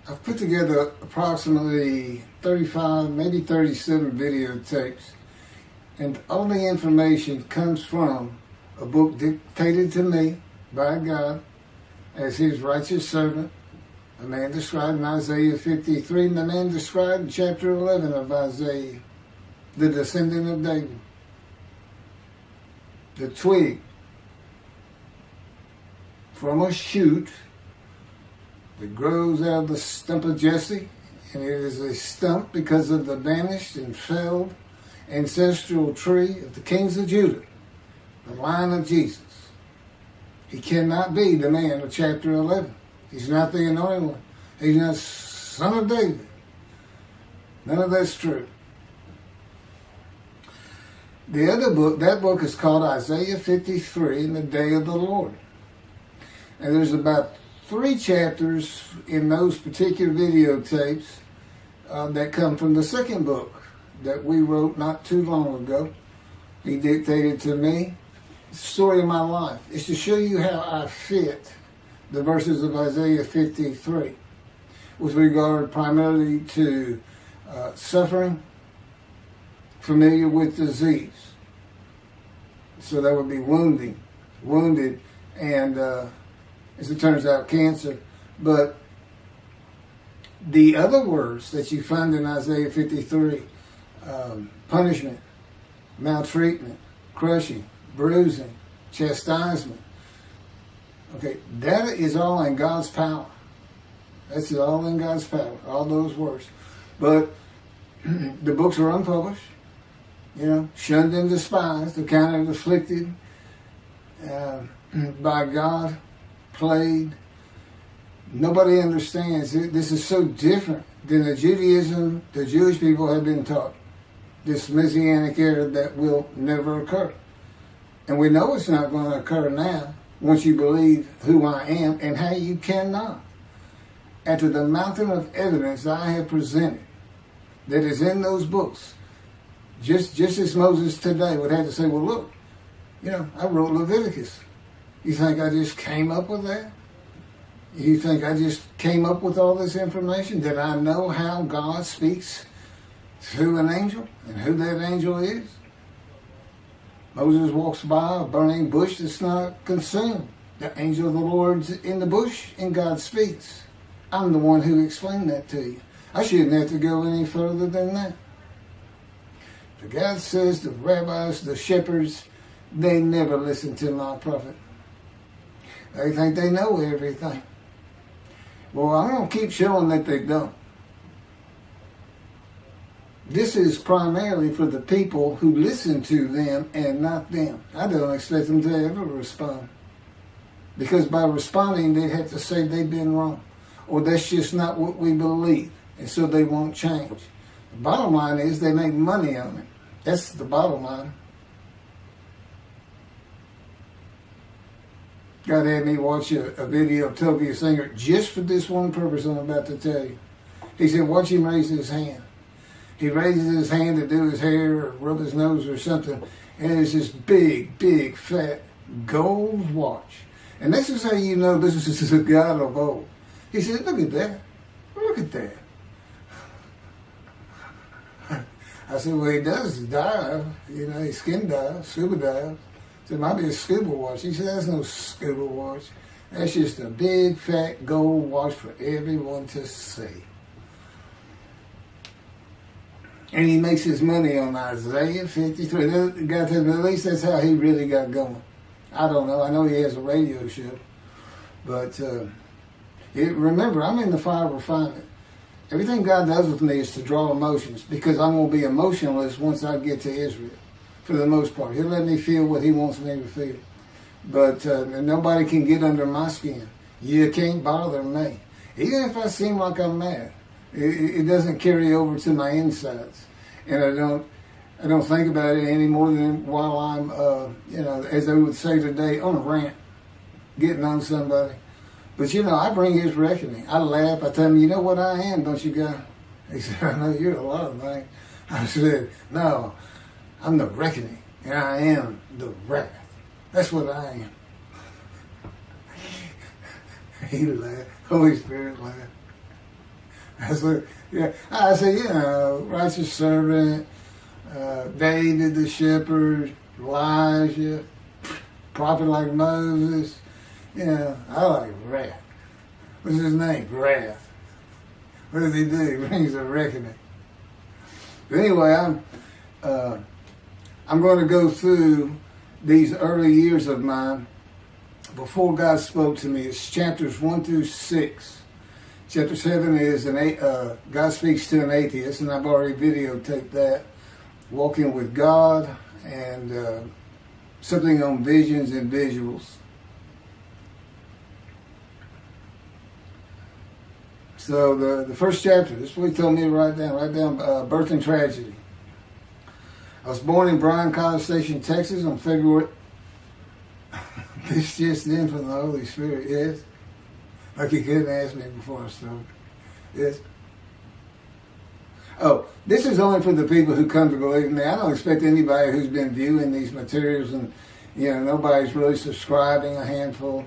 I've put together approximately 35, maybe 37 videotapes, and all the information comes from a book dictated to me by God as his righteous servant, a man described in Isaiah 53, and the man described in chapter 11 of Isaiah, the descendant of David, the twig from a shoot that grows out of the stump of Jesse, and it is a stump because of the vanished and felled ancestral tree of the kings of Judah, the line of Jesus. He cannot be the man of chapter 11. He's not the anointed one. He's not son of David. None of that's true. The other book, that book is called Isaiah 53 in the Day of the Lord. And there's about 3 chapters in those particular videotapes that come from the second book that we wrote not too long ago. He dictated to me. It's the story of my life. It's to show you how I fit the verses of Isaiah 53 with regard primarily to suffering, familiar with disease. So that would be wounded, and as it turns out, cancer. But the other words that you find in Isaiah 53, punishment, maltreatment, crushing, bruising, chastisement, okay, that is all in God's power. That's all in God's power, all those words. But the books are unpublished, shunned and despised, accounted afflicted by God, plagued. Nobody understands it. This is so different than the Judaism the Jewish people have been taught. This Messianic era that will never occur. And we know it's not going to occur now once you believe who I am and how you cannot. After the mountain of evidence I have presented that is in those books, just as Moses today would have to say, well, look, I wrote Leviticus. You think I just came up with that? You think I just came up with all this information? Did I know how God speaks through an angel and who that angel is? Moses walks by a burning bush that's not consumed. The angel of the Lord's in the bush and God speaks. I'm the one who explained that to you. I shouldn't have to go any further than that. But God says the rabbis, the shepherds, they never listen to my prophet. They think they know everything. Well, I'm going to keep showing that they don't. This is primarily for the people who listen to them and not them. I don't expect them to ever respond. Because by responding, they'd have to say they've been wrong. Or that's just not what we believe. And so they won't change. The bottom line is they make money on it. That's the bottom line. God had me watch a video of Tovia Singer just for this one purpose I'm about to tell you. He said, watch him raise his hand. He raises his hand to do his hair or rub his nose or something, and it's this big, big, fat gold watch. And this is how you know this is a God of old. He said, look at that. Look at that. I said, well, he does dive. He skin dives, scuba dives. I said, it might be a scuba watch. He said, that's no scuba watch. That's just a big, fat gold watch for everyone to see. And he makes his money on Isaiah 53. God tells me, at least that's how he really got going. I don't know. I know he has a radio show. But remember, I'm in the fire of refinement. Everything God does with me is to draw emotions because I'm going to be emotionless once I get to Israel, for the most part. He'll let me feel what he wants me to feel. But nobody can get under my skin. You can't bother me. Even if I seem like I'm mad, it doesn't carry over to my insides. And I don't think about it any more than while I'm, as they would say today, on a rant, getting on somebody. But, I bring his reckoning. I laugh. I tell him, you know what I am, don't you, guy? He said, I know you're a lot of things. I said, no, I'm the reckoning, and I am the wrath. That's what I am. He laughed. Holy Spirit laughed. I say, righteous servant, David the shepherd, Elijah, prophet like Moses. I like wrath. What's his name? Wrath. What does he do? He brings a reckoning. But anyway, I'm going to go through these early years of mine before God spoke to me. It's chapters 1 through 6. Chapter 7 is God speaks to an atheist, and I've already videotaped that. Walking with God, and something on visions and visuals. So the first chapter, this is what he told me to write down birth and tragedy. I was born in Bryan, College Station, Texas on February, this just in from the Holy Spirit, yes? Like he couldn't ask me before I started, yes? Oh, this is only for the people who come to believe in me. I don't expect anybody who's been viewing these materials and, nobody's really subscribing, a handful,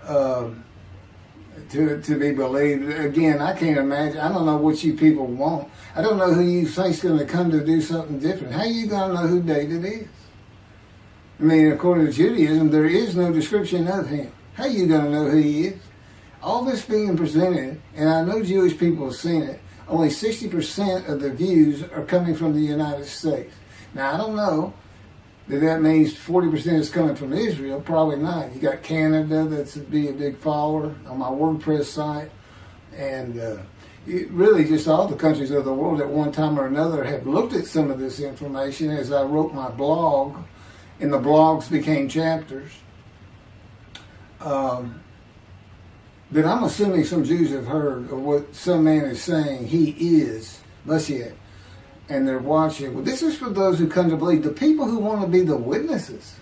to be believed. Again, I can't imagine. I don't know what you people want. I don't know who you think's going to come to do something different. How are you going to know who David is? I mean, according to Judaism, there is no description of him. How are you going to know who he is? All this being presented, and I know Jewish people have seen it, only 60% of the views are coming from the United States. Now, I don't know that means 40% is coming from Israel. Probably not. You got Canada that's be a big follower on my WordPress site. And really just all the countries of the world at one time or another have looked at some of this information as I wrote my blog, and the blogs became chapters. But I'm assuming some Jews have heard of what some man is saying. He is Moshiach. And they're watching. Well, this is for those who come to believe. The people who want to be the witnesses.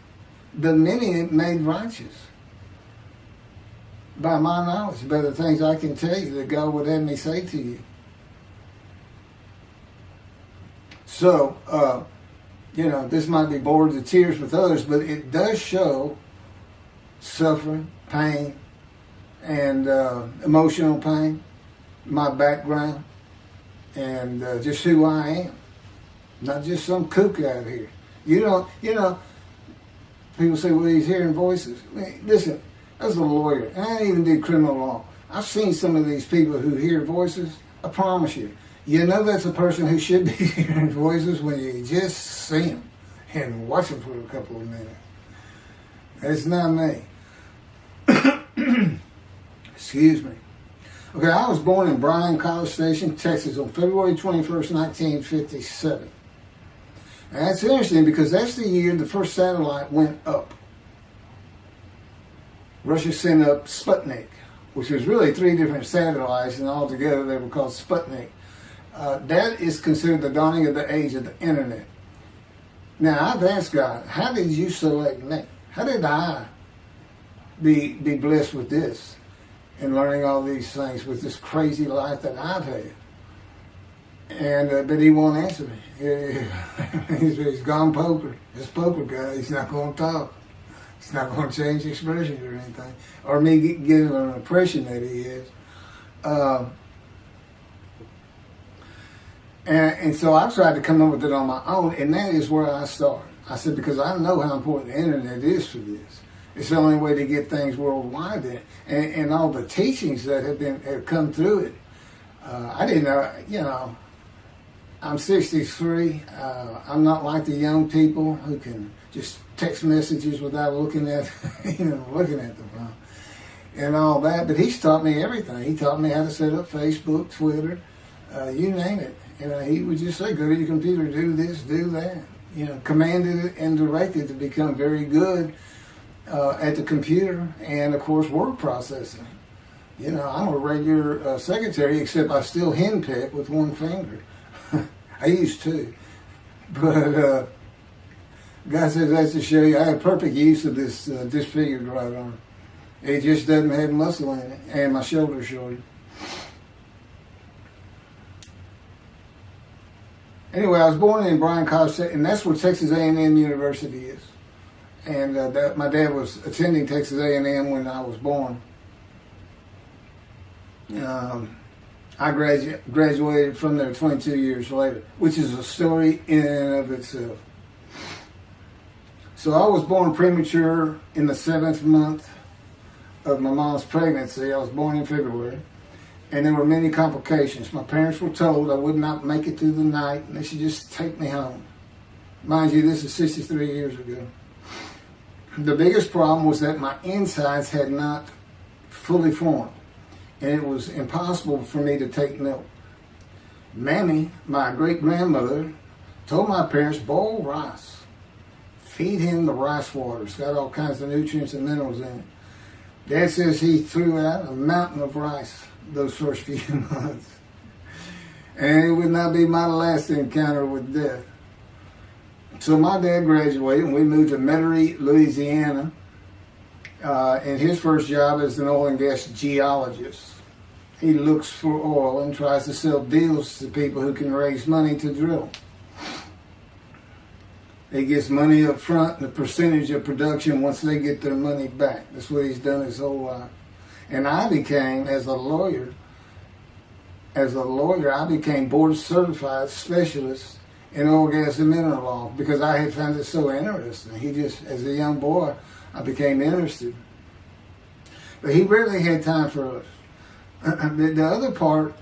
The many made righteous. By my knowledge, by the things I can tell you that God would have me say to you. So, this might be bored to tears with others, but it does show suffering, pain, and emotional pain, my background, and just who I am. Not just some kook out here. People say, well, he's hearing voices. Listen, as a lawyer, and I even did criminal law, I've seen some of these people who hear voices. I promise you, that's a person who should be hearing voices when you just see them and watch them for a couple of minutes. It's not me. Excuse me. Okay, I was born in Bryan, College Station, Texas on February 21st, 1957. And that's interesting because that's the year the first satellite went up. Russia sent up Sputnik, which was really 3 different satellites, and altogether they were called Sputnik. That is considered the dawning of the age of the internet. Now, I've asked God, how did you select me? How did I be blessed with this and learning all these things with this crazy life that I've had? And but he won't answer me. He's gone poker. This poker guy, he's not going to talk. He's not going to change expressions or anything. Or me giving an impression that he is. And so I tried to come up with it on my own, and that is where I started. I said, because I know how important the internet is for this. It's the only way to get things worldwide, and all the teachings that have come through it. I didn't know, I'm 63. I'm not like the young people who can just text messages without looking at the phone and all that. But he's taught me everything. He taught me how to set up Facebook, Twitter, you name it. He would just say, go to your computer, do this, do that. Commanded and directed to become very good at the computer and, of course, word processing. I'm a regular secretary, except I still henpeck with one finger. I used to. But God says that's to show you I have perfect use of this disfigured right arm. It just doesn't have muscle in it, and my shoulder's shorter. Anyway, I was born in Bryan College, and that's where Texas A&M University is. And my dad was attending Texas A&M when I was born. I graduated from there 22 years later, which is a story in and of itself. So I was born premature in the 7th month of my mom's pregnancy. I was born in February, and there were many complications. My parents were told I would not make it through the night, and they should just take me home. Mind you, this is 63 years ago. The biggest problem was that my insides had not fully formed, and it was impossible for me to take milk. Mammy, my great-grandmother, told my parents, boil rice. Feed him the rice water. It's got all kinds of nutrients and minerals in it. Dad says he threw out a mountain of rice those first few months. And it would not be my last encounter with death. So my dad graduated and we moved to Metairie, Louisiana. And his first job as an oil and gas geologist. He looks for oil and tries to sell deals to people who can raise money to drill. He gets money up front and a percentage of production once they get their money back. That's what he's done his whole life. And I became, as a lawyer, I became board certified specialist in oil, gas, and mineral law because I had found it so interesting. As a young boy, I became interested. But he rarely had time for us. The other part,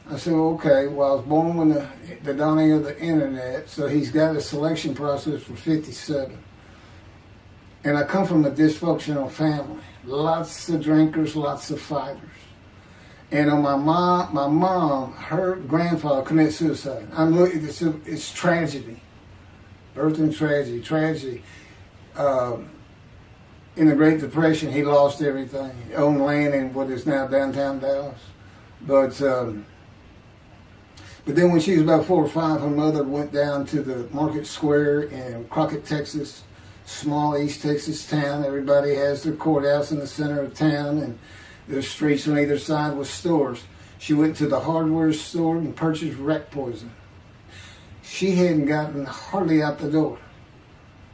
I said, okay, well, I was born when the dawning of the internet, so he's got a selection process for 57. And I come from a dysfunctional family. Lots of drinkers, lots of fighters. And on my mom, her grandfather committed suicide. It's tragedy. Birth and tragedy. In the Great Depression, he lost everything. He owned land in what is now downtown Dallas. But then when she was about 4 or 5, her mother went down to the Market Square in Crockett, Texas, small East Texas town. Everybody has their courthouse in the center of town, and there's streets on either side with stores. She went to the hardware store and purchased rat poison. She hadn't gotten hardly out the door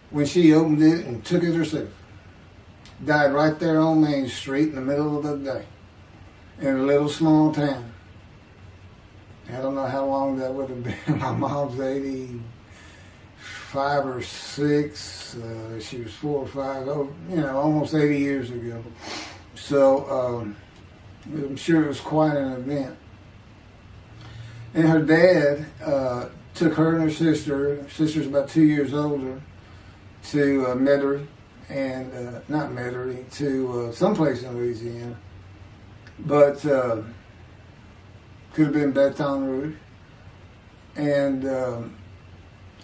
when she opened it and took it herself. Died right there on Main Street in the middle of the day in a little small town. I don't know how long that would have been. My mom's 85 or 6. She was 4 or 5, almost 80 years ago. So I'm sure it was quite an event. And her dad took her and her sister's about 2 years older, to Metairie, and not Metairie, to someplace in Louisiana. But could have been Baton Rouge. And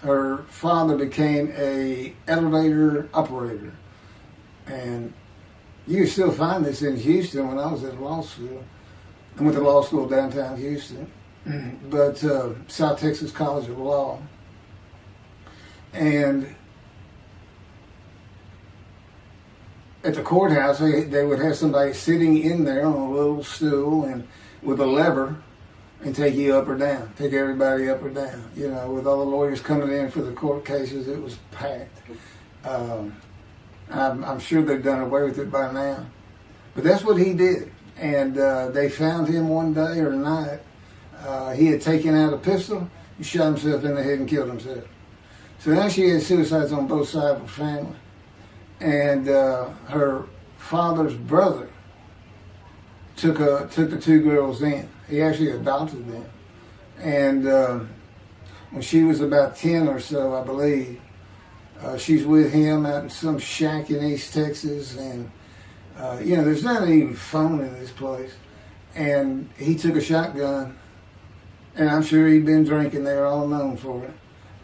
her father became a elevator operator. And you can still find this in Houston when I was at law school. I went to law school downtown Houston, but South Texas College of Law. And at the courthouse, they would have somebody sitting in there on a little stool and with a lever and take you up or down, take everybody up or down. With all the lawyers coming in for the court cases, it was packed. I'm sure they've done away with it by now. But that's what he did. And they found him one day or night. He had taken out a pistol, he shot himself in the head and killed himself. So now she had suicides on both sides of her family. And her father's brother took the 2 girls in. He actually adopted them. And when she was about 10 or so, I believe, she's with him out in some shack in East Texas. And, there's not even phone in this place. And he took a shotgun, and I'm sure he'd been drinking. They were all known for it.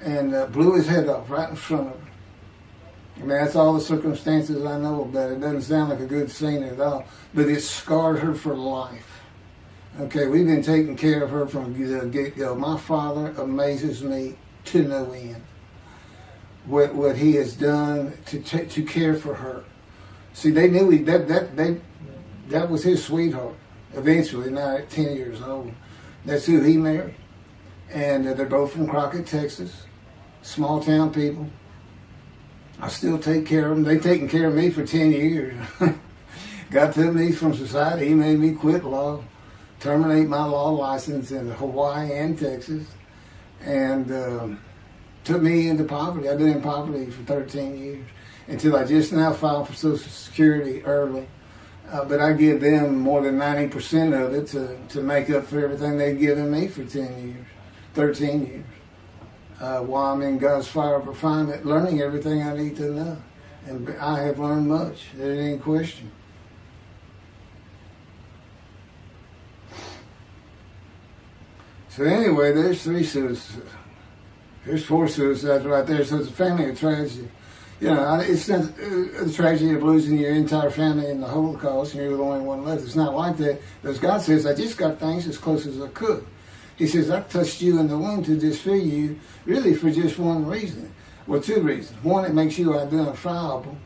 And blew his head off right in front of her. I mean, that's all the circumstances I know about it. It doesn't sound like a good scene at all, but it scarred her for life. Okay, we've been taking care of her from the get-go. My father amazes me to no end. What he has done to care for her. See, they knew that was his sweetheart. Eventually, now at 10 years old, that's who he married. And they're both from Crockett, Texas. Small town people. I still take care of them. They've taken care of me for 10 years. Got to me from society. He made me quit law. terminate my law license in Hawaii and Texas, and took me into poverty. I've been in poverty for 13 years until I just now filed for Social Security early. But I give them more than 90% of it to make up for everything they've given me for 13 years. While I'm in God's fire of refinement, learning everything I need to know. And I have learned much. There ain't any question. So anyway, there's 3 suicides. There's 4 suicides right there. So it's a family of tragedy. You know, it's not the tragedy of losing your entire family in the Holocaust and you're the only one left. It's not like that. Because God says, I just got things as close as I could. He says, I touched you in the womb to disfigure you, really for just one reason. Well, 2 reasons. One, it makes you identifiable.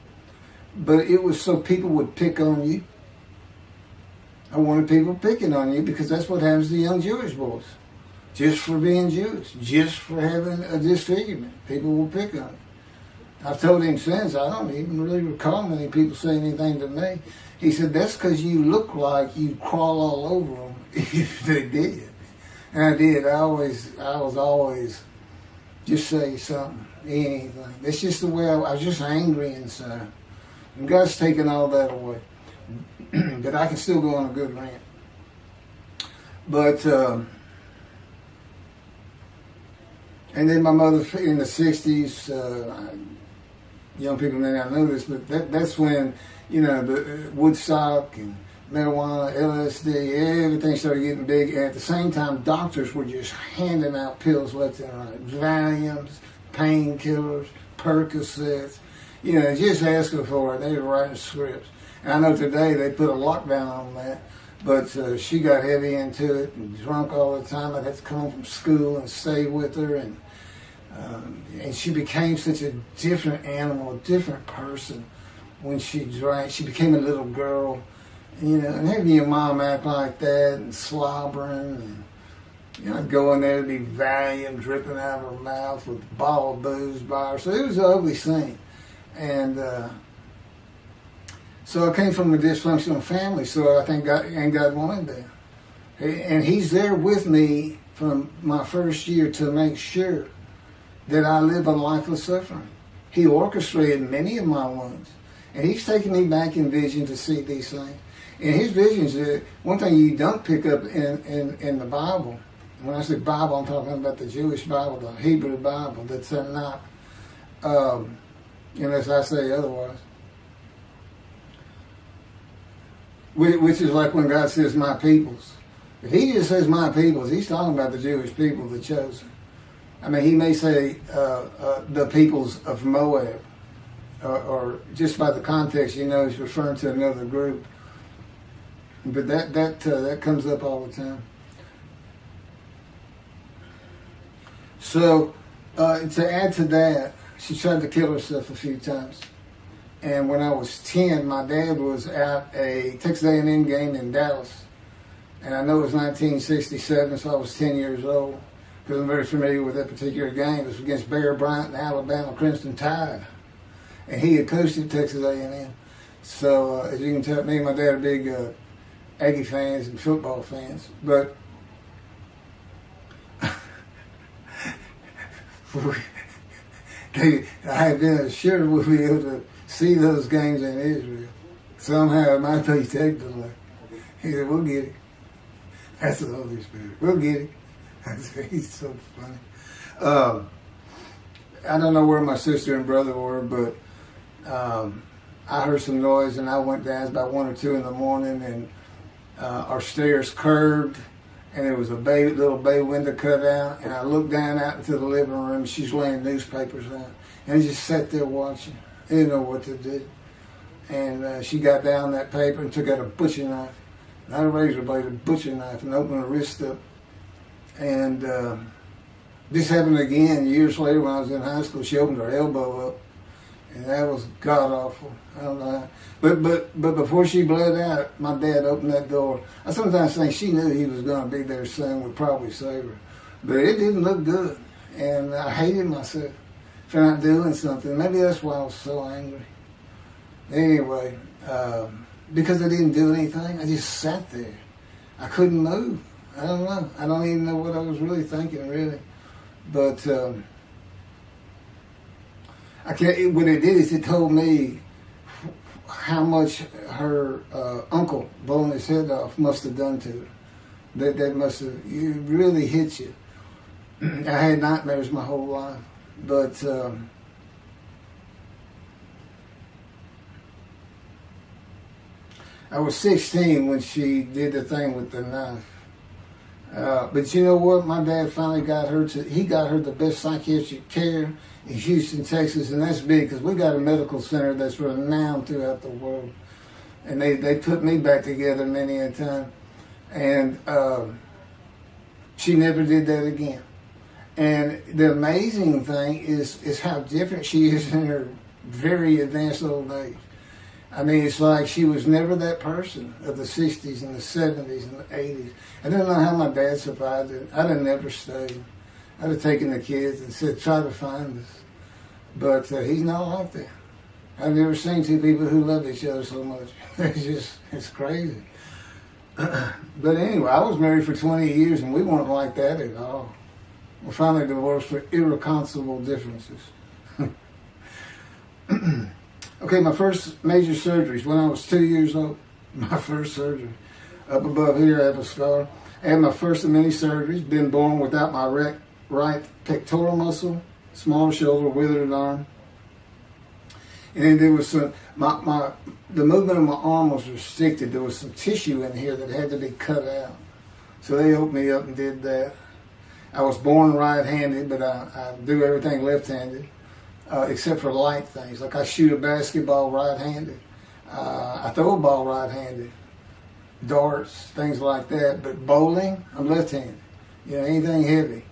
But it was so people would pick on you. I wanted people picking on you because that's what happens to young Jewish boys. Just for being Jewish. Just for having a disfigurement. People will pick on you. I've told him since, I don't even really recall many people saying anything to me. He said, that's because you look like you crawl all over them if they did. And I did. I was always just say something, anything. That's just the way I was just angry inside. And God's taken all that away. But I can still go on a good rant. But, and then my mother in the 60s, young people may not know this, but that's when, you know, the Woodstock and marijuana, LSD, everything started getting big. And at the same time, doctors were just handing out pills left and right. Valiums, painkillers, Percocets, you know, just asking for it. They were writing scripts. And I know today they put a lockdown on that, but she got heavy into it and drunk all the time. I'd have to come home from school and stay with her, and she became such a different animal, a different person when she drank. She became a little girl, you know, and having your mom act like that and slobbering, and, you know, I'd go in there to be Valium dripping out of her mouth with a bottle of booze by her. So it was an ugly scene. And so I came from a dysfunctional family, so I think God wanted that. And He's there with me from my first year to make sure that I live a life of suffering. He orchestrated many of my wounds. And He's taken me back in vision to see these things. And His visions, one thing you don't pick up in the Bible, when I say Bible, I'm talking about the Jewish Bible, the Hebrew Bible, that's not, unless I say otherwise. Which is like when God says, my peoples. If He just says my peoples, He's talking about the Jewish people, the chosen. I mean, He may say the peoples of Moab, or just by the context, you know, He's referring to another group. But that comes up all the time. So, to add to that, she tried to kill herself a few times. And when I was 10, my dad was at a Texas A&M game in Dallas. And I know it was 1967, so I was 10 years old, because I'm very familiar with that particular game. It was against Bear Bryant and Alabama Crimson Tide. And he had coached at Texas A&M. So, as you can tell, me and my dad are big Aggie fans and football fans. But I had been assured we'd be able to see those games in Israel. Somehow it might be technically. He said, we'll get it. That's the Holy Spirit. We'll get it. He's so funny. I don't know where my sister and brother were, but I heard some noise and I went down. It was about 1 or 2 in the morning, and our stairs curved, and there was a little bay window cut out, and I looked down out into the living room. She's laying newspapers out, and I just sat there watching. I didn't know what to do. And she got down that paper and took out a butcher knife, not a razor blade, a butcher knife, and opened her wrist up. And this happened again years later when I was in high school. She opened her elbow up, and that was god awful. I don't know how. But before she bled out, my dad opened that door. I sometimes think she knew he was going to be there soon, would probably save her. But it didn't look good, and I hated myself for not doing something. Maybe that's why I was so angry. Anyway, because I didn't do anything, I just sat there. I couldn't move. I don't know. I don't even know what I was really thinking, really. But I can't. What it did is it told me how much her uncle blowing his head off must have done to her. That must have really hit you. I had nightmares my whole life, but I was 16 when she did the thing with the knife. But you know what? My dad finally got her he got her the best psychiatric care in Houston, Texas, and that's big because we got a medical center that's renowned throughout the world. And they put me back together many a time. And she never did that again. And the amazing thing is how different she is in her very advanced old age. I mean, it's like she was never that person of the 60s and the 70s and the 80s. I don't know how my dad survived it. I'd have never stayed. I'd have taken the kids and said, try to find us. But he's not like that. I've never seen two people who love each other so much. It's crazy. But anyway, I was married for 20 years and we weren't like that at all. We finally divorced for irreconcilable differences. Okay, my first major surgeries when I was 2 years old. My first surgery. Up above here, I have a scar. I had my first of many surgeries. Been born without my right pectoral muscle, small shoulder, withered arm. And then there was some, the movement of my arm was restricted. There was some tissue in here that had to be cut out. So they opened me up and did that. I was born right-handed, but I do everything left-handed. Except for light things, like I shoot a basketball right-handed. I throw a ball right-handed. Darts, things like that. But bowling, I'm left-handed. You know, anything heavy.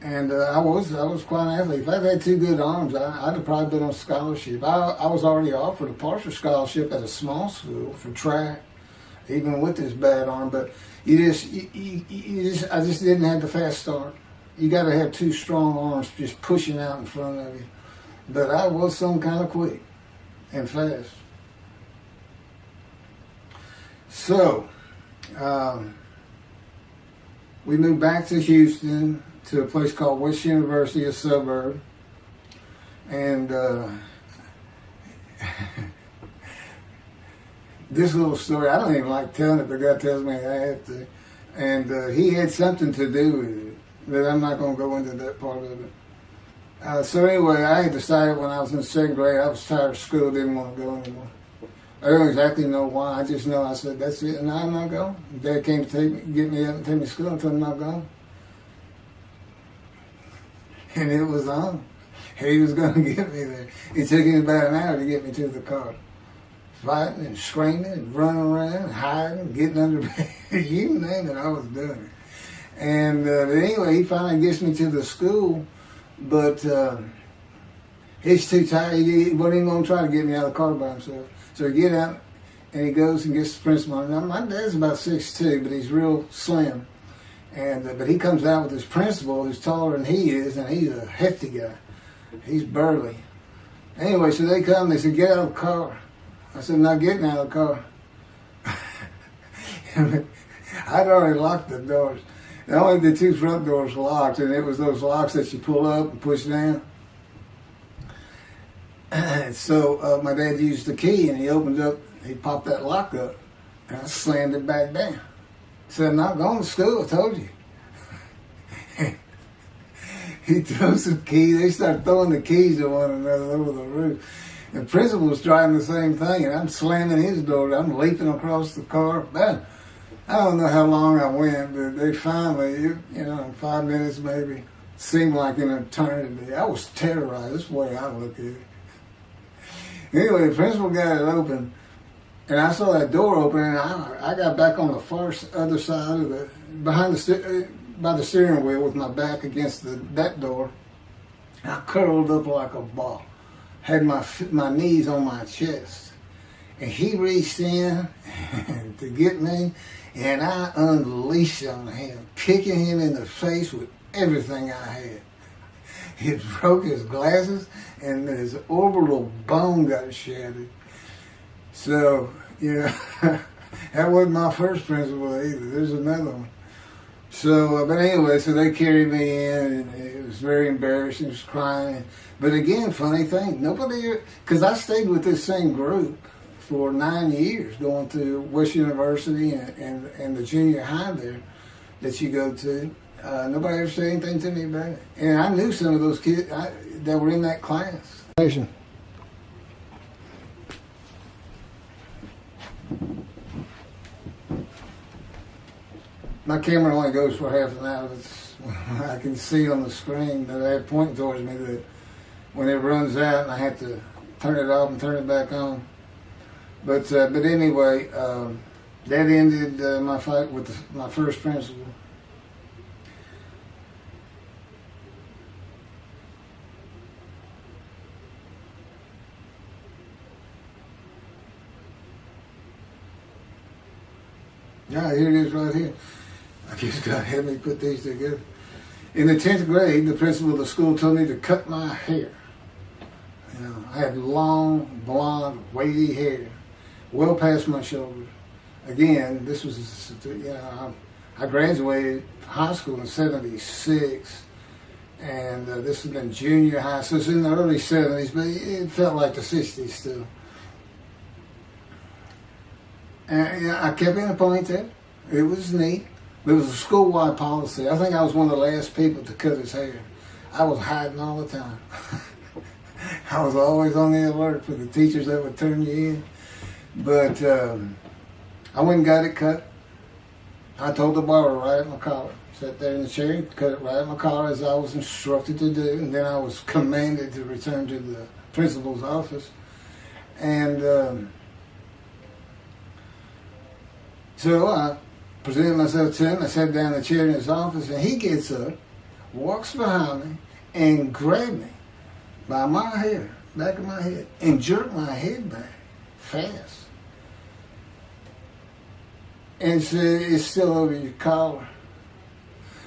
And I was quite an athlete. If I'd had two good arms, I'd have probably been on scholarship. I was already offered a partial scholarship at a small school for track, even with this bad arm. But I just didn't have the fast start. You got to have two strong arms just pushing out in front of you. But I was some kind of quick and fast. So, we moved back to Houston to a place called West University, a suburb. And this little story, I don't even like telling it, but God tells me I have to. And he had something to do with it. But I'm not going to go into that part of it. So anyway, I had decided when I was in second grade, I was tired of school, didn't want to go anymore. I don't exactly know why. I just know I said, that's it, and I'm not going. Dad came to get me up and take me to school and told me I'm not going. And it was on. He was going to get me there. It took him about an hour to get me to the car. Fighting and screaming and running around, hiding, getting under bed. You name it, I was doing it. And but anyway, he finally gets me to the school, but he's too tired. He wasn't even going to try to get me out of the car by himself. So he get out, and he goes and gets the principal. Now, my dad's about 6'2", but he's real slim. And but he comes out with his principal, who's taller than he is, and he's a hefty guy. He's burly. Anyway, so they come, they said, get out of the car. I said, not getting out of the car. I'd already locked the doors. Only the two front doors were locked, and it was those locks that you pull up and push down. So my dad used the key, and he opened up, he popped that lock up, and I slammed it back down. Said, I'm not going to school, I told you. He threw some keys, they started throwing the keys at one another over the roof. The principal was driving the same thing, and I'm slamming his door, I'm leaping across the car. Man, I don't know how long I went, but they finally, in 5 minutes maybe, seemed like an eternity. I was terrorized. That's the way I look at it. Anyway, the principal got it open, and I saw that door open, and I got back on the far other side of by the steering wheel with my back against that door. I curled up like a ball, had my knees on my chest, and he reached in to get me. And I unleashed on him, kicking him in the face with everything I had. It broke his glasses, and his orbital bone got shattered. So, That wasn't my first principal either. There's another one. So, but anyway, so they carried me in, and it was very embarrassing. I was crying. But again, funny thing, nobody, because I stayed with this same group for 9 years, going to West University and the junior high there that you go to. Nobody ever said anything to me about it. And I knew some of those kids that were in that class. My camera only goes for half an hour. I can see on the screen that I have pointing towards me that when it runs out and I have to turn it off and turn it back on. But anyway, that ended my fight with my first principal. Yeah, here it is right here. I guess God had me put these together. In the 10th grade, the principal of the school told me to cut my hair. You know, I had long, blonde, wavy hair, well past my shoulders. Again, this was, I graduated high school in '76, and this has been junior high, so it's in the early '70s, but it felt like the '60s still. And I kept in a ponytail. It was neat. It was a school-wide policy. I think I was one of the last people to cut his hair. I was hiding all the time. I was always on the alert for the teachers that would turn you in. But I went and got it cut. I told the barber right at my collar. Sat there in the chair, cut it right at my collar as I was instructed to do. And then I was commanded to return to the principal's office. And so I presented myself to him. I sat down in the chair in his office, and he gets up, walks behind me, and grabbed me by my hair, back of my head, and jerked my head back fast. And said, "It's still over your collar."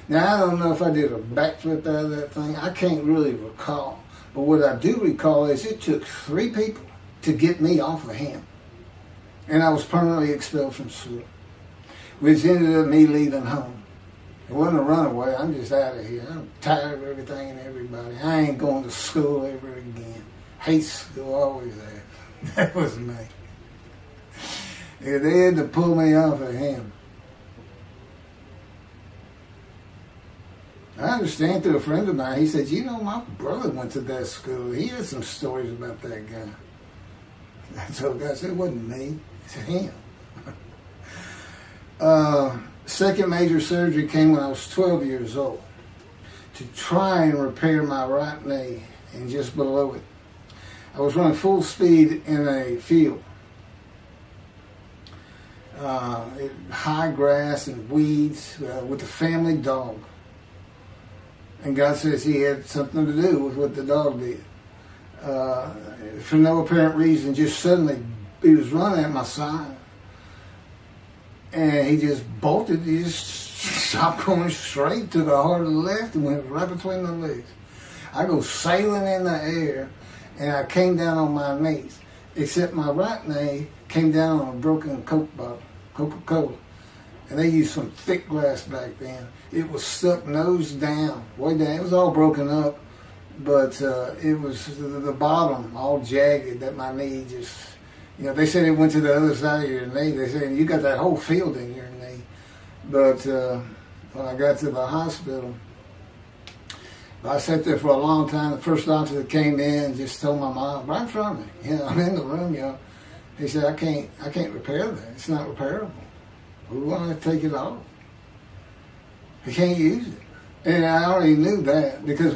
Now, I don't know if I did a backflip out of that thing. I can't really recall. But what I do recall is it took 3 people to get me off of him. And I was permanently expelled from school, which ended up me leaving home. It wasn't a runaway. I'm just out of here. I'm tired of everything and everybody. I ain't going to school ever again. Hate school, always there. That was me. Yeah, they had to pull me off of him. I understand through a friend of mine, he said, "You know, my brother went to that school. He had some stories about that guy." I told the guy, I said, "It wasn't me. It's him." Second major surgery came when I was 12 years old to try and repair my right knee and just below it. I was running full speed in a field. High grass and weeds with a family dog. And God says he had something to do with what the dog did. For no apparent reason, just suddenly he was running at my side. And he just bolted, he just stopped going straight, took a hard left and went right between the legs. I go sailing in the air and I came down on my knees, except my right knee came down on a broken Coke bottle, Coca-Cola. And they used some thick glass back then. It was stuck nose down, way down. It was all broken up, but it was the bottom all jagged that my knee just, they said it went to the other side of your knee. They said, you got that whole field in your knee. But when I got to the hospital, I sat there for a long time. The first doctor that came in just told my mom, right in front of me, I'm in the room, he said, I can't repair that. It's not repairable. We want to take it off. You can't use it. And I already knew that because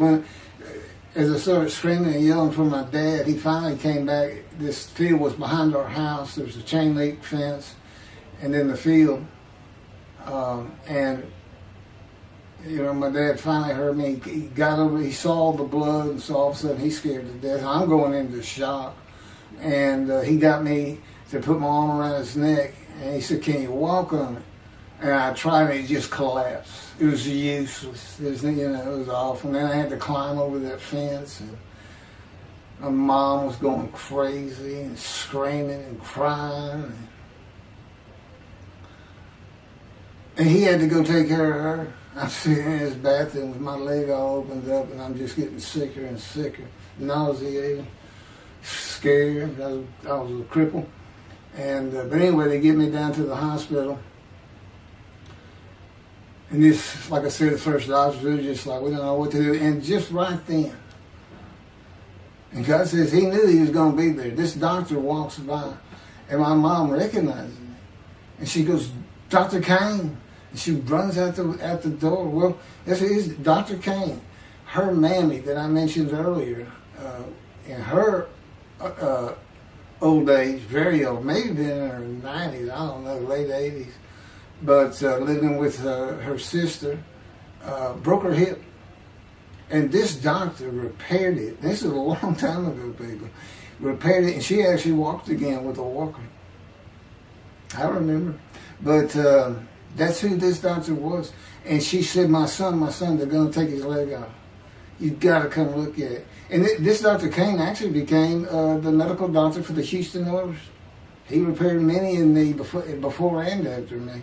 as I started screaming and yelling for my dad, he finally came back. This field was behind our house. There was a chain link fence, and then the field. My dad finally heard me. He got over. He saw the blood, and so all of a sudden he's scared to death. I'm going into shock, and he got me to put my arm around his neck, and he said, "Can you walk on it?" And I tried, and it just collapsed. It was useless. It was awful. And then I had to climb over that fence, and my mom was going crazy and screaming and crying. And he had to go take care of her. I'm sitting in his bathroom with my leg all opened up, and I'm just getting sicker and sicker, nauseated, scared. I was a cripple. And but anyway, they get me down to the hospital. And this, like I said, the first doctors were just like, we don't know what to do. And just right then, and God says he knew he was going to be there. This doctor walks by, and my mom recognizes me. And she goes, Dr. Kane. And she runs out the door. Well, this is Dr. Kane. Her mammy that I mentioned earlier, in her old age, very old, maybe been in her 90s, I don't know, late 80s, but living with her sister, broke her hip. And this doctor repaired it. This is a long time ago, people. Repaired it, and she actually walked again with a walker. I remember. But that's who this doctor was. And she said, my son, they're going to take his leg off. You've got to come look at it. And this Dr. Kane actually became the medical doctor for the Houston Oilers. He repaired many in me before and after me.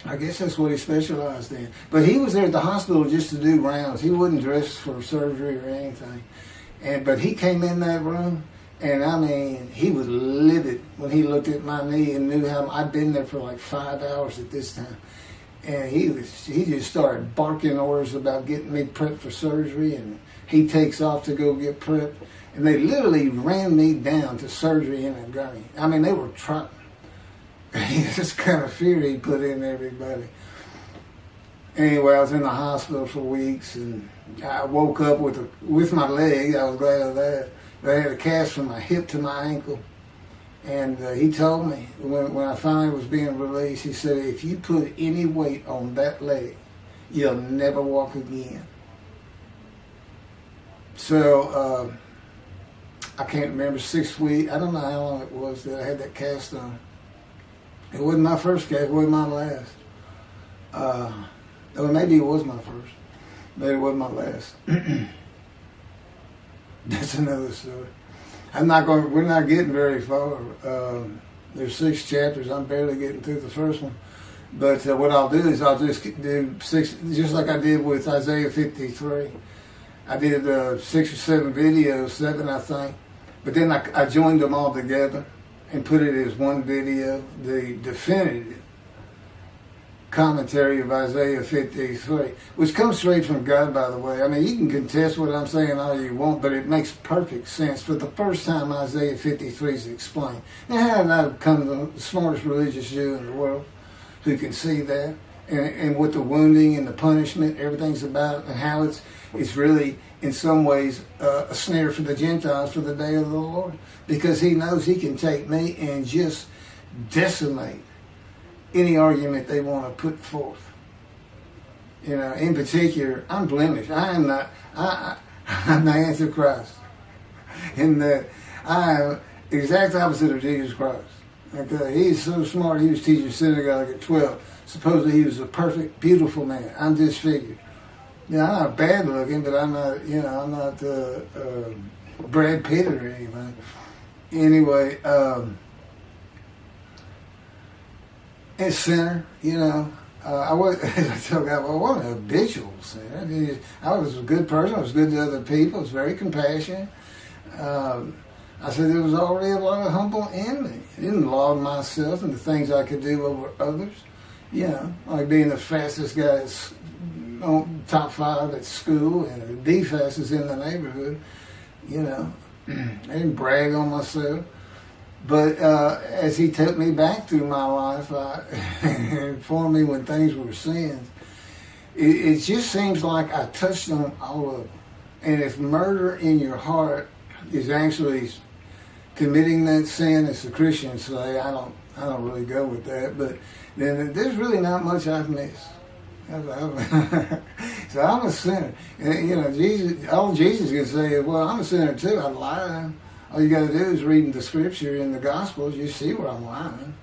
I guess that's what he specialized in. But he was there at the hospital just to do rounds. He wasn't dressed for surgery or anything. But he came in that room, and I mean, he was livid when he looked at my knee and knew how I'd been there for like 5 hours at this time. And he just started barking orders about getting me prepped for surgery, and he takes off to go get prepped. And they literally ran me down to surgery in a gurney. I mean, they were trying. This kind of fear he put in everybody. Anyway, I was in the hospital for weeks, and I woke up with my leg. I was glad of that. But I had a cast from my hip to my ankle. And he told me, when I finally was being released, he said, if you put any weight on that leg, you'll never walk again. So, I can't remember, 6 weeks. I don't know how long it was that I had that cast on. It wasn't my first cast, it wasn't my last. Or maybe it was my first, but it wasn't my last. That's another story. We're not getting very far. There's 6 chapters. I'm barely getting through the first one. But what I'll do is I'll just do 6, just like I did with Isaiah 53. I did 6 or 7 videos, 7 I think. But then I joined them all together and put it as one video, the definitive commentary of Isaiah 53, which comes straight from God, by the way. I mean, you can contest what I'm saying all you want, but it makes perfect sense. For the first time, Isaiah 53 is explained. Now, how did I become the smartest religious Jew in the world who can see that? And what the wounding and the punishment, everything's about, and how it's really, in some ways, a snare for the Gentiles for the day of the Lord. Because he knows he can take me and just decimate any argument they want to put forth. You know, in particular, I'm blemished. I'm the Antichrist. In that I am the exact opposite of Jesus Christ. Okay? He's so smart, he was teaching synagogue at 12. Supposedly he was a perfect, beautiful man. I'm disfigured. You know, I'm not bad looking, but I'm not, I'm not Brad Pitt or anything. Anyway, a sinner, I was, I tell God, I wasn't an habitual sinner. I was a good person. I was good to other people. I was very compassionate. I said there was already a lot of humble in me. I didn't laud myself and the things I could do over others. Like being the fastest guy on top 5 at school and the fastest in the neighborhood. I didn't brag on myself. But as he took me back through my life, and informed me when things were sins, it just seems like I touched on all of them. And if murder in your heart is actually committing that sin, as the Christians say, I don't really go with that. But then there's really not much I've missed. So I'm a sinner. And, Jesus, all Jesus can say is, well, I'm a sinner too. I'm lying. All you got to do is read the scripture in the Gospels. You see where I'm lying.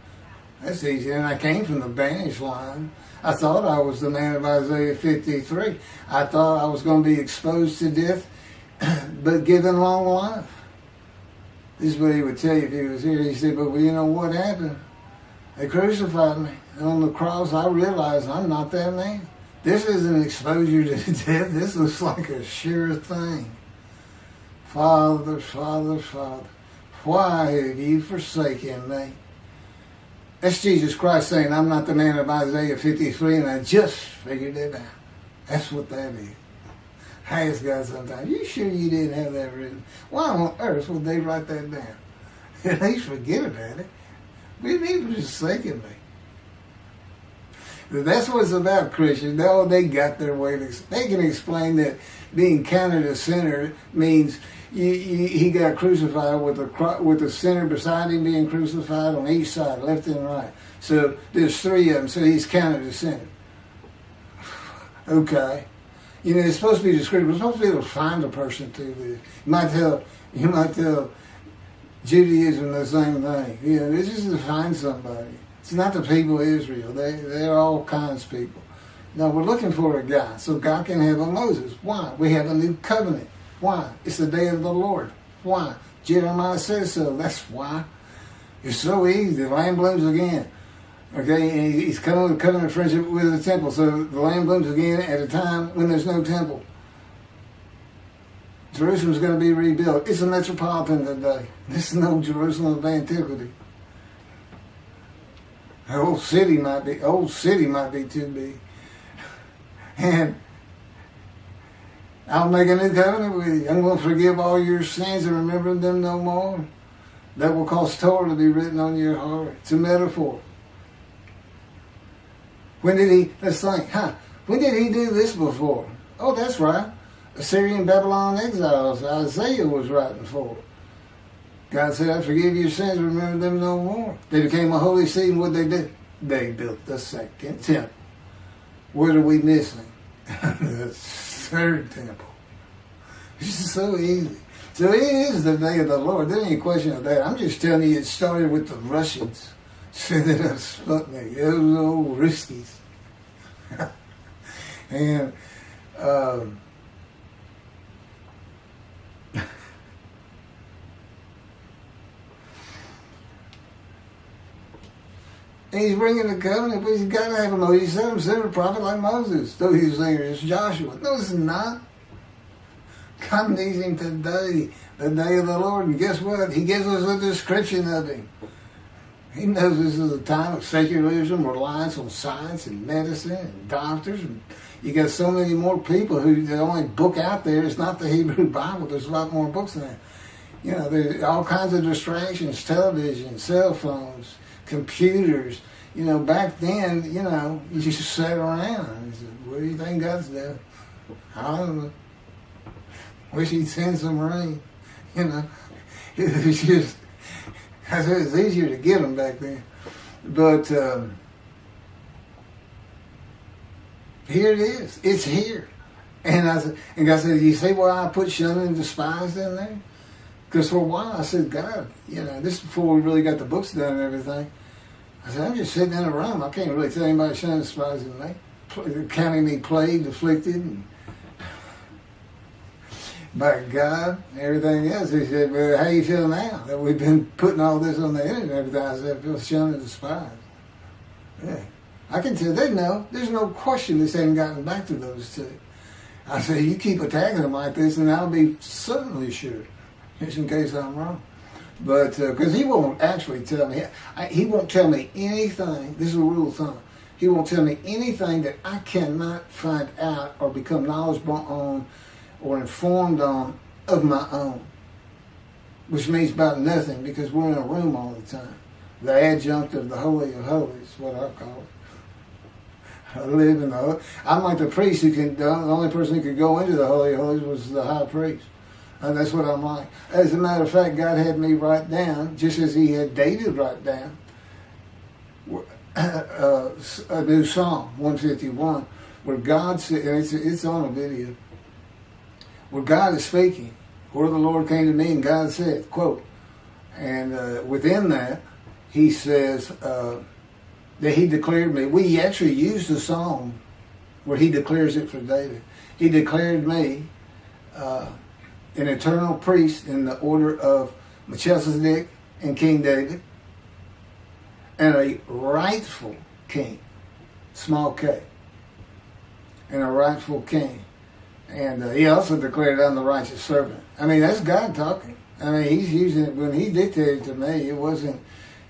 That's easy. And I came from the banished line. I thought I was the man of Isaiah 53. I thought I was going to be exposed to death, but given long life. This is what he would tell you if he was here. He said, but you know what happened? They crucified me. And on the cross, I realized I'm not that man. This isn't exposure to death. This looks like a sure thing. Father, Father, Father, why have you forsaken me? That's Jesus Christ saying, I'm not the man of Isaiah 53, and I just figured it out. That's what that is. I ask God sometimes, you sure you didn't have that written? Why on earth would they write that down? At least forget about it. We need to forsaken me. That's what it's about, Christians. They got their way. They can explain that being counted a sinner means he got crucified with the sinner beside him being crucified on each side, left and right. So there's three of them, so he's counted a sinner. Okay. It's supposed to be descriptive. We're supposed to be able to find a person through this. You might tell Judaism the same thing. This is to find somebody. It's not the people of Israel. They're all kinds of people. No, we're looking for a guy so God can have a Moses. Why? We have a new covenant. Why? It's the day of the Lord. Why? Jeremiah says so. That's why. It's so easy. The land blooms again. Okay, and he's coming with a covenant friendship with the temple. So the land blooms again at a time when there's no temple. Jerusalem's going to be rebuilt. It's a metropolitan today. This is no Jerusalem of antiquity. The old city might be too big. And I'll make a new covenant with you. I'm going to forgive all your sins and remember them no more. That will cause Torah to be written on your heart. It's a metaphor. Let's think, when did he do this before? Oh, that's right. Assyrian Babylon exiles, Isaiah was writing for. God said, I forgive your sins, remember them no more. They became a holy seed, and what they did? They built the second temple. What are we missing? The third temple. It's just so easy. So it is the day of the Lord. There ain't any question of that. I'm just telling you it started with the Russians. Sending up Sputnik. Those old riskies. And and he's bringing the covenant, but he's got to have a Moses. He said himself a prophet like Moses. Though he was saying it's Joshua. No, it's not. God needs him today, the day of the Lord. And guess what? He gives us a description of him. He knows this is a time of secularism, reliance on science and medicine and doctors. And you got so many more people who the only book out there is not the Hebrew Bible. There's a lot more books than that. There's all kinds of distractions, television, cell phones, computers. Back then, you just sat around and said, what do you think God's doing? I don't know. Wish he'd send some rain. It was just, I said it's easier to get them back then. But here it is. It's here. And God said, you see why I put shunned and despised in there? Because for a while I said, God, this is before we really got the books done and everything. I said, I'm just sitting in a room. I can't really tell anybody shunned and despising me. Counting me plagued, afflicted, and by God and everything else. He said, well, how you feel now that we've been putting all this on the internet and everything? I said, I feel shunned and despised. Yeah. I can tell they know. There's no question this hadn't gotten back to those two. I said, you keep attacking them like this and I'll be certainly sure, just in case I'm wrong. But, because he won't actually tell me, he won't tell me anything, this is a rule of thumb, he won't tell me anything that I cannot find out or become knowledgeable on or informed on of my own, which means about nothing because we're in a room all the time. The adjunct of the Holy of Holies, what I call it. I live in the, I'm like the priest the only person who could go into the Holy of Holies was the high priest. And that's what I'm like. As a matter of fact, God had me write down, just as he had David write down, a new Psalm, 151, where God said, and it's on a video, where God is speaking, where the Lord came to me and God said, quote, and within that, he says that he declared me. We actually used the Psalm where he declares it for David. He declared me an eternal priest in the order of Melchizedek and King David. and a rightful king, small k, and a rightful king. And he also declared, I'm the righteous servant. I mean, that's God talking. I mean, he's using it. When he dictated to me, it wasn't,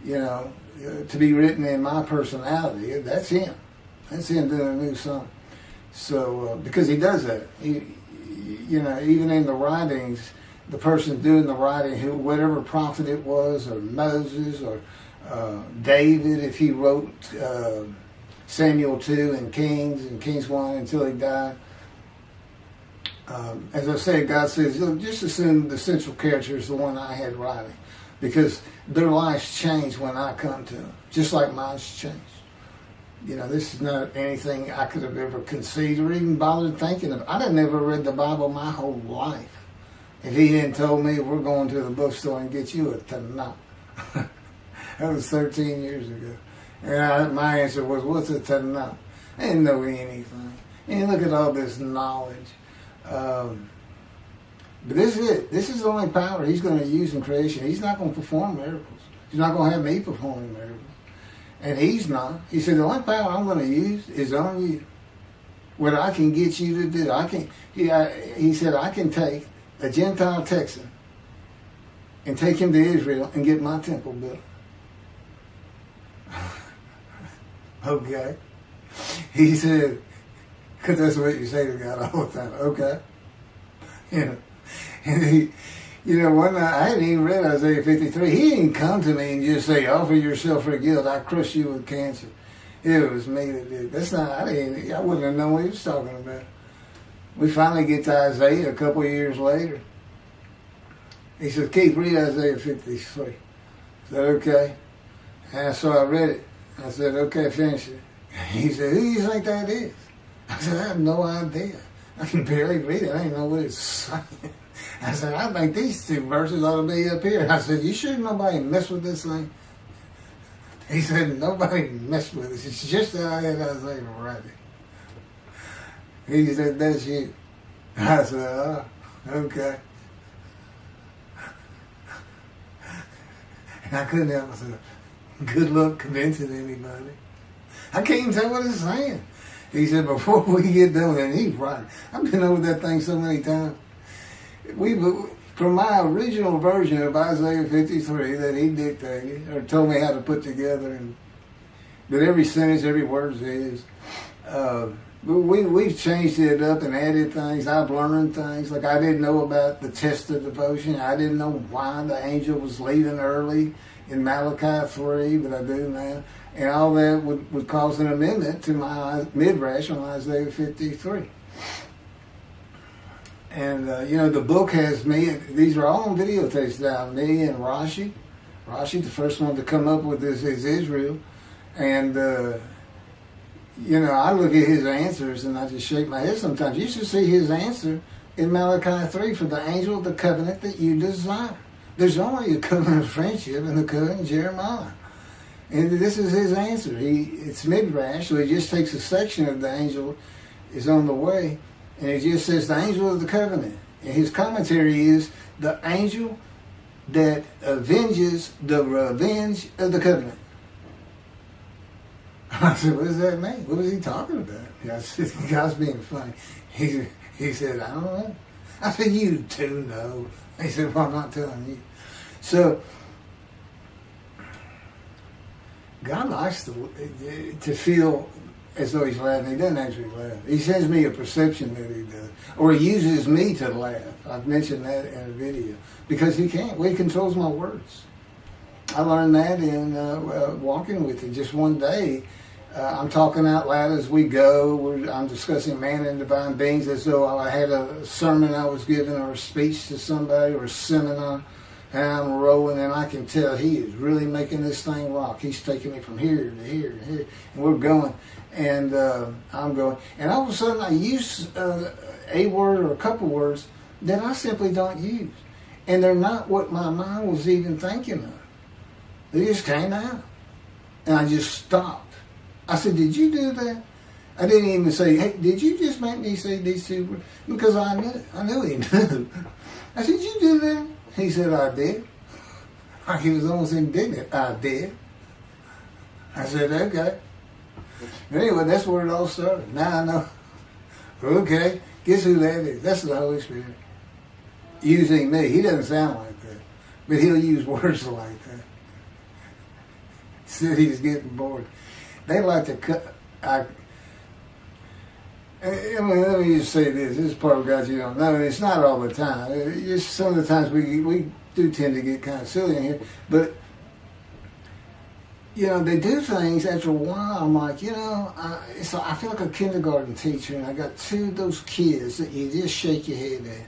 to be written in my personality. That's him. That's him doing a new song. So, because he does that. Even in the writings, the person doing the writing, whatever prophet it was, or Moses, or David, if he wrote Samuel 2 and Kings 1 until he died. As I said, God says, just assume the central character is the one I had writing, because their lives change when I come to them, just like mine's changed. This is not anything I could have ever conceived or even bothered thinking of. I'd have never read the Bible my whole life if he hadn't told me, we're going to the bookstore and get you a Tanakh. That was 13 years ago. And my answer was, what's a Tanakh? I didn't know anything. And look at all this knowledge. But this is it. This is the only power he's going to use in creation. He's not going to perform miracles. He's not going to have me performing miracles. And he's not. He said, the only power I'm going to use is on you. What I can get you to do. He said, I can take a Gentile Texan and take him to Israel and get my temple built. Okay. He said, because that's what you say to God all the time. Okay. And one night, I hadn't even read Isaiah 53. He didn't come to me and just say, offer yourself for guilt. I crush you with cancer. It was me that did. That's not, I wouldn't have known what he was talking about. We finally get to Isaiah a couple of years later. He said, Keith, read Isaiah 53. I said, okay. And so I read it. I said, okay, finish it. He said, who do you think that is? I said, I have no idea. I can barely read it. I don't know what it's saying. I said, I think these two verses ought to be up here. I said, you sure nobody messed with this thing? He said, nobody messed with it. It's just how I had Isaiah write it. He said, that's you. I said, oh, okay. And I couldn't help myself. Good luck convincing anybody. I can't even tell what it's saying. He said, before we get done with it, and he's right. I've been over that thing so many times. From my original version of Isaiah 53 that he dictated, or told me how to put together, but every sentence, every word is his. We've changed it up and added things. I've learned things. Like I didn't know about the test of devotion. I didn't know why the angel was leaving early in Malachi 3, but I do now. And all that would cause an amendment to my midrash on Isaiah 53. And, the book has me, these are all on videotapes now, me and Rashi. Rashi, the first one to come up with this is Israel. And, I look at his answers and I just shake my head sometimes. You should see his answer in Malachi 3 for the angel of the covenant that you desire. There's only a covenant of friendship in the covenant of Jeremiah. And this is his answer. It's midrash, so he just takes a section of the angel is on the way, and it just says the angel of the covenant. And his commentary is the angel that avenges the revenge of the covenant. I said, what does that mean? What was he talking about? I said, the guy's being funny. He said, I don't know. I said, you do know. He said, well, I'm not telling you. So, God likes to feel as though he's laughing. He doesn't actually laugh. He sends me a perception that he does. Or he uses me to laugh. I've mentioned that in a video. Because he can't. Well, he controls my words. I learned that in walking with him. Just one day, I'm talking out loud as we go. I'm discussing man and divine beings as though I had a sermon I was giving or a speech to somebody or a seminar. And I'm rolling, and I can tell he is really making this thing rock. He's taking me from here to here to here, and we're going. And I'm going. And all of a sudden, I use a word or a couple words that I simply don't use. And they're not what my mind was even thinking of. They just came out. And I just stopped. I said, did you do that? I didn't even say, hey, did you just make me say these two words? Because I knew he knew. I said, did you do that? He said, I did. He was almost indignant. I did. I said, okay. Anyway, that's where it all started. Now I know. Okay, guess who that is? That's the Holy Spirit. Using me. He doesn't sound like that. But he'll use words like that. Said he's getting bored. They like to cut. I mean, let me just say this. This is part of God you don't know. And it's not all the time. It's some of the times we do tend to get kind of silly in here. But, you know, they do things after a while. I'm like, you know, I feel like a kindergarten teacher, and I got two of those kids that you just shake your head at.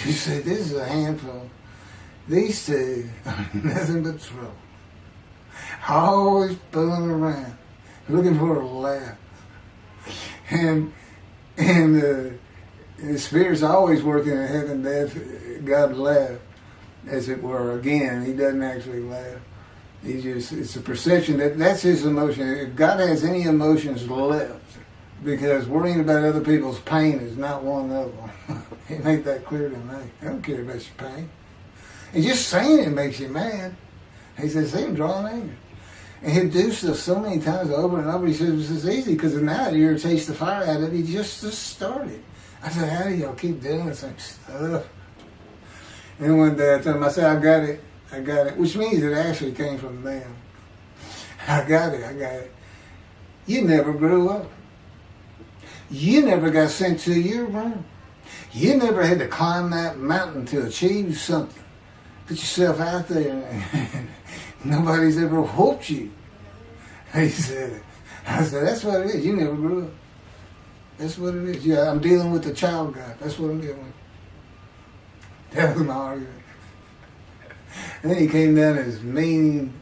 You say, this is a handful. These two are nothing but trouble. Always fooling around, looking for a laugh. And the Spirit's always working in heaven, death, God laugh, as it were. Again, he doesn't actually laugh. He just, it's a perception that's his emotion. If God has any emotions left, because worrying about other people's pain is not one of them. He made that clear to me. I don't care about your pain. And just saying it makes you mad. He says, see him drawing anger. And he'll do stuff so many times over and over. He says, it's easy because now it irritates the fire out of it. He just started. I said, how do y'all keep doing the same stuff? And one day I told him, I said, I got it, which means it actually came from them. I got it. You never grew up. You never got sent to your room. You never had to climb that mountain to achieve something. Put yourself out there. Nobody's ever whooped you. He said, I said, that's what it is. You never grew up. That's what it is. Yeah, I'm dealing with the child God. That's what I'm dealing with. That was my argument. And then he came down as mean,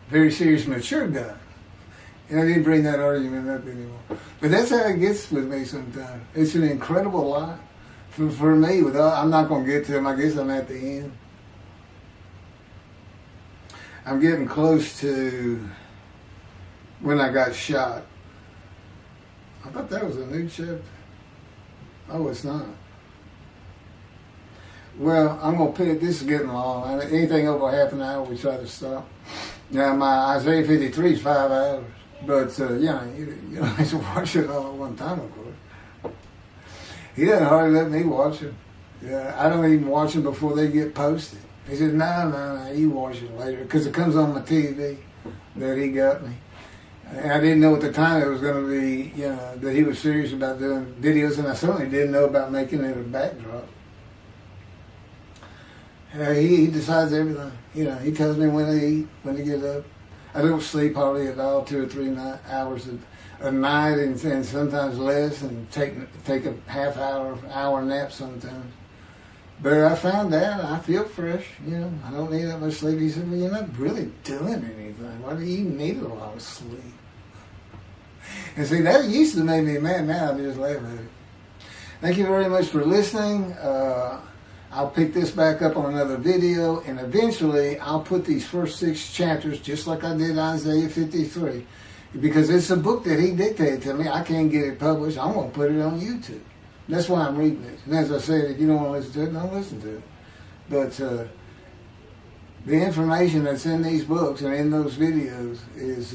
very serious, mature guy. And I didn't bring that argument up anymore. But that's how it gets with me sometimes. It's an incredible lie. For me, I'm not going to get to him. I guess I'm at the end. I'm getting close to when I got shot. I thought that was a new chapter. Oh, it's not. Well, I'm going to put it, this is getting long. Anything over half an hour, we try to stop. Now, my Isaiah 53 is 5 hours. But, you don't have to watch it all at one time, of course. He doesn't hardly let me watch them. Yeah, I don't even watch them before they get posted. He said, no, you watch it later. Because it comes on my TV that he got me. And I didn't know at the time it was going to be, that he was serious about doing videos. And I certainly didn't know about making it a backdrop. He decides everything. He tells me when to eat, when to get up. I don't sleep hardly at all, 2 or 3 hours a night, and sometimes less, and take a half hour nap sometimes. But I found out I feel fresh. I don't need that much sleep. He said, well, you're not really doing anything. Why do you need a lot of sleep? And see, that used to make me mad. Now I just laugh at it. Thank you very much for listening. I'll pick this back up on another video, and eventually I'll put these first 6 chapters, just like I did Isaiah 53, because it's a book that he dictated to me. I can't get it published. I'm going to put it on YouTube. That's why I'm reading it. And as I said, if you don't want to listen to it, don't listen to it. But the information that's in these books and in those videos is,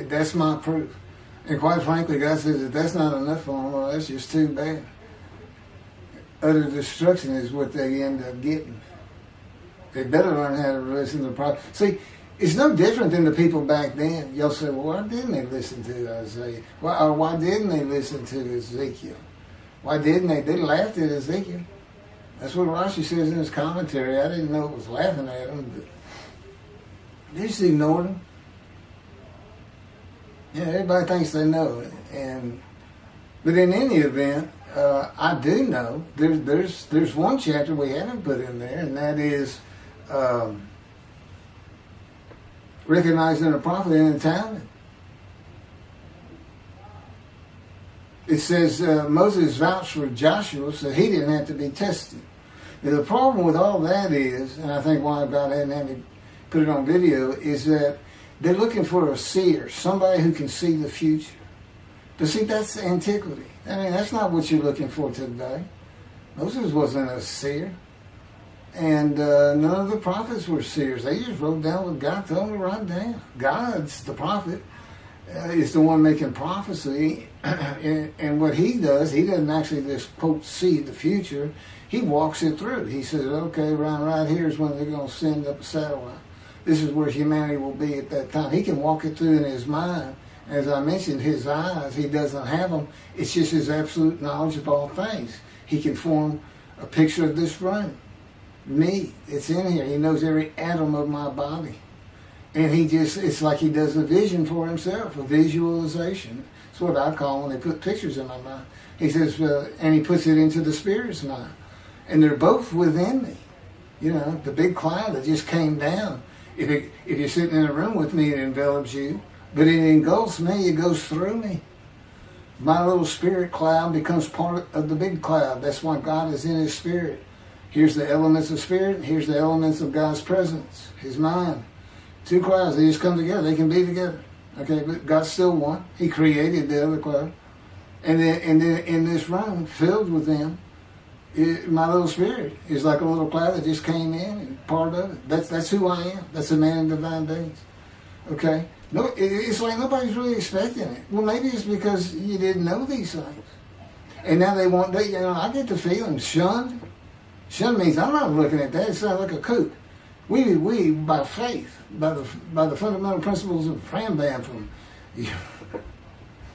that's my proof. And quite frankly, God says if that's not enough for them, well, that's just too bad. Utter destruction is what they end up getting. They better learn how to listen to the prophet. See, it's no different than the people back then. You'll say, well, why didn't they listen to Isaiah? Why didn't they listen to Ezekiel? Why didn't they? They laughed at Ezekiel. That's what Rashi says in his commentary. I didn't know it was laughing at him, but they just ignored him. Yeah, everybody thinks they know it. But in any event, I do know there's one chapter we haven't put in there, and that is recognizing a prophet in the time. It says Moses vouched for Joshua, so he didn't have to be tested. Now, the problem with all that is, and I think why God hadn't had me put it on video, is that they're looking for a seer, somebody who can see the future. But see, that's antiquity. I mean, that's not what you're looking for today. Moses wasn't a seer. And none of the prophets were seers. They just wrote down what God told them to write down. God's the prophet. Is the one making prophecy. And what he does, he doesn't actually just, quote, see the future. He walks it through. He says, okay, right here is when they're going to send up a satellite. This is where humanity will be at that time. He can walk it through in his mind. As I mentioned, his eyes, he doesn't have them. It's just his absolute knowledge of all things. He can form a picture of this room. Me, it's in here. He knows every atom of my body. And it's like he does a vision for himself, a visualization. That's what I call when they put pictures in my mind. He says, and he puts it into the spirit's mind. And they're both within me. You know, the big cloud that just came down. If you're sitting in a room with me, it envelops you. But it engulfs me, it goes through me. My little spirit cloud becomes part of the big cloud. That's why God is in his spirit. Here's the elements of spirit. Here's the elements of God's presence, his mind. Two clouds, they just come together. They can be together. Okay, but God's still one. He created the other cloud. And then in this room, filled with them, my little spirit is like a little cloud that just came in and part of it. That's who I am. That's a man in divine days. Okay? No, it's like nobody's really expecting it. Well, maybe it's because you didn't know these things. And now they want, I get the feeling, shunned. Shunned means I'm not looking at that. It sounds like a kook. We by faith, by the fundamental principles of Rambam from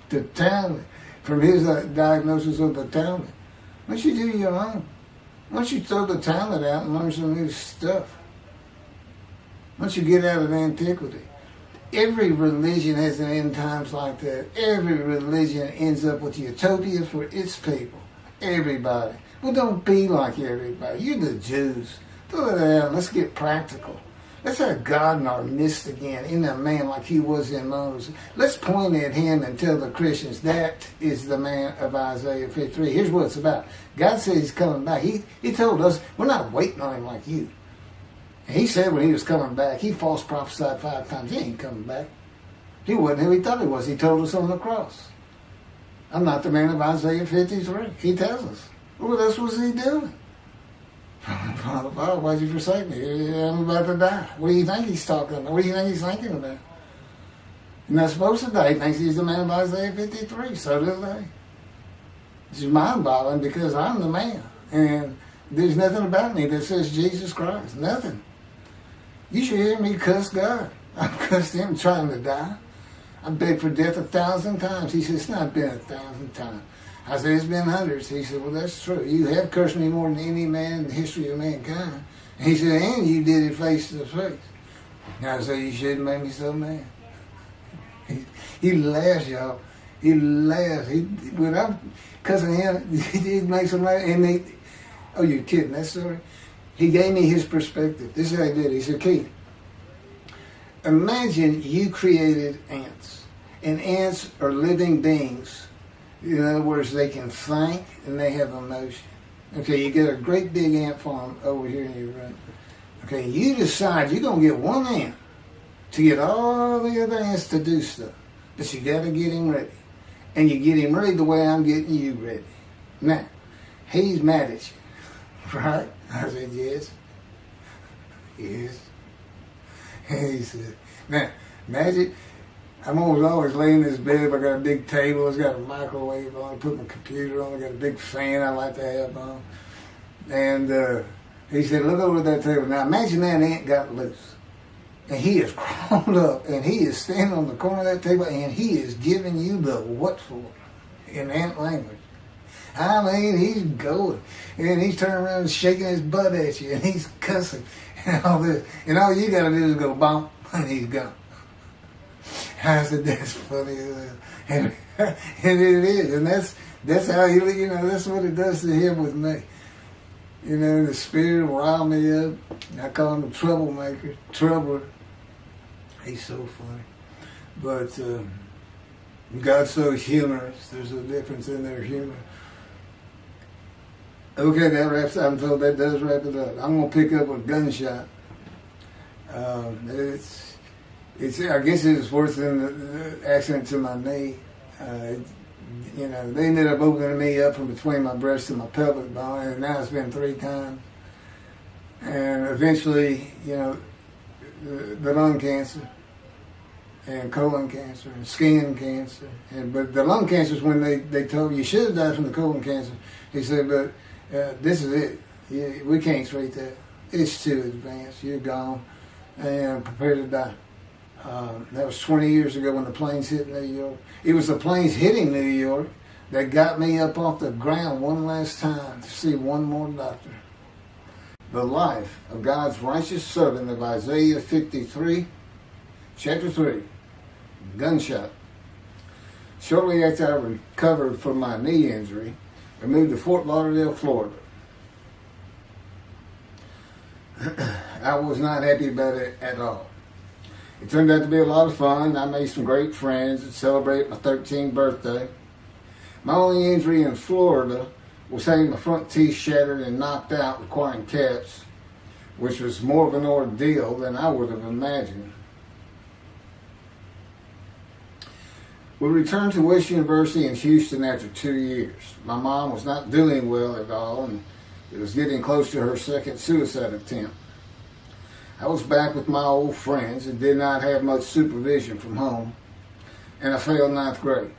the Talmud, from his diagnosis of the Talmud. Why don't you do your own? Why don't you throw the Talmud out and learn some new stuff? Why don't you get out of antiquity? Every religion has an end times like that. Every religion ends up with utopia for its people. Everybody. Well, don't be like everybody. You're the Jews. Throw it out. Let's get practical. Let's have God in our midst again, in a man like he was in Moses. Let's point at him and tell the Christians that is the man of Isaiah 53. Here's what it's about. God says he's coming back. He told us we're not waiting on him like you. And he said when he was coming back, he false prophesied 5 times. He ain't coming back. He wasn't who he thought he was. He told us on the cross. I'm not the man of Isaiah 53. He tells us. What else was he doing? Father, why'd you forsake me? I'm about to die. What do you think he's talking about? What do you think he's thinking about? You're not supposed to die. He thinks he's the man of Isaiah 53. So do they. It's mind-boggling because I'm the man. And there's nothing about me that says Jesus Christ. Nothing. You should hear me cuss God. I've cussed him trying to die. I begged for death 1,000 times. He said, it's not been 1,000 times. I said, it's been hundreds. He said, well, that's true. You have cursed me more than any man in the history of mankind. And he said, and you did it face to face. And I said, you shouldn't make me so mad. He laughs, y'all. He laughs. When I'm cussing him, he makes him laugh. And oh, you're kidding, that story? He gave me his perspective. This is how he did it. He said, Keith, imagine you created ants. And ants are living beings. In other words, they can think and they have emotion. Okay, you get a great big ant farm over here in your room. Okay, you decide you're going to get one ant to get all the other ants to do stuff. But you got to get him ready. And you get him ready the way I'm getting you ready. Now, he's mad at you. Right? I said, yes. Yes. And he said, now, imagine, I'm always laying in this bed. I got a big table. It's got a microwave on. I put my computer on. I got a big fan I like to have on. And he said, look over at that table. Now, imagine that ant got loose. And he is crawled up. And he is standing on the corner of that table. And he is giving you the what for in ant language. I mean, he's going. And he's turning around and shaking his butt at you. And he's cussing. And all this. And all you got to do is go, bump. And he's gone. I said, that's funny. And it is. And that's how he, that's what it does to him with me. The spirit will rile me up. I call him a troublemaker, troubler. He's so funny. But God's so humorous. There's a difference in their humor. Okay, that wraps up. I'm told that does wrap it up. I'm going to pick up a gunshot. I guess it was worse than the accident to my knee. They ended up opening me up from between my breast and my pelvic bone, and now it's been 3 times. And eventually, the lung cancer and colon cancer and skin cancer. But the lung cancer is when they told you should have died from the colon cancer. He said, but this is it. We can't treat that. It's too advanced. You're gone and prepare to die. That was 20 years ago when the planes hit New York. It was the planes hitting New York that got me up off the ground one last time to see one more doctor. The life of God's righteous servant of Isaiah 53, chapter 3, gunshot. Shortly after I recovered from my knee injury, I moved to Fort Lauderdale, Florida. I was not happy about it at all. It turned out to be a lot of fun. I made some great friends and celebrated my 13th birthday. My only injury in Florida was having my front teeth shattered and knocked out, requiring caps, which was more of an ordeal than I would have imagined. We returned to West University in Houston after 2 years. My mom was not doing well at all, and it was getting close to her second suicide attempt. I was back with my old friends and did not have much supervision from home, and I failed ninth grade.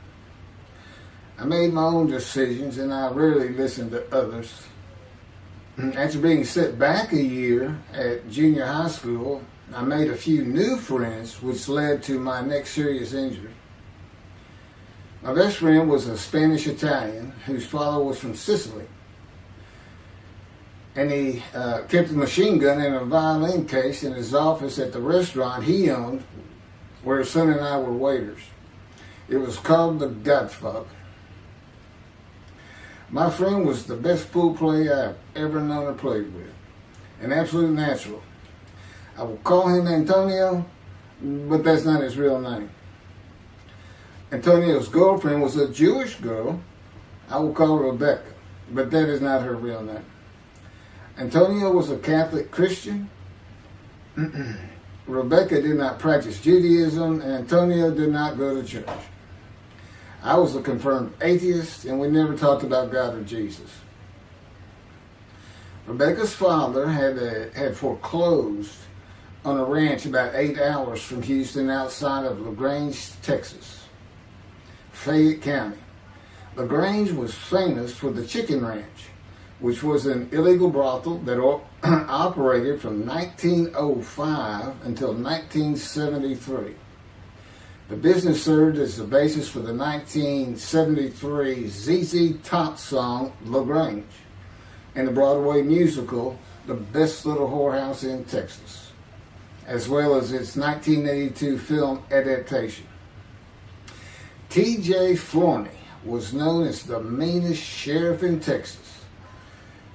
I made my own decisions, and I rarely listened to others. After being set back a year at junior high school, I made a few new friends, which led to my next serious injury. My best friend was a Spanish-Italian whose father was from Sicily. And he kept a machine gun and a violin case in his office at the restaurant he owned, where his son and I were waiters. It was called The Godfather. My friend was the best pool player I've ever known or played with, an absolute natural. I will call him Antonio, but that's not his real name. Antonio's girlfriend was a Jewish girl. I will call her Rebecca, but that is not her real name. Antonio was a Catholic Christian. Rebecca did not practice Judaism, and Antonio did not go to church. I was a confirmed atheist, and we never talked about God or Jesus. Rebecca's father had foreclosed on a ranch about 8 hours from Houston outside of LaGrange, Texas, Fayette County. LaGrange was famous for the Chicken Ranch, which was an illegal brothel that operated from 1905 until 1973. The business served as the basis for the 1973 ZZ Top song, LaGrange, and the Broadway musical, The Best Little Whorehouse in Texas, as well as its 1982 film adaptation. T.J. Forney was known as the meanest sheriff in Texas.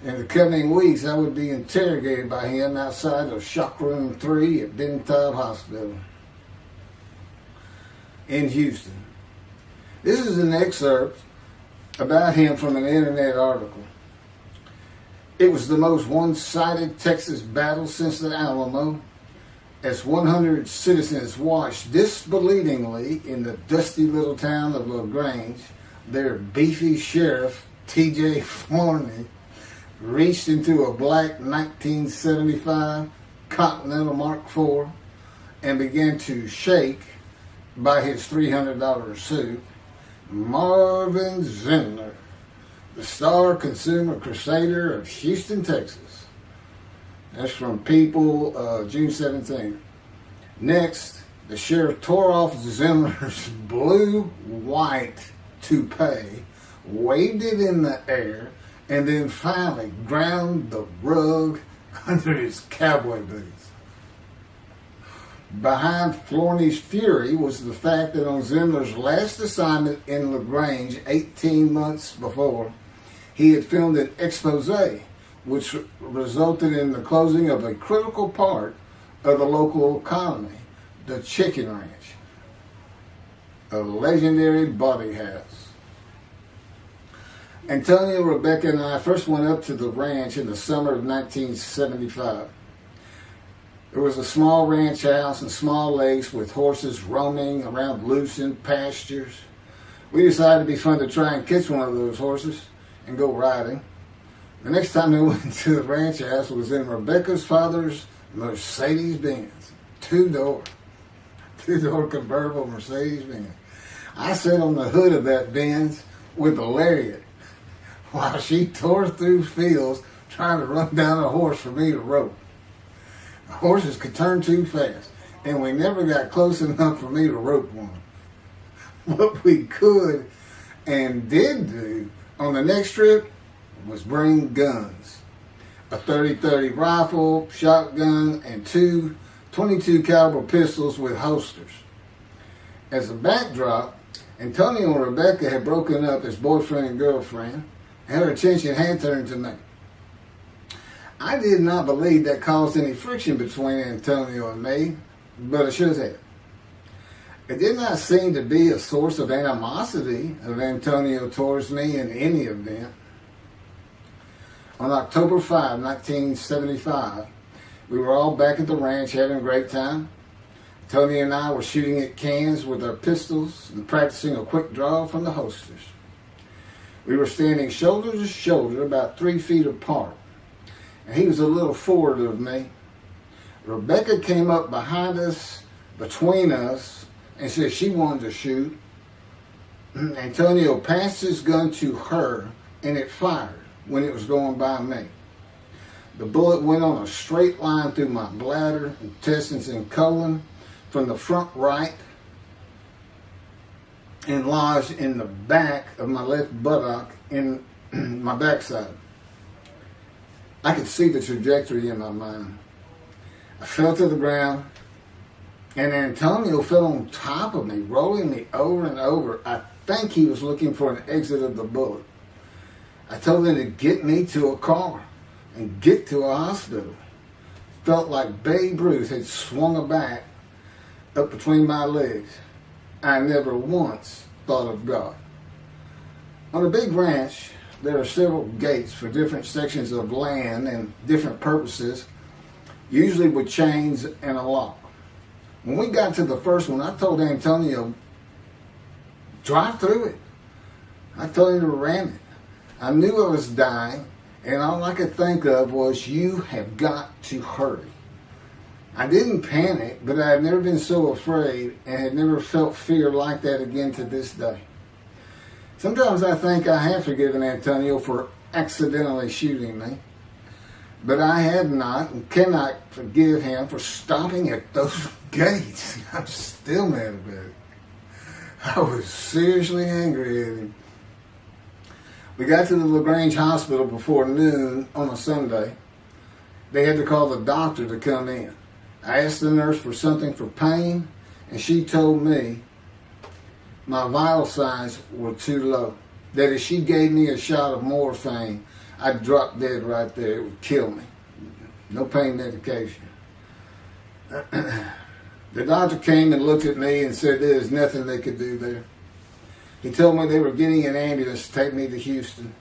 In the coming weeks, I would be interrogated by him outside of Shock Room 3 at Benton Hospital in Houston. This is an excerpt about him from an internet article. It was the most one-sided Texas battle since the Alamo, as 100 citizens watched disbelievingly in the dusty little town of LaGrange, their beefy sheriff, T.J. Forney, reached into a black 1975 Continental Mark IV and began to shake by his $300 suit, Marvin Zindler, the star consumer crusader of Houston, Texas. That's from People, June 17th. Next, the sheriff tore off Zindler's blue-white toupee, waved it in the air, and then finally ground the rug under his cowboy boots. Behind Forney's fury was the fact that on Zindler's last assignment in LaGrange 18 months before, he had filmed an expose, which resulted in the closing of a critical part of the local economy, the Chicken Ranch, a legendary body house. Antonio, Rebecca, and I first went up to the ranch in the summer of 1975. It was a small ranch house and small lakes with horses roaming around loosened pastures. We decided it'd be fun to try and catch one of those horses and go riding. The next time they went to the ranch house was in Rebecca's father's Mercedes-Benz. Two-door convertible Mercedes-Benz. I sat on the hood of that Benz with a lariat while she tore through fields trying to run down a horse for me to rope. The horses could turn too fast, and we never got close enough for me to rope one. What we could and did do on the next trip was bring guns. A 30-30 rifle, shotgun, and two 22 caliber pistols with holsters. As a backdrop, Antonio and Rebecca had broken up as boyfriend and girlfriend, and her attention had turned to me. I did not believe that caused any friction between Antonio and me, but it should have. It did not seem to be a source of animosity of Antonio towards me in any event. On October 5, 1975, we were all back at the ranch having a great time. Tony and I were shooting at cans with our pistols and practicing a quick draw from the holsters. We were standing shoulder to shoulder about 3 feet apart, and he was a little forward of me. Rebecca came up behind us, between us, and said she wanted to shoot. Antonio passed his gun to her, and it fired when it was going by me. The bullet went on a straight line through my bladder, intestines, and colon from the front right and lodged in the back of my left buttock in my backside. I could see the trajectory in my mind. I fell to the ground, and Antonio fell on top of me, rolling me over and over. I think he was looking for an exit of the bullet. I told him to get me to a car and get to a hospital. Felt like Babe Ruth had swung a bat up between my legs. I never once thought of God. On a big ranch, there are several gates for different sections of land and different purposes, usually with chains and a lock. When we got to the first one, I told Antonio, drive through it. I told him to ram it. I knew I was dying, and all I could think of was, you have got to hurry. I didn't panic, but I had never been so afraid and had never felt fear like that again to this day. Sometimes I think I have forgiven Antonio for accidentally shooting me, but I have not and cannot forgive him for stopping at those gates. I'm still mad about it. I was seriously angry at him. We got to the LaGrange Hospital before noon on a Sunday. They had to call the doctor to come in. I asked the nurse for something for pain, and she told me my vital signs were too low. That if she gave me a shot of morphine, I'd drop dead right there. It would kill me. No pain medication. The doctor came and looked at me and said there's nothing they could do there. He told me they were getting an ambulance to take me to Houston,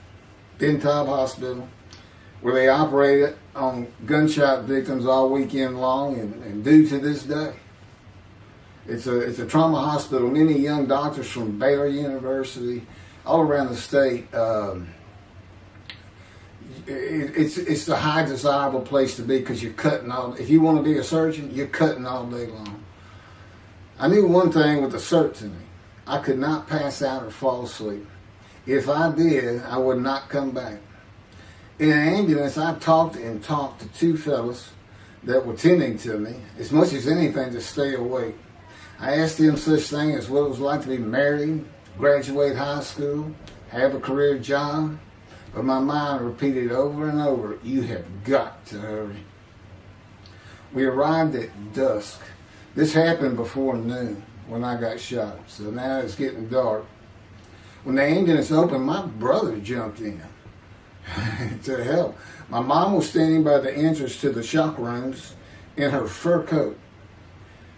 Bentab Hospital, where they operated on gunshot victims all weekend long and do to this day. It's a trauma hospital. Many young doctors from Baylor University, all around the state. It's the high desirable place to be because you're cutting all. If you want to be a surgeon, you're cutting all day long. I knew one thing with a certainty. I could not pass out or fall asleep. If I did, I would not come back. In an ambulance, I talked to two fellas that were tending to me, as much as anything to stay awake. I asked them such things as what it was like to be married, graduate high school, have a career job, but my mind repeated over and over, you have got to hurry. We arrived at dusk. This happened before noon when I got shot, so now it's getting dark. When the ambulance opened, my brother jumped in to help. My mom was standing by the entrance to the shock rooms in her fur coat.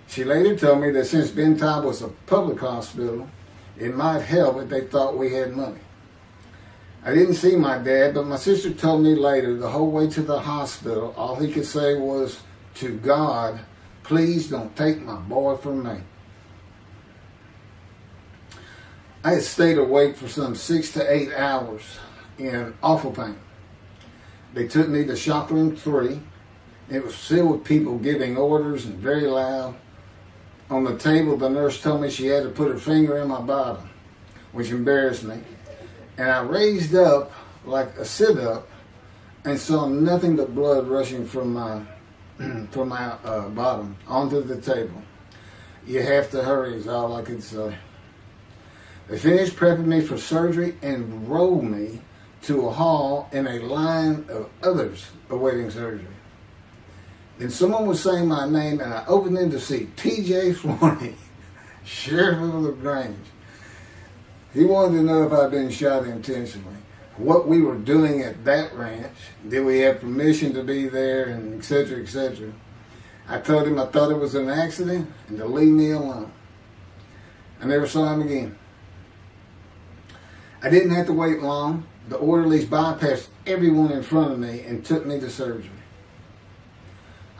She later told me that since Bentab was a public hospital, it might help if they thought we had money. I didn't see my dad, but my sister told me later, the whole way to the hospital, all he could say was, to God, please don't take my boy from me. I had stayed awake for some 6 to 8 hours in awful pain. They took me to shop room 3. It was filled with people giving orders and very loud. On the table, the nurse told me she had to put her finger in my bottom, which embarrassed me. And I raised up like a sit-up and saw nothing but blood rushing from my bottom onto the table. You have to hurry is all I could say. They finished prepping me for surgery and rolled me to a hall in a line of others awaiting surgery. Then someone was saying my name, and I opened in to see T.J. Forney, Sheriff of LaGrange. He wanted to know if I'd been shot intentionally, what we were doing at that ranch, did we have permission to be there, and etc., etc. I told him I thought it was an accident and to leave me alone. I never saw him again. I didn't have to wait long. The orderlies bypassed everyone in front of me and took me to surgery.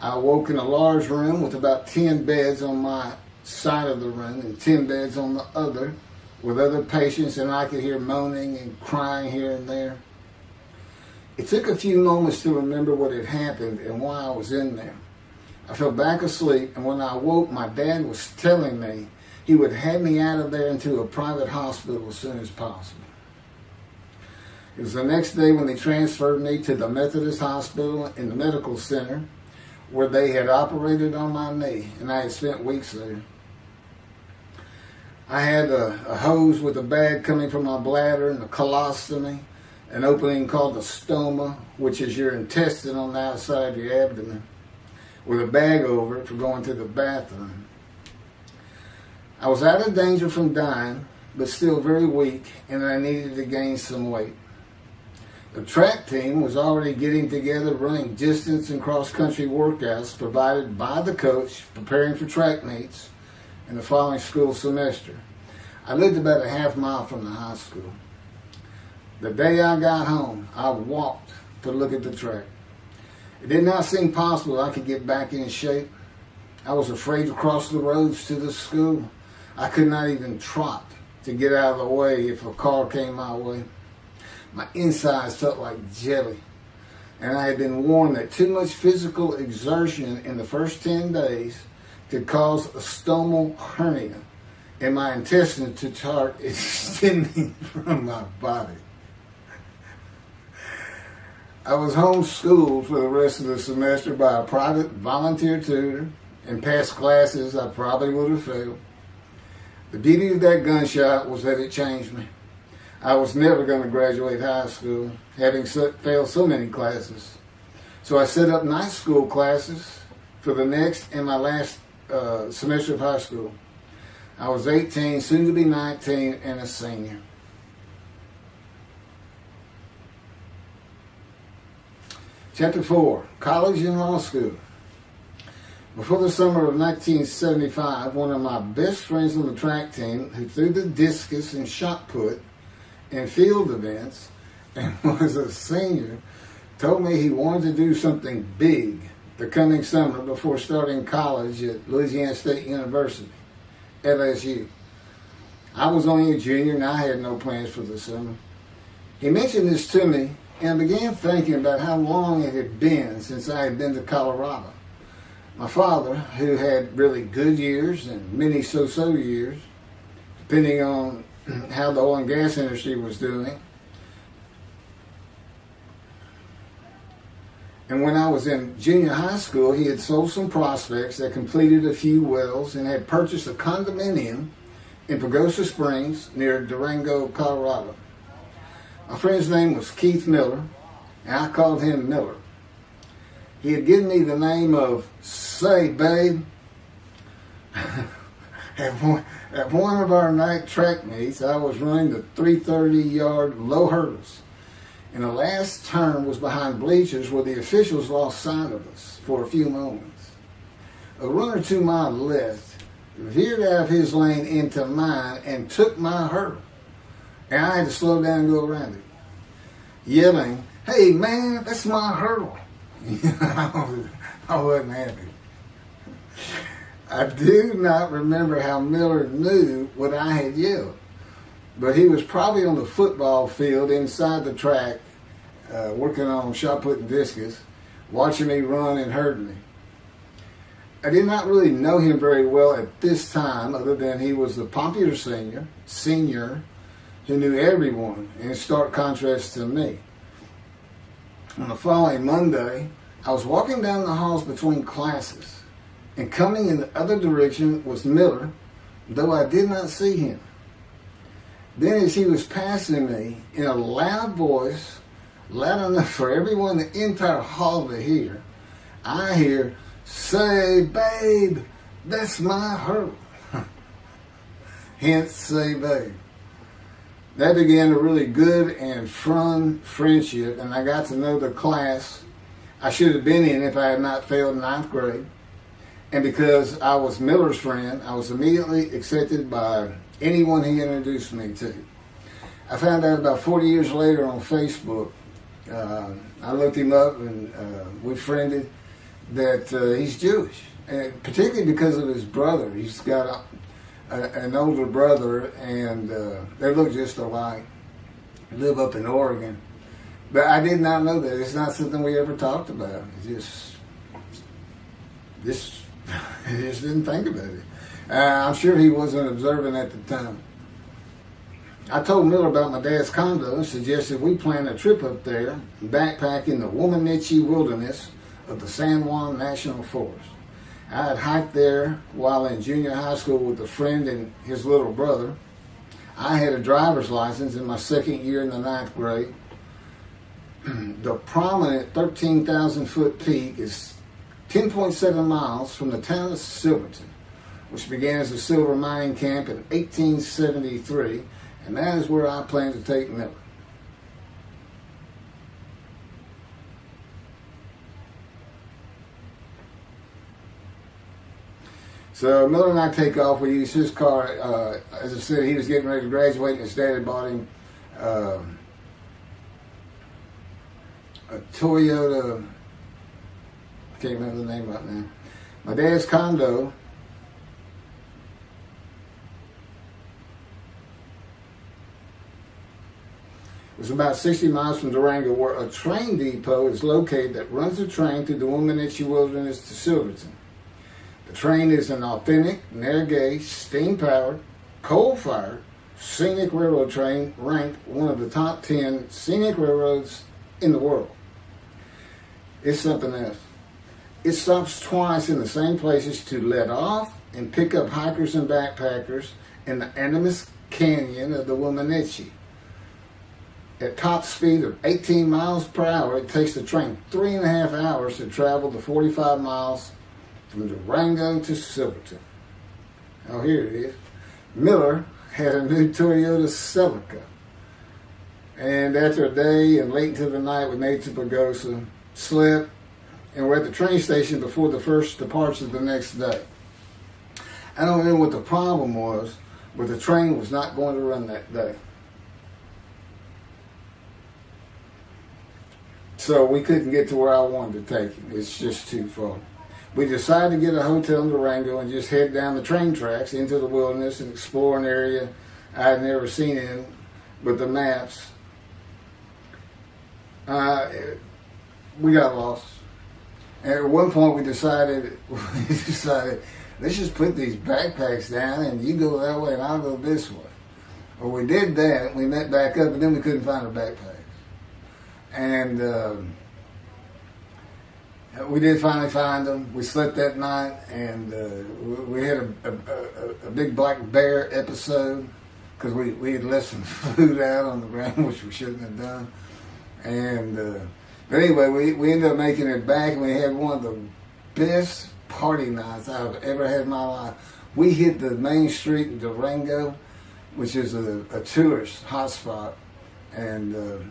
I awoke in a large room with about 10 beds on my side of the room and 10 beds on the other with other patients, and I could hear moaning and crying here and there. It took a few moments to remember what had happened and why I was in there. I fell back asleep, and when I awoke, my dad was telling me he would have me out of there into a private hospital as soon as possible. It was the next day when they transferred me to the Methodist Hospital in the medical center where they had operated on my knee, and I had spent weeks there. I had a hose with a bag coming from my bladder and a colostomy, an opening called the stoma, which is your intestine on the outside of your abdomen, with a bag over it for going to the bathroom. I was out of danger from dying, but still very weak, and I needed to gain some weight. The track team was already getting together, running distance and cross-country workouts provided by the coach, preparing for track meets in the following school semester. I lived about a half mile from the high school. The day I got home, I walked to look at the track. It did not seem possible I could get back in shape. I was afraid to cross the roads to the school. I could not even trot to get out of the way if a car came my way. My insides felt like jelly, and I had been warned that too much physical exertion in the first 10 days could cause a stomal hernia and my intestines to start extending from my body. I was homeschooled for the rest of the semester by a private volunteer tutor and passed classes I probably would have failed. The beauty of that gunshot was that it changed me. I was never going to graduate high school, having failed so many classes. So I set up night school classes for the next and my last semester of high school. I was 18, soon to be 19, and a senior. Chapter 4, College and Law School. Before the summer of 1975, one of my best friends on the track team, who threw the discus and shot put in field events and was a senior, told me he wanted to do something big the coming summer before starting college at Louisiana State University, LSU. I was only a junior and I had no plans for the summer. He mentioned this to me, and I began thinking about how long it had been since I had been to Colorado. My father, who had really good years and many so-so years, depending on how the oil and gas industry was doing. And when I was in junior high school, he had sold some prospects that completed a few wells and had purchased a condominium in Pagosa Springs near Durango, Colorado. My friend's name was Keith Miller, and I called him Miller. He had given me the name of Say Babe. At one of our night track meets, I was running the 330-yard low hurdles, and the last turn was behind bleachers where the officials lost sight of us for a few moments. A runner to my left veered out of his lane into mine and took my hurdle, and I had to slow down and go around it, yelling, "Hey man, that's my hurdle." I wasn't happy. I do not remember how Miller knew what I had yelled, but he was probably on the football field inside the track working on shot put and discus, watching me run and hurting me. I did not really know him very well at this time, other than he was the popular senior who knew everyone, in stark contrast to me. On the following Monday, I was walking down the halls between classes, and coming in the other direction was Miller, though I did not see him. Then as he was passing me, in a loud voice, loud enough for everyone in the entire hall to hear, I hear, "Say, babe, that's my hurt." Hence, say, babe. That began a really good and fun friendship, and I got to know the class I should have been in if I had not failed ninth grade. And because I was Miller's friend, I was immediately accepted by anyone he introduced me to. I found out about 40 years later on Facebook. I looked him up and we friended that he's Jewish, and particularly because of his brother. He's got an older brother, and they look just alike. Live up in Oregon. But I did not know that. It's not something we ever talked about. I just didn't think about it. I'm sure he wasn't observant at the time. I told Miller about my dad's condo and suggested we plan a trip up there and backpack in the Womanichi wilderness of the San Juan National Forest. I had hiked there while in junior high school with a friend and his little brother. I had a driver's license in my second year in the ninth grade. The prominent 13,000-foot peak is 10.7 miles from the town of Silverton, which began as a silver mining camp in 1873, and that is where I plan to take Miller. So Miller and I take off. We use his car. As I said, he was getting ready to graduate, and his dad had bought him a Toyota. I can't remember the name right now. My dad's condo was about 60 miles from Durango, where a train depot is located that runs the train through the Womanichi Wilderness to Silverton. The train is an authentic, narrow-gauge, steam-powered, coal-fired, scenic railroad train ranked one of the top 10 scenic railroads in the world. It's something else. It stops twice in the same places to let off and pick up hikers and backpackers in the Animus Canyon of the Womanichi. At top speed of 18 miles per hour, it takes the train 3.5 hours to travel the 45 miles from Durango to Silverton. Oh, here it is. Miller had a new Toyota Celica. And after a day and late into the night, we made it to Pagosa, slept, and we're at the train station before the first departure the next day. I don't know what the problem was, but the train was not going to run that day. So we couldn't get to where I wanted to take him. It's just too far. We decided to get a hotel in Durango and just head down the train tracks into the wilderness and explore an area I had never seen in with the maps. We got lost. And at one point we decided, let's just put these backpacks down and you go that way and I'll go this way. Well, we did that. We met back up, and then we couldn't find our backpacks. And we did finally find them. We slept that night, and we had a big black bear episode because we had left some food out on the ground, which we shouldn't have done. And but anyway, we ended up making it back, and we had one of the best party nights I've ever had in my life. We hit the main street in Durango, which is a tourist hotspot, and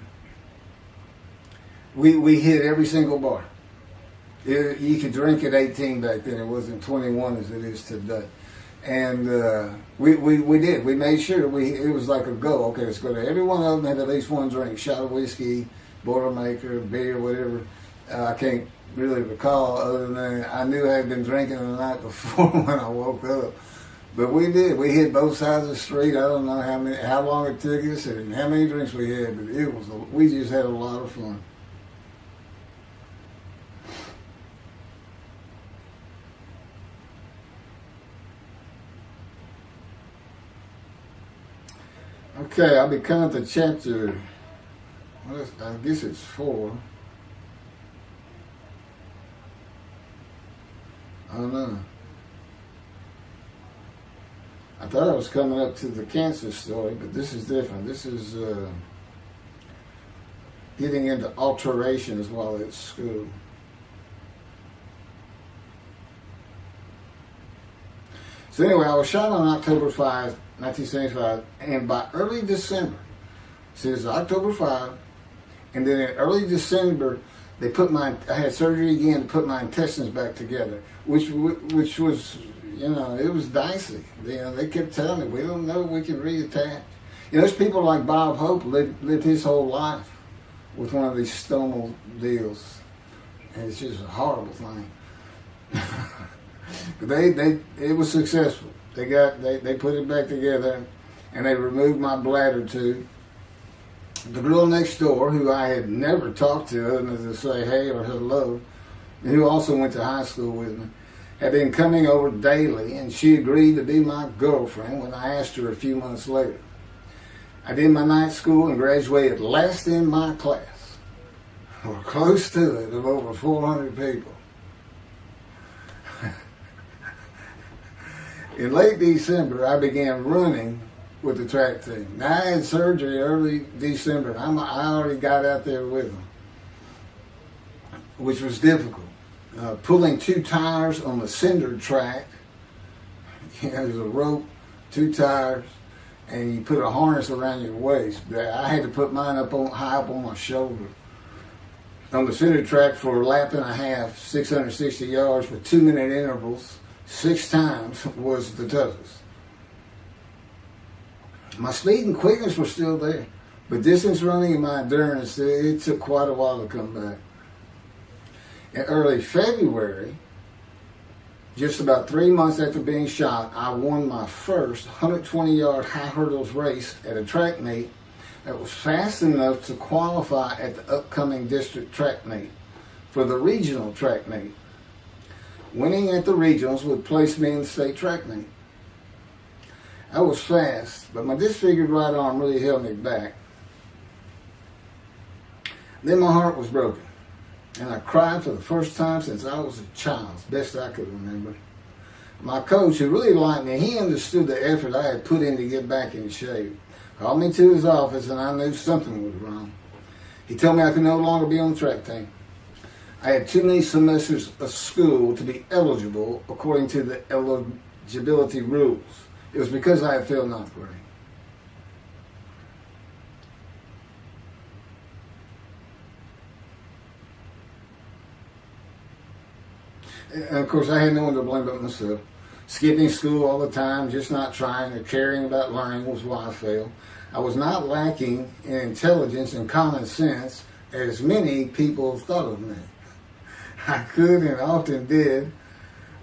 we hit every single bar. You could drink at 18 back then. It wasn't 21 as it is today. And we did. We made sure it was like a go. Okay, let's go to every one of them, have at least one drink, shot of whiskey, Boilermaker, beer, whatever. I can't really recall other than I knew I had been drinking the night before when I woke up. But we did. We hit both sides of the street. I don't know how long it took us and how many drinks we had, but we just had a lot of fun. Okay, I'll be coming to chapter, I guess it's 4. I don't know. I thought I was coming up to the cancer story, but this is different. This is getting into alterations while at school. So anyway, I was shot on October 5, 1975, and by early December, so it's October 5, and then in early December, I had surgery again to put my intestines back together, which was, it was dicey. They kept telling me, we don't know if we can reattach. There's people like Bob Hope lived his whole life with one of these stonal deals, and it's just a horrible thing. But it was successful. They put it back together, and they removed my bladder tube. The girl next door, who I had never talked to other than to say hey or hello, and who also went to high school with me, had been coming over daily, and she agreed to be my girlfriend when I asked her a few months later. I did my night school and graduated last in my class, or close to it, of over 400 people. In late December, I began running with the track team. Now, I had surgery early December. I already got out there with them, which was difficult. Pulling 2 tires on the cinder track. There's a rope, 2 tires, and you put a harness around your waist. I had to put mine high up on my shoulder. On the cinder track for a lap and a half, 660 yards with 2-minute intervals, 6 times was the toughest. My speed and quickness were still there, but distance running and my endurance, it took quite a while to come back. In early February, just about 3 months after being shot, I won my first 120-yard high hurdles race at a track meet that was fast enough to qualify at the upcoming district track meet for the regional track meet. Winning at the regionals would place me in the state track meet. I was fast, but my disfigured right arm really held me back. Then my heart was broken, and I cried for the first time since I was a child, as best I could remember. My coach, who really liked me, he understood the effort I had put in to get back in shape. Called me to his office, and I knew something was wrong. He told me I could no longer be on the track team. I had too many semesters of school to be eligible according to the eligibility rules. It was because I had failed 9th grade. And of course, I had no one to blame but myself. Skipping school all the time, just not trying or caring about learning was why I failed. I was not lacking in intelligence and common sense, as many people thought of me. I could and often did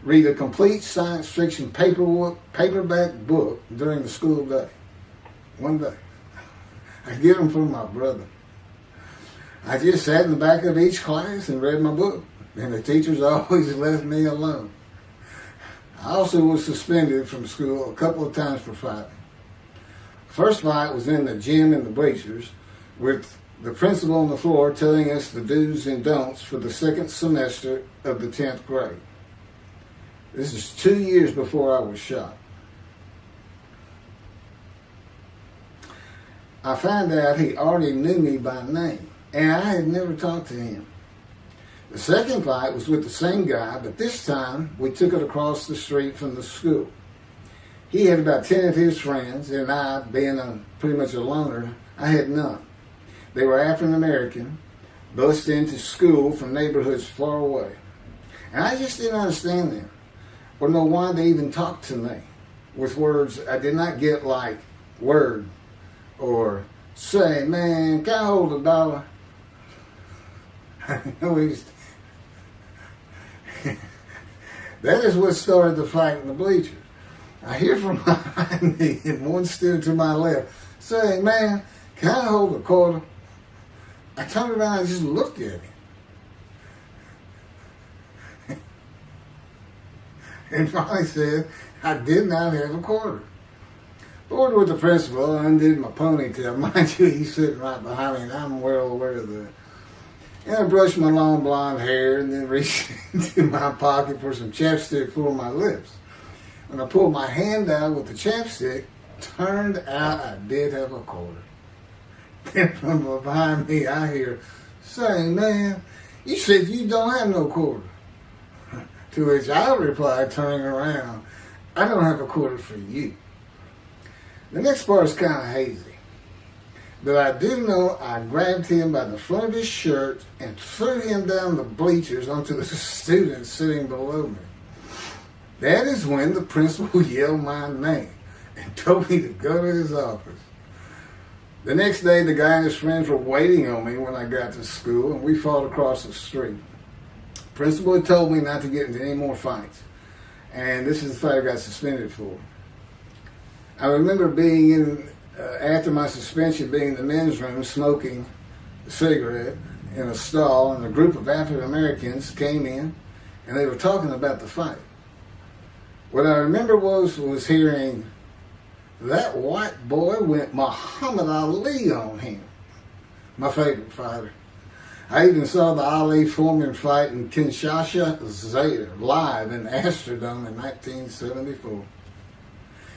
read a complete science fiction paperback book during the school day. One day. I'd get them from my brother. I just sat in the back of each class and read my book, and the teachers always left me alone. I also was suspended from school a couple of times for fighting. First fight was in the gym in the bleachers with the principal on the floor telling us the do's and don'ts for the second semester of the 10th grade. This is 2 years before I was shot. I found out he already knew me by name, and I had never talked to him. The second fight was with the same guy, but this time we took it across the street from the school. He had about 10 of his friends, and I, being pretty much a loner, I had none. They were African American, bused into school from neighborhoods far away. And I just didn't understand them, or know why they even talked to me with words I did not get, like word, or say, man, can I hold $1? That is what started the fight in the bleachers. I hear from behind me, and one stood to my left, saying, "Man, can I hold a quarter?" I turned around and just looked at him. And finally said, I did not have a quarter. Ordered with the principal, I undid my ponytail. Mind you, he's sitting right behind me, and I'm well aware of that. And I brushed my long blonde hair and then reached into my pocket for some chapstick for my lips. When I pulled my hand out with the chapstick, turned out I did have a quarter. Then from behind me, I hear saying, "Man, you said you don't have no quarter." To which I replied, turning around, "I don't have a quarter for you." The next part is kind of hazy. But I do know I grabbed him by the front of his shirt and threw him down the bleachers onto the students sitting below me. That is when the principal yelled my name and told me to go to his office. The next day, the guy and his friends were waiting on me when I got to school, and we fought across the street. The principal had told me not to get into any more fights, and this is the fight I got suspended for. I remember being in after my suspension, being in the men's room smoking a cigarette in a stall, and a group of African Americans came in and they were talking about the fight. What I remember was hearing, "That white boy went Muhammad Ali on him." My favorite fighter. I even saw the Ali Foreman fight in Kinshasa, Zaire, live in the Astrodome in 1974.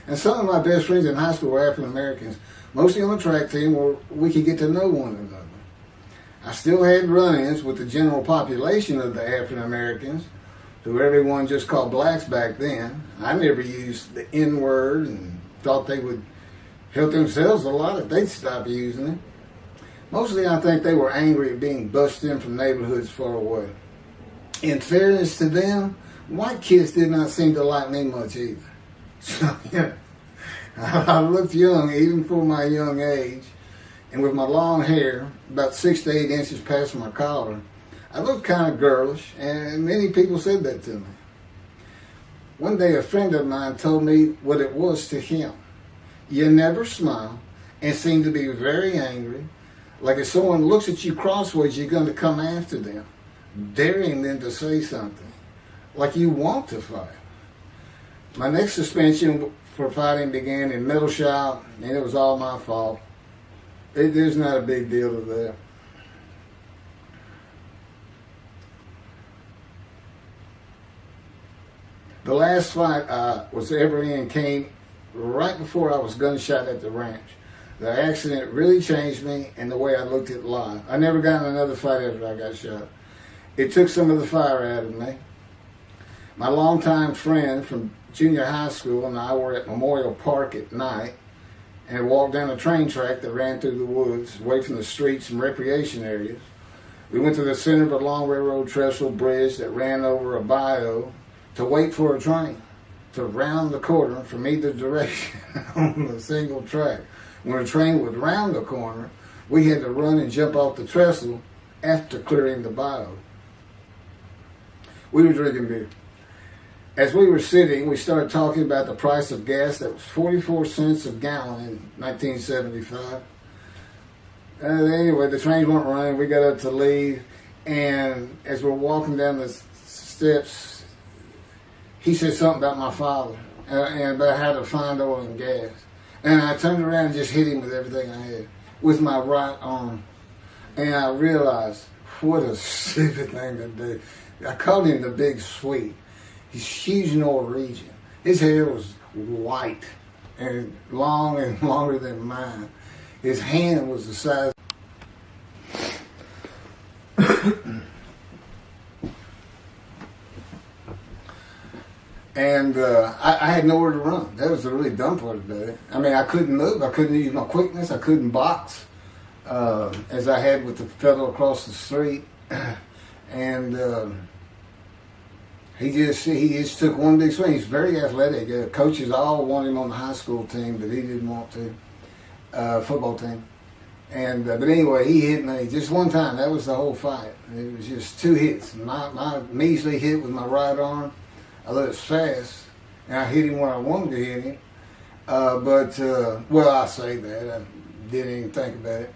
And some of my best friends in high school were African Americans, mostly on the track team where we could get to know one another. I still had run-ins with the general population of the African Americans, who everyone just called blacks back then. I never used the N-word and thought they would help themselves a lot if they'd stop using it. Mostly I think they were angry at being bussed in from neighborhoods far away. In fairness to them, white kids did not seem to like me much either. So, yeah, I looked young, even for my young age, and with my long hair, about 6 to 8 inches past my collar, I looked kind of girlish, and many people said that to me. One day, a friend of mine told me what it was to him. You never smile and seem to be very angry, like if someone looks at you crossways, you're going to come after them, daring them to say something, like you want to fight. My next suspension for fighting began in middle shop, and it was all my fault. There's not a big deal to that. The last fight I was ever in came right before I was gunshot at the ranch. The accident really changed me and the way I looked at life. I never got in another fight after I got shot. It took some of the fire out of me. My longtime friend from junior high school and I were at Memorial Park at night and walked down a train track that ran through the woods, away from the streets and recreation areas. We went to the center of a long railroad trestle bridge that ran over a bayou to wait for a train to round the corner from either direction on a single track. When a train would round the corner, we had to run and jump off the trestle after clearing the bayou. We were drinking beer. As we were sitting, we started talking about the price of gas that was 44 cents a gallon in 1975. Anyway, the trains weren't running. We got up to leave, and as we're walking down the steps, he said something about my father and about how to find oil and gas. And I turned around and just hit him with everything I had, with my right arm. And I realized, what a stupid thing to do. I called him the Big Sweet. He's huge Norwegian. His hair was white and long and longer than mine. His hand was the size. And I had nowhere to run. That was the really dumb part about it. I mean, I couldn't move. I couldn't use my quickness. I couldn't box as I had with the fellow across the street. And he just took one big swing. He's very athletic. Coaches all want him on the high school team, but he didn't want to. Football team. And but anyway, he hit me just one time. That was the whole fight. It was just 2 hits. My measly hit with my right arm. I was fast, And I hit him where I wanted to hit him. Well, I say that. I didn't even think about it.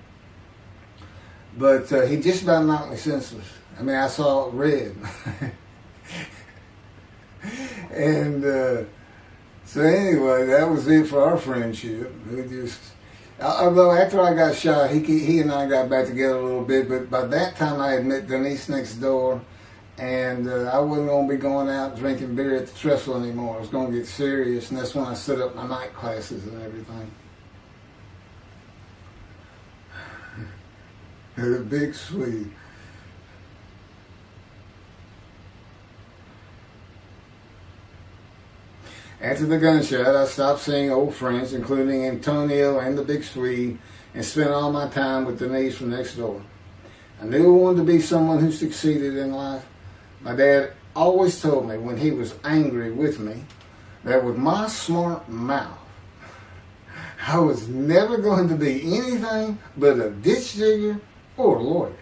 But he just about knocked me senseless. I mean, I saw red. And so anyway, that was it for our friendship. Although after I got shot, he and I got back together a little bit. But by that time, I had met Denise next door. And I wasn't going to be going out drinking beer at the trestle anymore. I was going to get serious. And that's when I set up my night classes and everything. The big Swede. After the gunshot, I stopped seeing old friends, including Antonio and the big Swede, and spent all my time with Denise from next door. I knew I wanted to be someone who succeeded in life. My dad always told me when he was angry with me that with my smart mouth, I was never going to be anything but a ditch digger or a lawyer.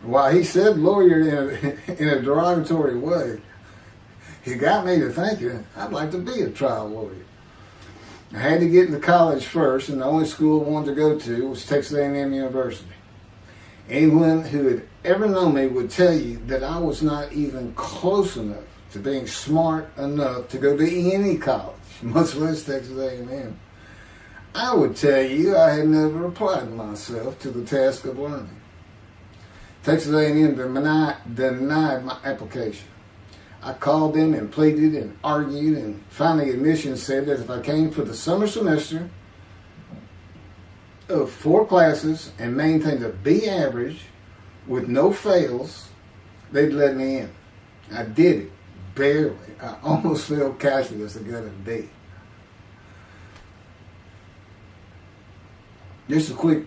While he said lawyer in a derogatory way, he got me to thinking I'd like to be a trial lawyer. I had to get into college first, and the only school I wanted to go to was Texas A&M University. Anyone who had ever known me would tell you that I was not even close enough to being smart enough to go to any college, much less Texas A&M. I would tell you I had never applied myself to the task of learning. Texas A&M denied my application. I called them and pleaded and argued, and finally admissions said that if I came for the summer semester of 4 classes and maintained a B average with no fails, they'd let me in. I did it, barely. I almost failed calculus to get a D. Just a quick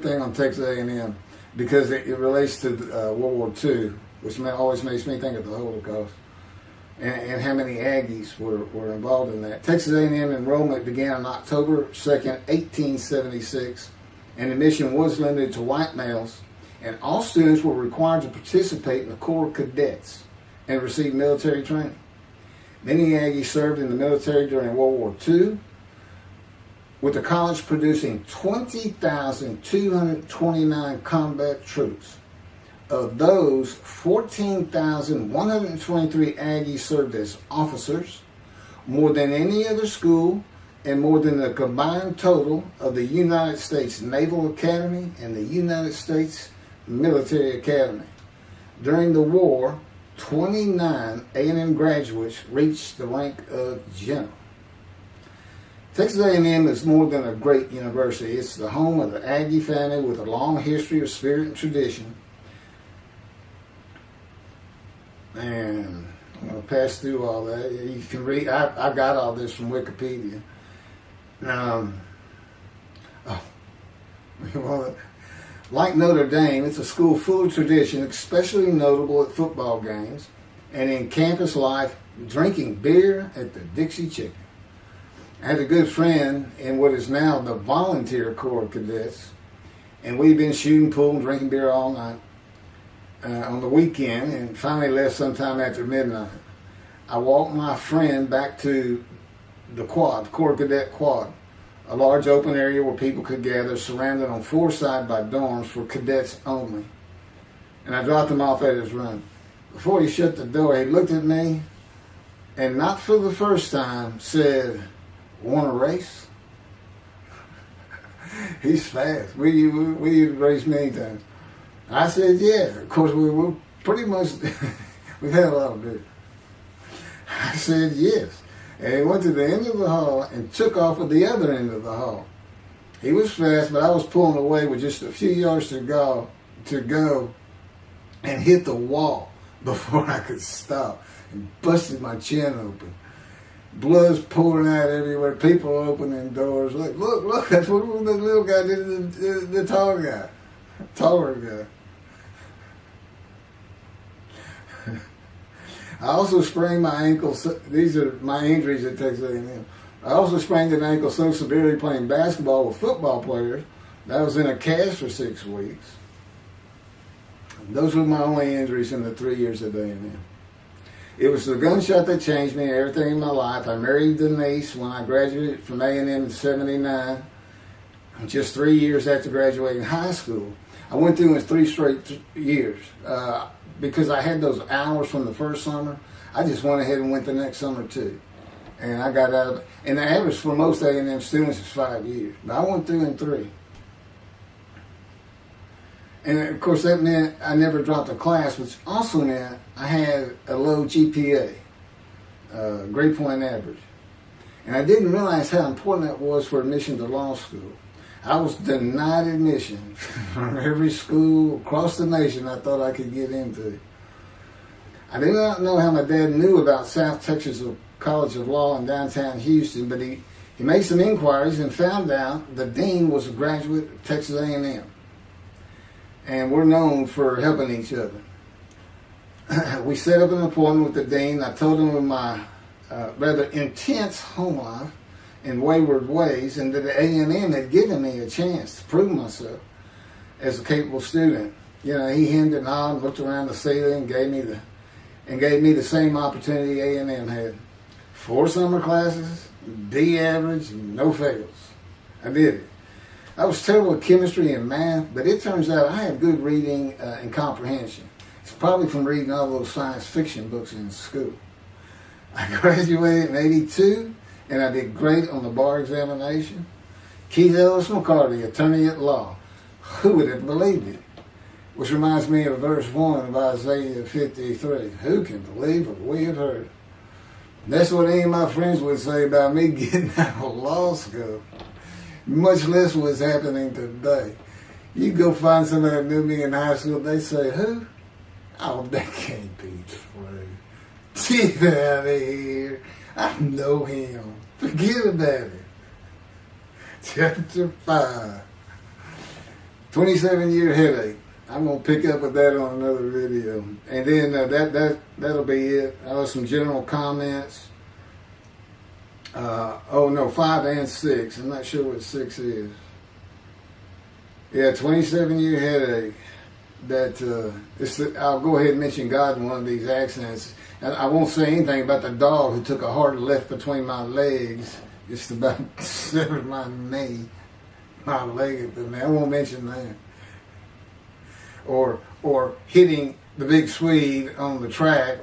thing on Texas A&M, because it relates to World War II, which always makes me think of the Holocaust, and how many Aggies were involved in that. Texas A&M enrollment began on October 2nd, 1876, and admission was limited to white males, and all students were required to participate in the Corps Cadets and receive military training. Many Aggies served in the military during World War II, with the college producing 20,229 combat troops. Of those, 14,123 Aggies served as officers, more than any other school, and more than the combined total of the United States Naval Academy and the United States Military Academy. During the war, 29 A&M graduates reached the rank of general. Texas A&M is more than a great university. It's the home of the Aggie family with a long history of spirit and tradition. And I'm going to pass through all that. You can read. I got all this from Wikipedia. Like Notre Dame, it's a school full of tradition, especially notable at football games and in campus life, drinking beer at the Dixie Chicken. I had a good friend in what is now the Volunteer Corps of Cadets, and we'd been shooting pool and drinking beer all night on the weekend, and finally left sometime after midnight. I walked my friend back to the quad, Corps Cadet Quad, a large open area where people could gather, surrounded on 4 sides by dorms for cadets only. And I dropped him off at his room. Before he shut the door, he looked at me, and not for the first time, said, "Want to race?" He's fast. We raced many times. I said, yeah. Of course, we were pretty much, we've had a lot of beer. I said, yes. And he went to the end of the hall and took off at the other end of the hall. He was fast, but I was pulling away with just a few yards to go and hit the wall before I could stop and busted my chin open. Blood's pouring out everywhere. People opening doors. Look, that's what the little guy did to the tall guy. Taller guy. I also sprained my ankle. These are my injuries at Texas A&M. I also sprained an ankle so severely playing basketball with football players that I was in a cast for 6 weeks. Those were my only injuries in the 3 years at A&M. It was the gunshot that changed me and everything in my life. I married Denise when I graduated from A&M in '79, just 3 years after graduating high school. I went through it 3 straight years because I had those hours from the first summer. I just went ahead and went the next summer too. And I got out, and the average for most A&M students is 5 years. But I went through in 3. And of course that meant I never dropped a class, which also meant I had a low GPA, grade point average. And I didn't realize how important that was for admission to law school. I was denied admission from every school across the nation I thought I could get into. I did not know how my dad knew about South Texas College of Law in downtown Houston, but he made some inquiries and found out the dean was a graduate of Texas A&M. And we're known for helping each other. We set up an appointment with the dean. I told him of my rather intense home life and wayward ways, and that the A&M had given me a chance to prove myself as a capable student. You know, he hemmed and hawed, looked around the ceiling, and gave me the same opportunity A&M had. 4 summer classes, D average, no fails. I did it. I was terrible at chemistry and math, but it turns out I have good reading and comprehension. It's probably from reading all those science fiction books in school. I graduated in '82, and I did great on the bar examination. Keith Ellis McCarty, attorney at law. Who would have believed it? Which reminds me of verse 1 of Isaiah 53. Who can believe what we have heard? That's what any of my friends would say about me getting out of law school. Much less what's happening today. You go find somebody that knew me in high school, they say, who? Oh, that can't be true. Get out of here. I know him. Forget about it. Chapter 5. 27-year headache. I'm going to pick up with that on another video. And then that'll be it. Some general comments. 5 and 6. I'm not sure what 6 is. Yeah, 27-year headache. I'll go ahead and mention God in one of these accidents. And I won't say anything about the dog who took a hard left between my legs, just about severed my knee, my leg at the knee. I won't mention that. Or hitting the big Swede on the track.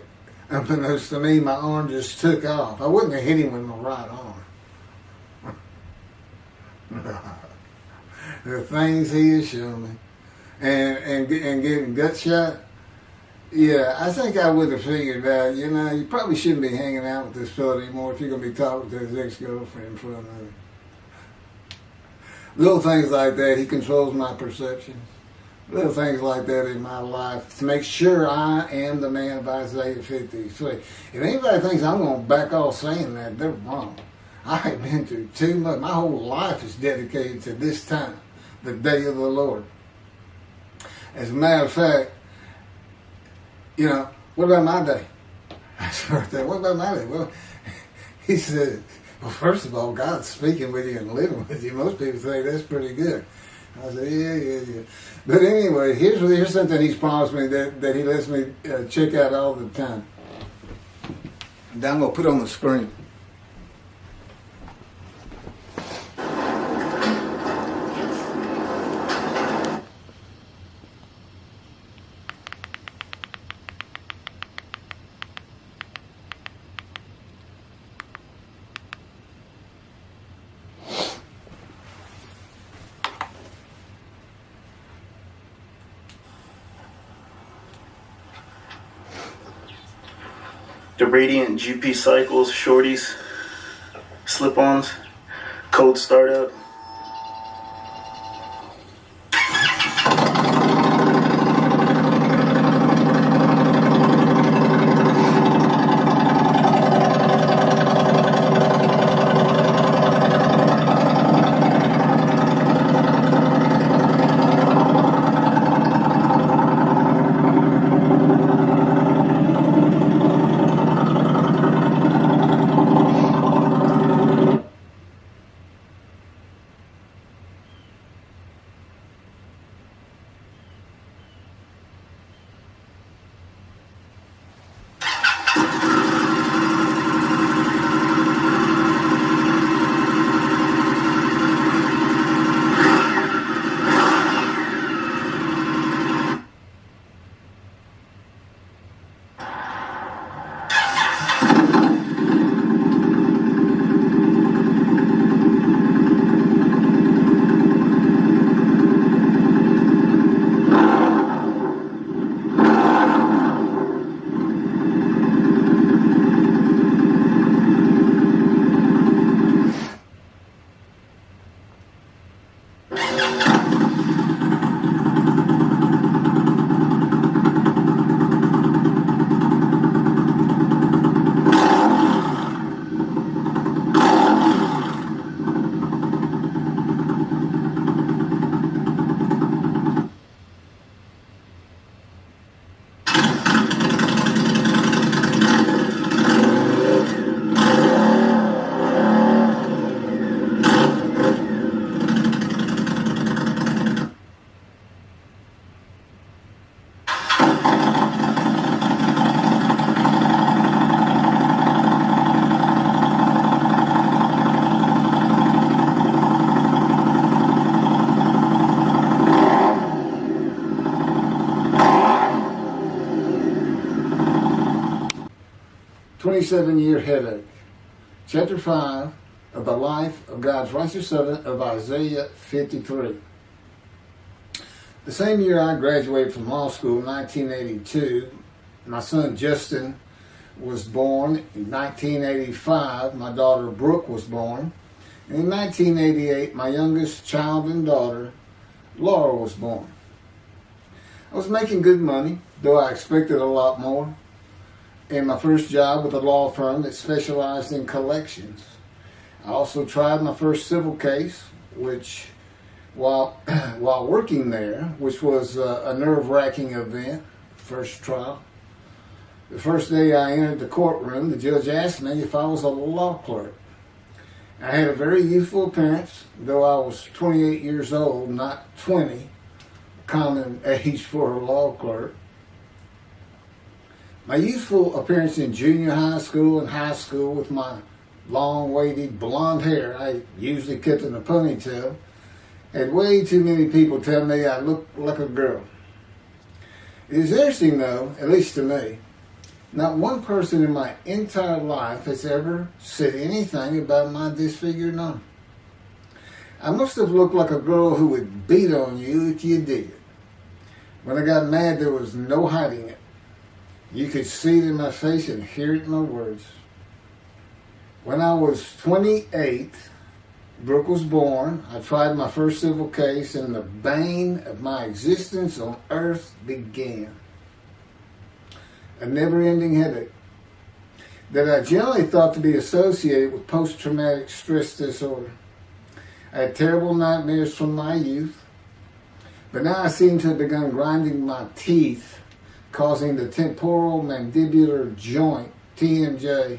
Unbeknownst to me, my arm just took off. I wouldn't have hit him with my right arm. The things he has shown me. And getting gut shot. Yeah, I think I would have figured out, you probably shouldn't be hanging out with this fella anymore if you're going to be talking to his ex-girlfriend in front of him. Little things like that, he controls my perceptions. Little things like that in my life to make sure I am the man of Isaiah 53. If anybody thinks I'm going to back off saying that, they're wrong. I have been through too much. My whole life is dedicated to this time, the day of the Lord. As a matter of fact, what about my day? What about my day? Well, he said, well, first of all, God's speaking with you and living with you. Most people say that's pretty good. I said, yeah. But anyway, here's something he's promised me that he lets me check out all the time. And I'm going to put on the screen. The Radiant GP Cycles, Shorties, Slip-Ons, Cold Startup. 27-year headache. Chapter 5 of the life of God's righteous servant of Isaiah 53. The same year I graduated from law school, 1982, my son Justin was born. In 1985, my daughter Brooke was born. And in 1988, my youngest child and daughter, Laura, was born. I was making good money, though I expected a lot more, in my first job with a law firm that specialized in collections. I also tried my first civil case, which, while working there, which was a nerve-wracking event, first trial. The first day I entered the courtroom, the judge asked me if I was a law clerk. I had a very youthful appearance, though I was 28 years old, not 20, common age for a law clerk. My youthful appearance in junior high school and high school with my long, wavy blonde hair, I usually kept in a ponytail, had way too many people tell me I looked like a girl. It is interesting though, at least to me, not one person in my entire life has ever said anything about my disfigured arm. I must have looked like a girl who would beat on you if you did. When I got mad, there was no hiding it. You could see it in my face and hear it in my words. When I was 28, Brooke was born. I tried my first civil case, and the bane of my existence on earth began. A never-ending headache that I generally thought to be associated with post-traumatic stress disorder. I had terrible nightmares from my youth, but now I seem to have begun grinding my teeth, causing the temporal mandibular joint, TMJ,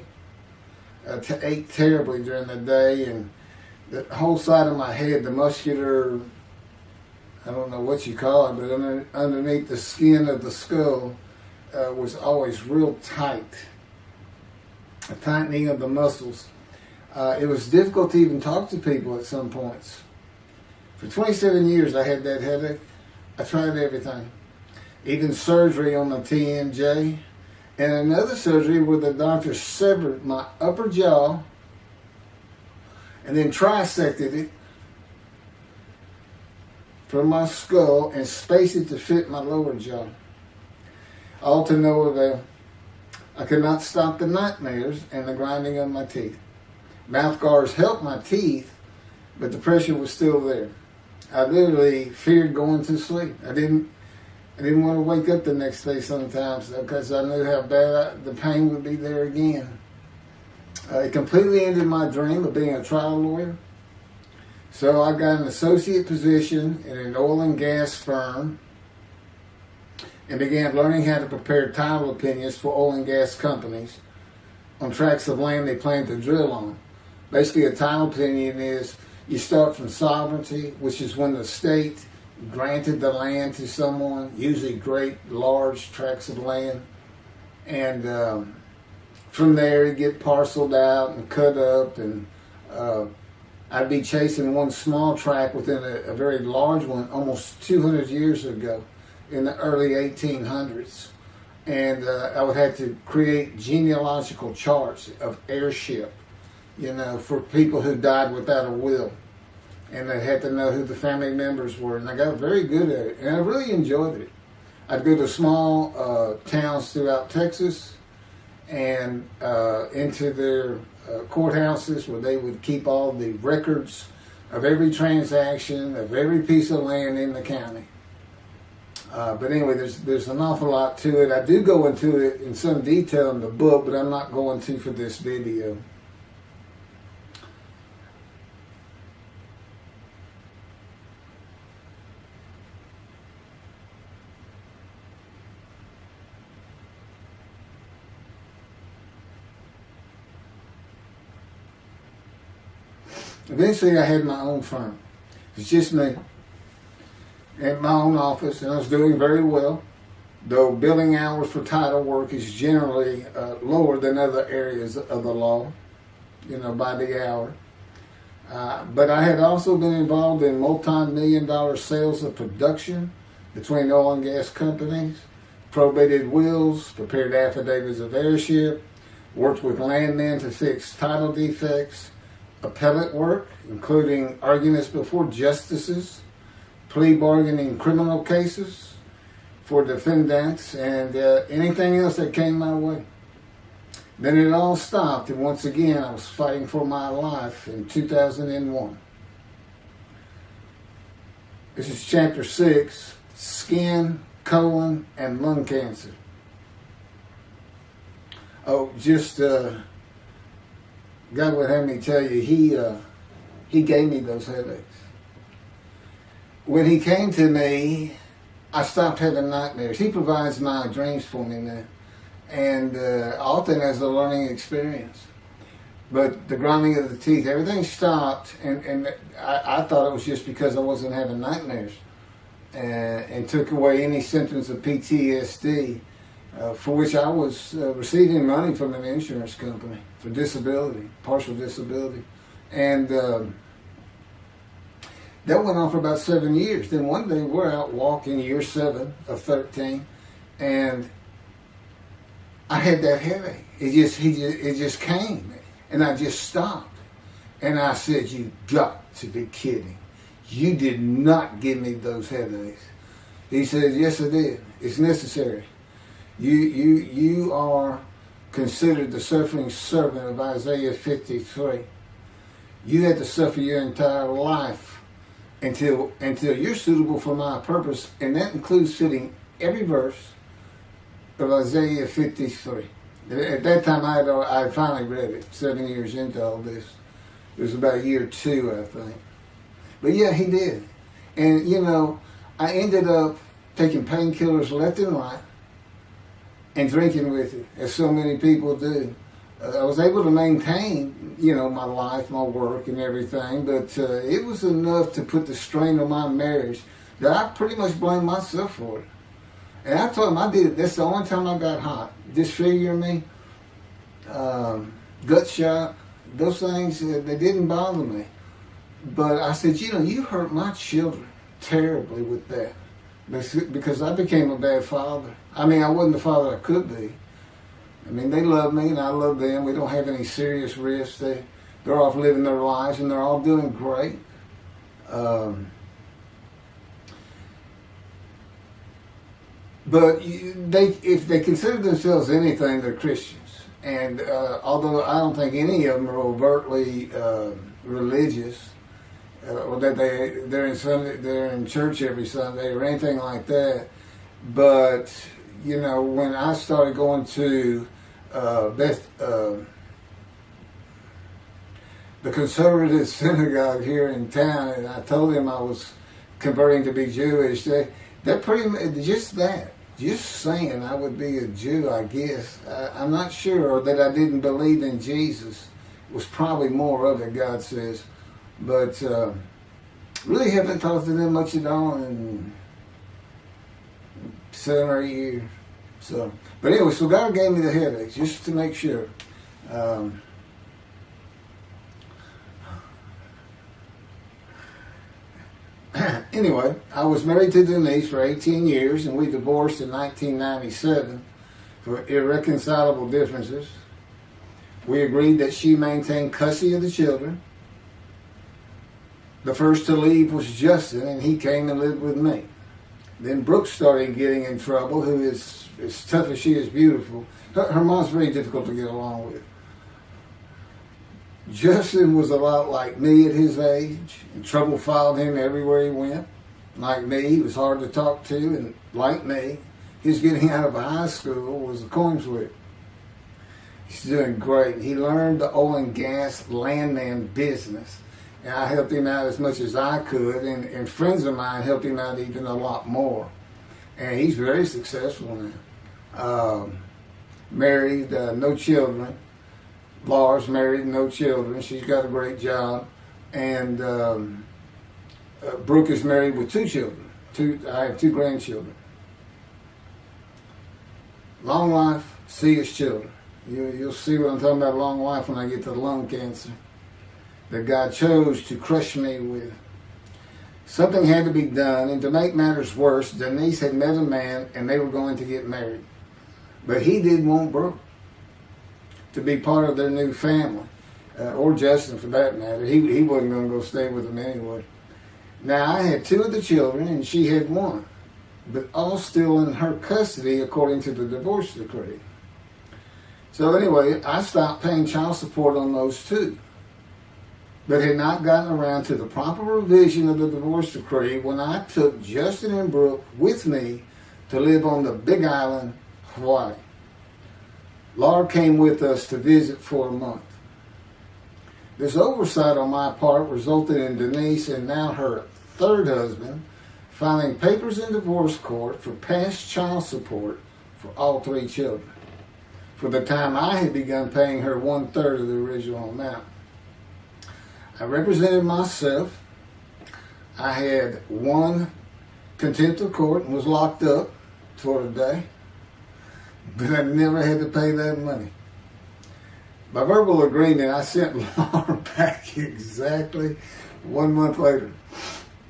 to ache terribly during the day, and the whole side of my head, the muscular, I don't know what you call it, but underneath the skin of the skull, was always real tight, a tightening of the muscles. It was difficult to even talk to people at some points. For 27 years I had that headache. I tried everything, even surgery on the TMJ, and another surgery where the doctor severed my upper jaw and then trisected it from my skull and spaced it to fit my lower jaw. All to no avail. I could not stop the nightmares and the grinding of my teeth. Mouth guards helped my teeth, but the pressure was still there. I literally feared going to sleep. I didn't want to wake up the next day sometimes because I knew how bad the pain would be there again. It completely ended my dream of being a trial lawyer. So I got an associate position in an oil and gas firm and began learning how to prepare title opinions for oil and gas companies on tracts of land they plan to drill on. Basically, a title opinion is you start from sovereignty, which is when the state granted the land to someone, usually great, large tracts of land. And from there, you get parceled out and cut up. And I'd be chasing one small tract within a very large one almost 200 years ago, in the early 1800s, and I would have to create genealogical charts of heirship, for people who died without a will, and they had to know who the family members were, and I got very good at it, and I really enjoyed it. I'd go to small towns throughout Texas and into their courthouses where they would keep all the records of every transaction, of every piece of land in the county. But anyway, there's an awful lot to it. I do go into it in some detail in the book, but I'm not going to for this video. Eventually, I had my own firm. It's just me. In my own office, and I was doing very well, though billing hours for title work is generally lower than other areas of the law, by the hour. But I had also been involved in multi-million-dollar sales of production between oil and gas companies, probated wills, prepared affidavits of heirship, worked with landmen to fix title defects, appellate work, including arguments before justices, plea bargaining in criminal cases for defendants, and anything else that came my way. Then it all stopped, and once again I was fighting for my life in 2001. This is chapter 6, skin, colon, and lung cancer. Oh, just God would have me tell you, he gave me those headaches. When he came to me, I stopped having nightmares. He provides my dreams for me now, and often as a learning experience. But the grinding of the teeth, everything stopped, and I thought it was just because I wasn't having nightmares, and took away any symptoms of PTSD, for which I was receiving money from an insurance company for disability, partial disability. And that went on for about 7 years. Then one day we're out walking, year 7 of 13, and I had that headache. It just came, and I just stopped. And I said, "You got to be kidding. You did not give me those headaches." He said, "Yes, I did. It's necessary. You are considered the suffering servant of Isaiah 53. You had to suffer your entire life until you're suitable for my purpose," and that includes fitting every verse of Isaiah 53. At that time, I finally read it, 7 years into all this. It was about year 2, I think. But yeah, he did. And, I ended up taking painkillers left and right and drinking with it, as so many people do. I was able to maintain, my life, my work, and everything, but it was enough to put the strain on my marriage that I pretty much blamed myself for it. And I told him I did it. That's the only time I got hot. Disfigure me, gut shot, those things, they didn't bother me. But I said, you hurt my children terribly with that, because I became a bad father. I wasn't the father I could be. They love me and I love them. We don't have any serious risks. They're off living their lives and they're all doing great. But if they consider themselves anything, they're Christians. And although I don't think any of them are overtly religious, or that they're in church every Sunday or anything like that, but when I started going to the conservative synagogue here in town, and I told them I was converting to be Jewish, that pretty much, just saying I would be a Jew, I guess. I'm not sure that I didn't believe in Jesus. It was probably more of it, God says. But really haven't talked to them much at all in 7 or 8 years. But anyway, so God gave me the headaches just to make sure. Anyway, I was married to Denise for 18 years, and we divorced in 1997 for irreconcilable differences. We agreed that she maintain custody of the children. The first to leave was Justin, and he came and lived with me. Then Brooke started getting in trouble, who is as tough as she is beautiful. Her mom's very difficult to get along with. Justin was a lot like me at his age, and trouble followed him everywhere he went. Like me, he was hard to talk to, and like me, his getting out of high school was a coin flip. He's doing great. He learned the oil and gas landman business, and I helped him out as much as I could, and friends of mine helped him out even a lot more. And he's very successful now. Married, no children. Laura's married, no children. She's got a great job. And Brooke is married with 2 children. I have 2 grandchildren. Long life, see his children. You'll see what I'm talking about, long life, when I get to lung cancer that God chose to crush me with. Something had to be done, and to make matters worse, Denise had met a man and they were going to get married. But he didn't want Brooke. to be part of their new family, or Justin for that matter. He wasn't going to go stay with them anyway. Now, I had 2 of the children, and she had 1, but all still in her custody according to the divorce decree. So anyway, I stopped paying child support on those 2, but had not gotten around to the proper revision of the divorce decree when I took Justin and Brooke with me to live on the Big Island, Hawaii. Laura came with us to visit for a month. This oversight on my part resulted in Denise and now her 3rd husband filing papers in divorce court for past child support for all 3 children, for the time I had begun paying her 1/3 of the original amount. I represented myself. I had won contempt of court and was locked up for a day, but I never had to pay that money. By verbal agreement, I sent Laura back exactly 1 month later.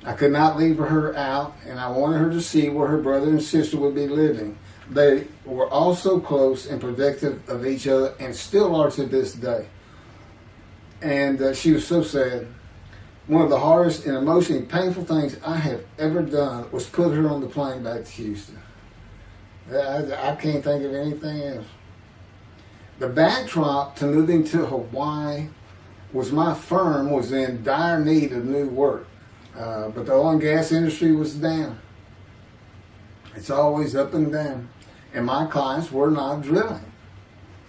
I could not leave her out, and I wanted her to see where her brother and sister would be living. They were all so close and protective of each other, and still are to this day. And she was so sad. One of the hardest and emotionally painful things I have ever done was put her on the plane back to Houston. I can't think of anything else. The backdrop to moving to Hawaii was my firm was in dire need of new work, but the oil and gas industry was down. It's always up and down, and my clients were not drilling.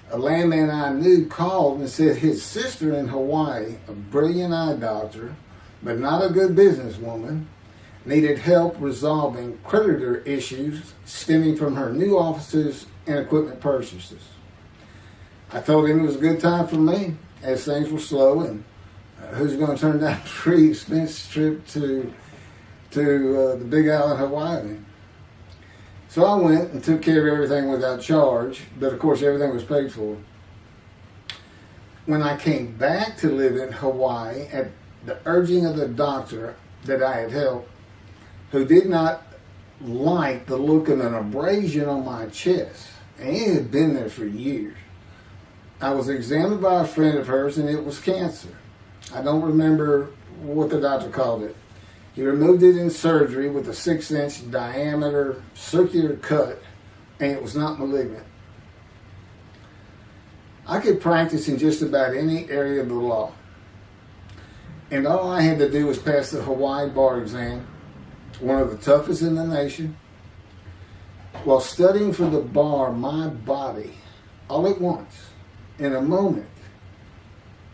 A landman I knew called and said his sister in Hawaii, a brilliant eye doctor, but not a good businesswoman, needed help resolving creditor issues stemming from her new offices and equipment purchases. I told him it was a good time for me, as things were slow, and who's going to turn down a free expense trip to the Big Island, Hawaii? So I went and took care of everything without charge, but of course everything was paid for. When I came back to live in Hawaii at the urging of the doctor that I had helped, who did not like the look of an abrasion on my chest, and it had been there for years, I was examined by a friend of hers, and it was cancer. I don't remember what the doctor called it. He removed it in surgery with a 6-inch diameter circular cut, and it was not malignant. I could practice in just about any area of the law, and all I had to do was pass the Hawaii bar exam, one of the toughest in the nation. While studying for the bar, my body, all at once, in a moment,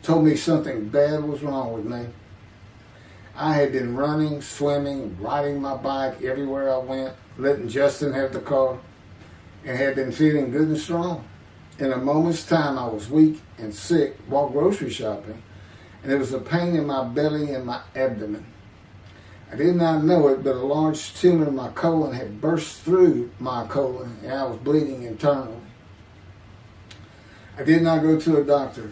told me something bad was wrong with me. I had been running, swimming, riding my bike everywhere I went, letting Justin have the car, and had been feeling good and strong. In a moment's time, I was weak and sick while grocery shopping, and there was a pain in my belly and my abdomen. I did not know it, but a large tumor in my colon had burst through my colon, and I was bleeding internally. I did not go to a doctor,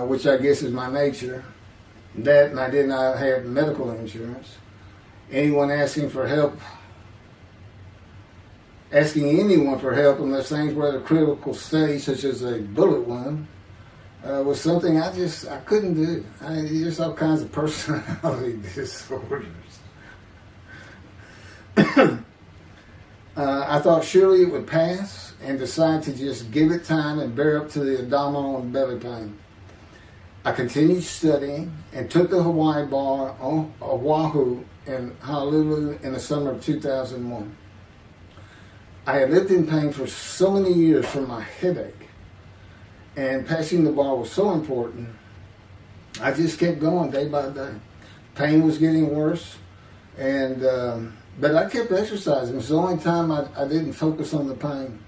which I guess is my nature. That, and I did not have medical insurance. Anyone asking anyone for help unless things were at a critical stage, such as a bullet wound, was something I couldn't do. There's all kinds of personality disorders. I thought surely it would pass, and decided to just give it time and bear up to the abdominal and belly pain. I continued studying and took the Hawaii bar on Oahu and Honolulu in the summer of 2001. I had lived in pain for so many years from my headache, and passing the bar was so important, I just kept going day by day. Pain was getting worse, and but I kept exercising. It was the only time I didn't focus on the pain.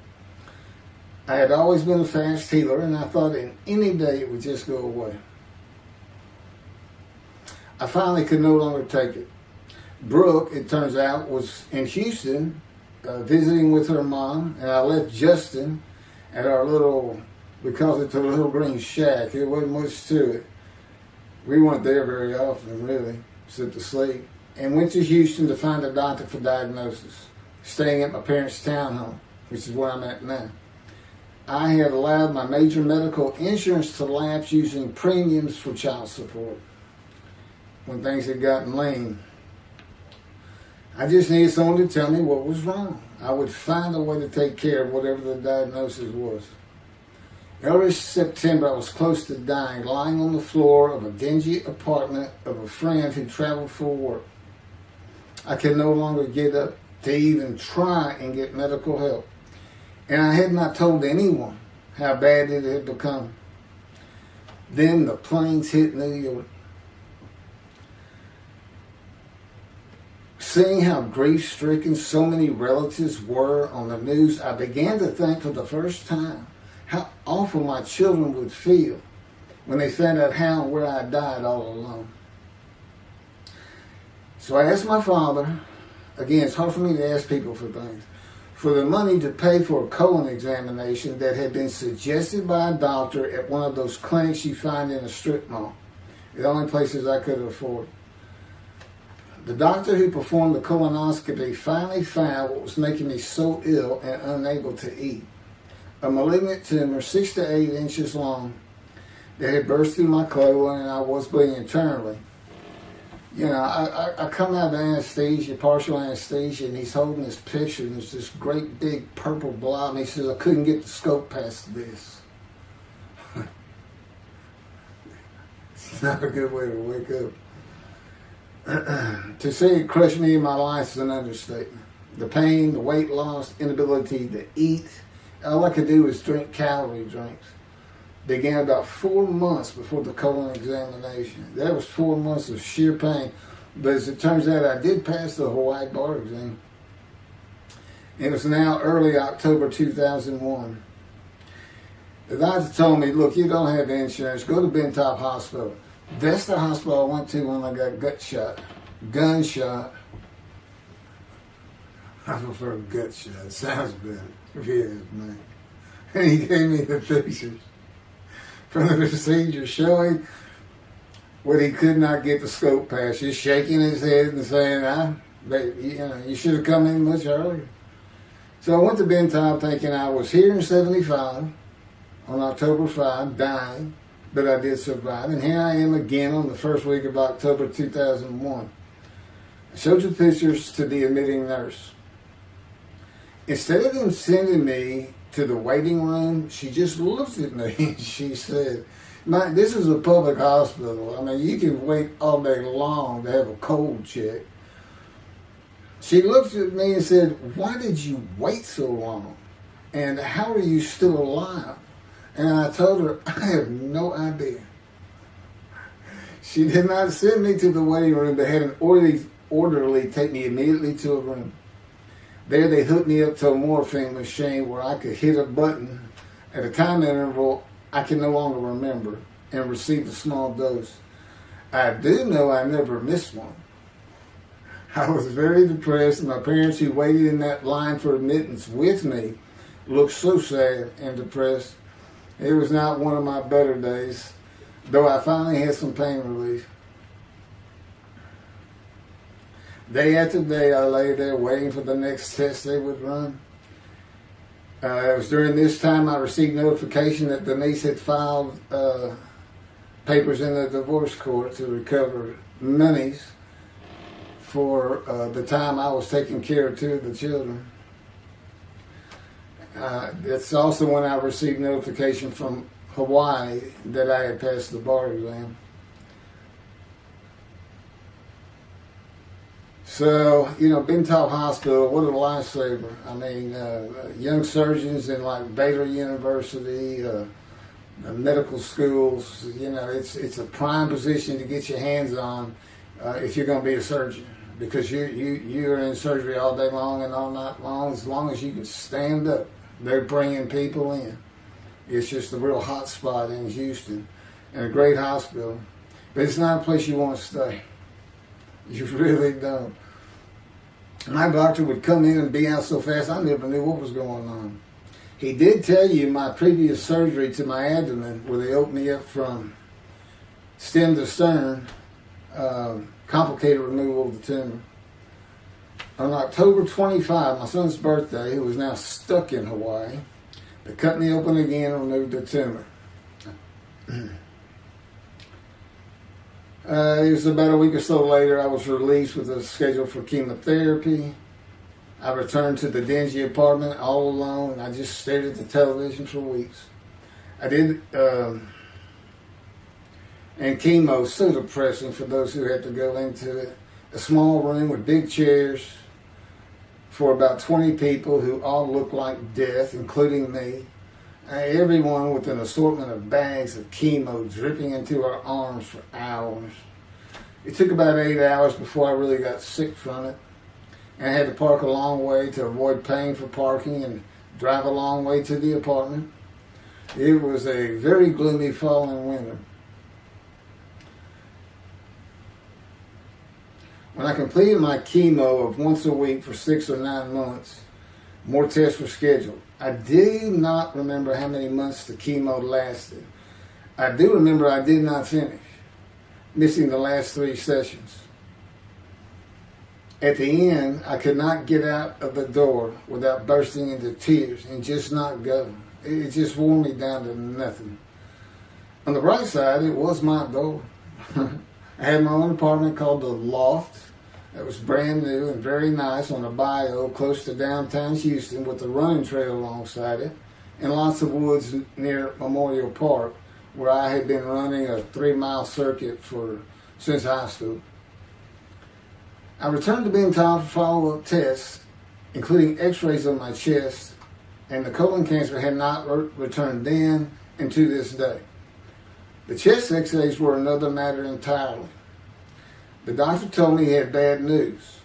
I had always been a fast healer, and I thought in any day it would just go away. I finally could no longer take it. Brooke, it turns out, was in Houston visiting with her mom, and I left Justin at our little, we called it the Little Green Shack. It wasn't much to it. We weren't there very often, really, except to sleep, and went to Houston to find a doctor for diagnosis, staying at my parents' townhome, which is where I'm at now. I had allowed my major medical insurance to lapse using premiums for child support when things had gotten lean. I just needed someone to tell me what was wrong. I would find a way to take care of whatever the diagnosis was. Early September, I was close to dying, lying on the floor of a dingy apartment of a friend who traveled for work. I could no longer get up to even try and get medical help. And I had not told anyone how bad it had become. Then the planes hit New York. Seeing how grief-stricken so many relatives were on the news, I began to think for the first time how awful my children would feel when they found out how and where I died all alone. So I asked my father, again, it's hard for me to ask people for things, for the money to pay for a colon examination that had been suggested by a doctor at one of those clinics you find in a strip mall, the only places I could afford. The doctor who performed the colonoscopy finally found what was making me so ill and unable to eat. A malignant tumor 6 to 8 inches long that had burst through my colon and I was bleeding internally. You know, I come out of anesthesia, partial anesthesia, and he's holding this picture and there's this great big purple blob and he says, I couldn't get the scope past this. It's not a good way to wake up. To say it crushed me in my life is an understatement. The pain, the weight loss, inability to eat. All I could do was drink calorie drinks. Began about 4 months before the colon examination. That was 4 months of sheer pain. But as it turns out, I did pass the Hawaii bar exam. It was now early October 2001. The doctor told me, look, you don't have insurance. Go to Bentop Hospital. That's the hospital I went to when I got gunshot. I prefer gut shot. It sounds better. Yes, man. And he gave me the pictures from the procedure showing what he could not get the scope past. Just shaking his head and saying, you should have come in much earlier. So I went to Bentop thinking I was here in 75 on October 5, dying. But I did survive, and here I am again on the first week of October 2001. I showed you pictures to the admitting nurse. Instead of them sending me to the waiting room, she just looked at me and she said, this is a public hospital. I mean, you can wait all day long to have a cold check. She looked at me and said, why did you wait so long? And how are you still alive? And I told her, I have no idea. She did not send me to the waiting room, but had an orderly take me immediately to a room. There they hooked me up to a morphine machine where I could hit a button at a time interval I can no longer remember and receive a small dose. I do know I never missed one. I was very depressed, and my parents who waited in that line for admittance with me looked so sad and depressed. It was not one of my better days, though I finally had some pain relief. Day after day, I lay there waiting for the next test they would run. It was during this time I received notification that Denise had filed papers in the divorce court to recover monies for the time I was taking care of 2 of the children. That's also when I received notification from Hawaii that I had passed the bar exam. So, Bentop Hospital, what a lifesaver. I mean, young surgeons in like Baylor University, medical schools, it's a prime position to get your hands on if you're going to be a surgeon. Because you're in surgery all day long and all night long, as long as you can stand up. They're bringing people in. It's just a real hot spot in Houston and a great hospital. But it's not a place you want to stay. You really don't. My doctor would come in and be out so fast I never knew what was going on. He did tell you my previous surgery to my abdomen, where they opened me up from stem to stern, complicated removal of the tumor. On October 25, my son's birthday, who was now stuck in Hawaii, They cut me open again and removed the tumor. It was about a week or so later, I was released with a schedule for chemotherapy. I returned to the dingy apartment all alone. I just stared at the television for weeks. I did, and chemo was so depressing for those who had to go into it. A small room with big chairs for about 20 people who all looked like death, including me. Everyone with an assortment of bags of chemo dripping into our arms for hours. It took about 8 hours before I really got sick from it. And I had to park a long way to avoid paying for parking and drive a long way to the apartment. It was a very gloomy fall and winter. When I completed my chemo of once a week for 6 or 9 months, more tests were scheduled. I do not remember how many months the chemo lasted. I do remember I did not finish, missing the last 3 sessions. At the end, I could not get out of the door without bursting into tears and just not go. It just wore me down to nothing. On the bright side, it was my door. I had my own apartment called The Loft. It was brand new and very nice on a bayou close to downtown Houston with a running trail alongside it and lots of woods near Memorial Park where I had been running a 3-mile circuit since high school. I returned to being told for follow-up tests, including x-rays of my chest, and the colon cancer had not returned then and to this day. The chest x-rays were another matter entirely. The doctor told me he had bad news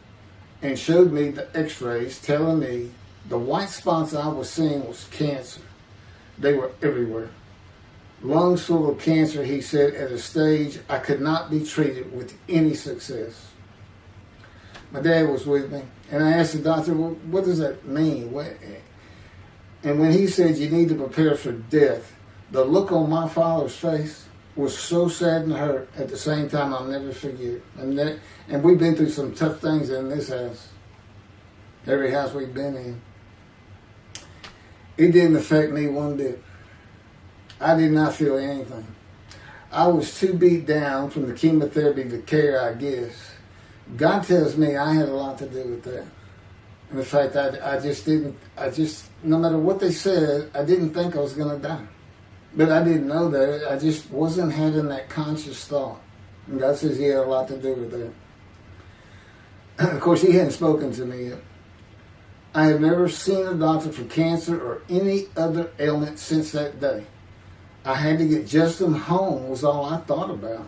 and showed me the x-rays telling me the white spots I was seeing was cancer. They were everywhere. Lungs full of cancer, he said, at a stage I could not be treated with any success. My dad was with me, and I asked the doctor, well, what does that mean? And when he said you need to prepare for death, the look on my father's face was so sad and hurt at the same time I'll never forget. And we've been through some tough things in this house. Every house we've been in. It didn't affect me one bit. I did not feel anything. I was too beat down from the chemotherapy to care, I guess. God tells me I had a lot to do with that. And the fact no matter what they said, I didn't think I was going to die. But I didn't know that. I just wasn't having that conscious thought. And God says he had a lot to do with that. Of course, he hadn't spoken to me yet. I had never seen a doctor for cancer or any other ailment since that day. I had to get Justin home was all I thought about.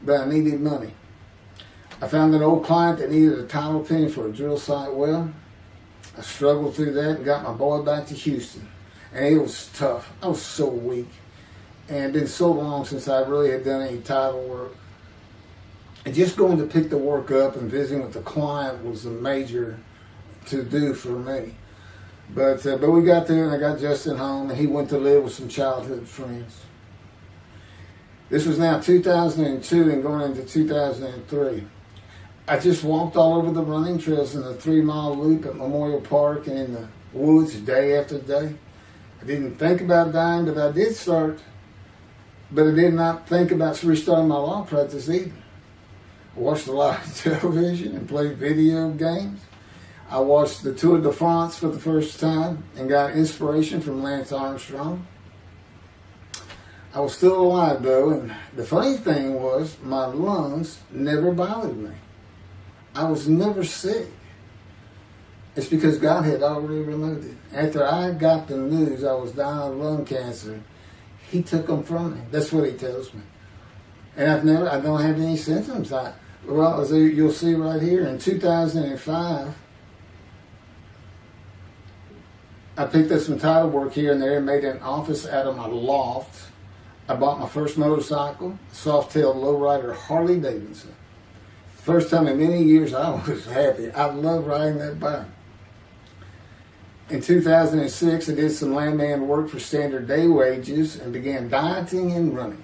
But I needed money. I found an old client that needed a title opinion for a drill site well. I struggled through that and got my boy back to Houston. And it was tough. I was so weak. And it had been so long since I really had done any title work. And just going to pick the work up and visiting with the client was a major to-do for me. But we got there and I got Justin home and he went to live with some childhood friends. This was now 2002 and going into 2003. I just walked all over the running trails in the 3-mile loop at Memorial Park and in the woods day after day. I didn't think about dying, but I did but I did not think about restarting my law practice either. I watched a lot of television and played video games. I watched the Tour de France for the first time and got inspiration from Lance Armstrong. I was still alive though, and the funny thing was my lungs never bothered me. I was never sick. It's because God had already removed it. After I got the news I was dying of lung cancer, he took them from me. That's what he tells me. And I don't have any symptoms. As you'll see right here, in 2005, I picked up some title work here and there and made an office out of my loft. I bought my first motorcycle, a soft-tailed lowrider Harley Davidson. First time in many years I was happy. I love riding that bike. In 2006, I did some landman work for standard day wages and began dieting and running.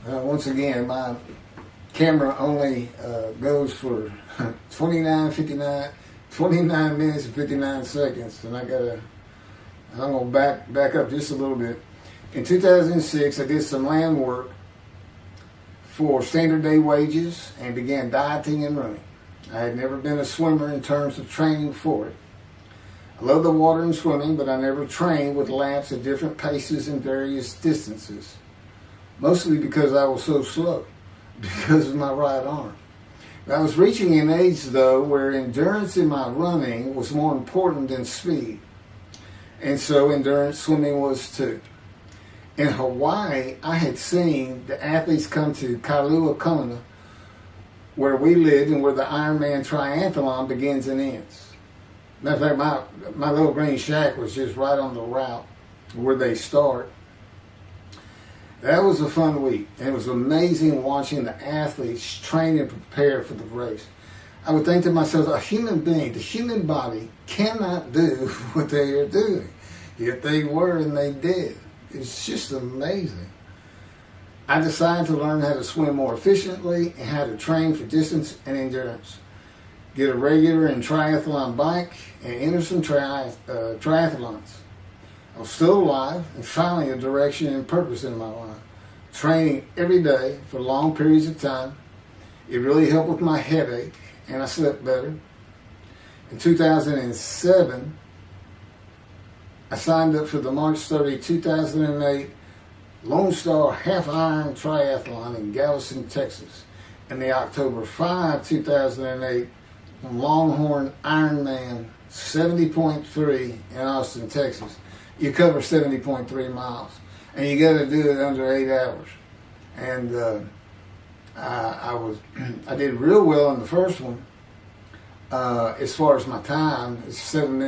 Once again, my camera only goes for 29 minutes and 59 seconds, and I'm going to back up just a little bit. In 2006, I did some land work for standard day wages and began dieting and running. I had never been a swimmer in terms of training for it. I love the water and swimming, but I never trained with laps at different paces and various distances. Mostly because I was so slow, because of my right arm. I was reaching an age, though, where endurance in my running was more important than speed. And so endurance swimming was too. In Hawaii, I had seen the athletes come to Kailua Kona, where we lived and where the Ironman triathlon begins and ends. Matter of fact, my little green shack was just right on the route where they start. That was a fun week. And it was amazing watching the athletes train and prepare for the race. I would think to myself, a human being, the human body cannot do what they are doing. Yet they were and they did. It's just amazing. I decided to learn how to swim more efficiently and how to train for distance and endurance. Get a regular and triathlon bike and enter some triathlons. I was still alive and finally a direction and purpose in my life. Training every day for long periods of time. It really helped with my headache and I slept better. In 2007, I signed up for the March 30, 2008 Lone Star Half Iron Triathlon in Galveston, Texas, and the October 5, 2008 Longhorn Ironman 70.3 in Austin, Texas. You cover 70.3 miles, and you got to do it under 8 hours. And I did real well in the first one. As far as my time, it's 7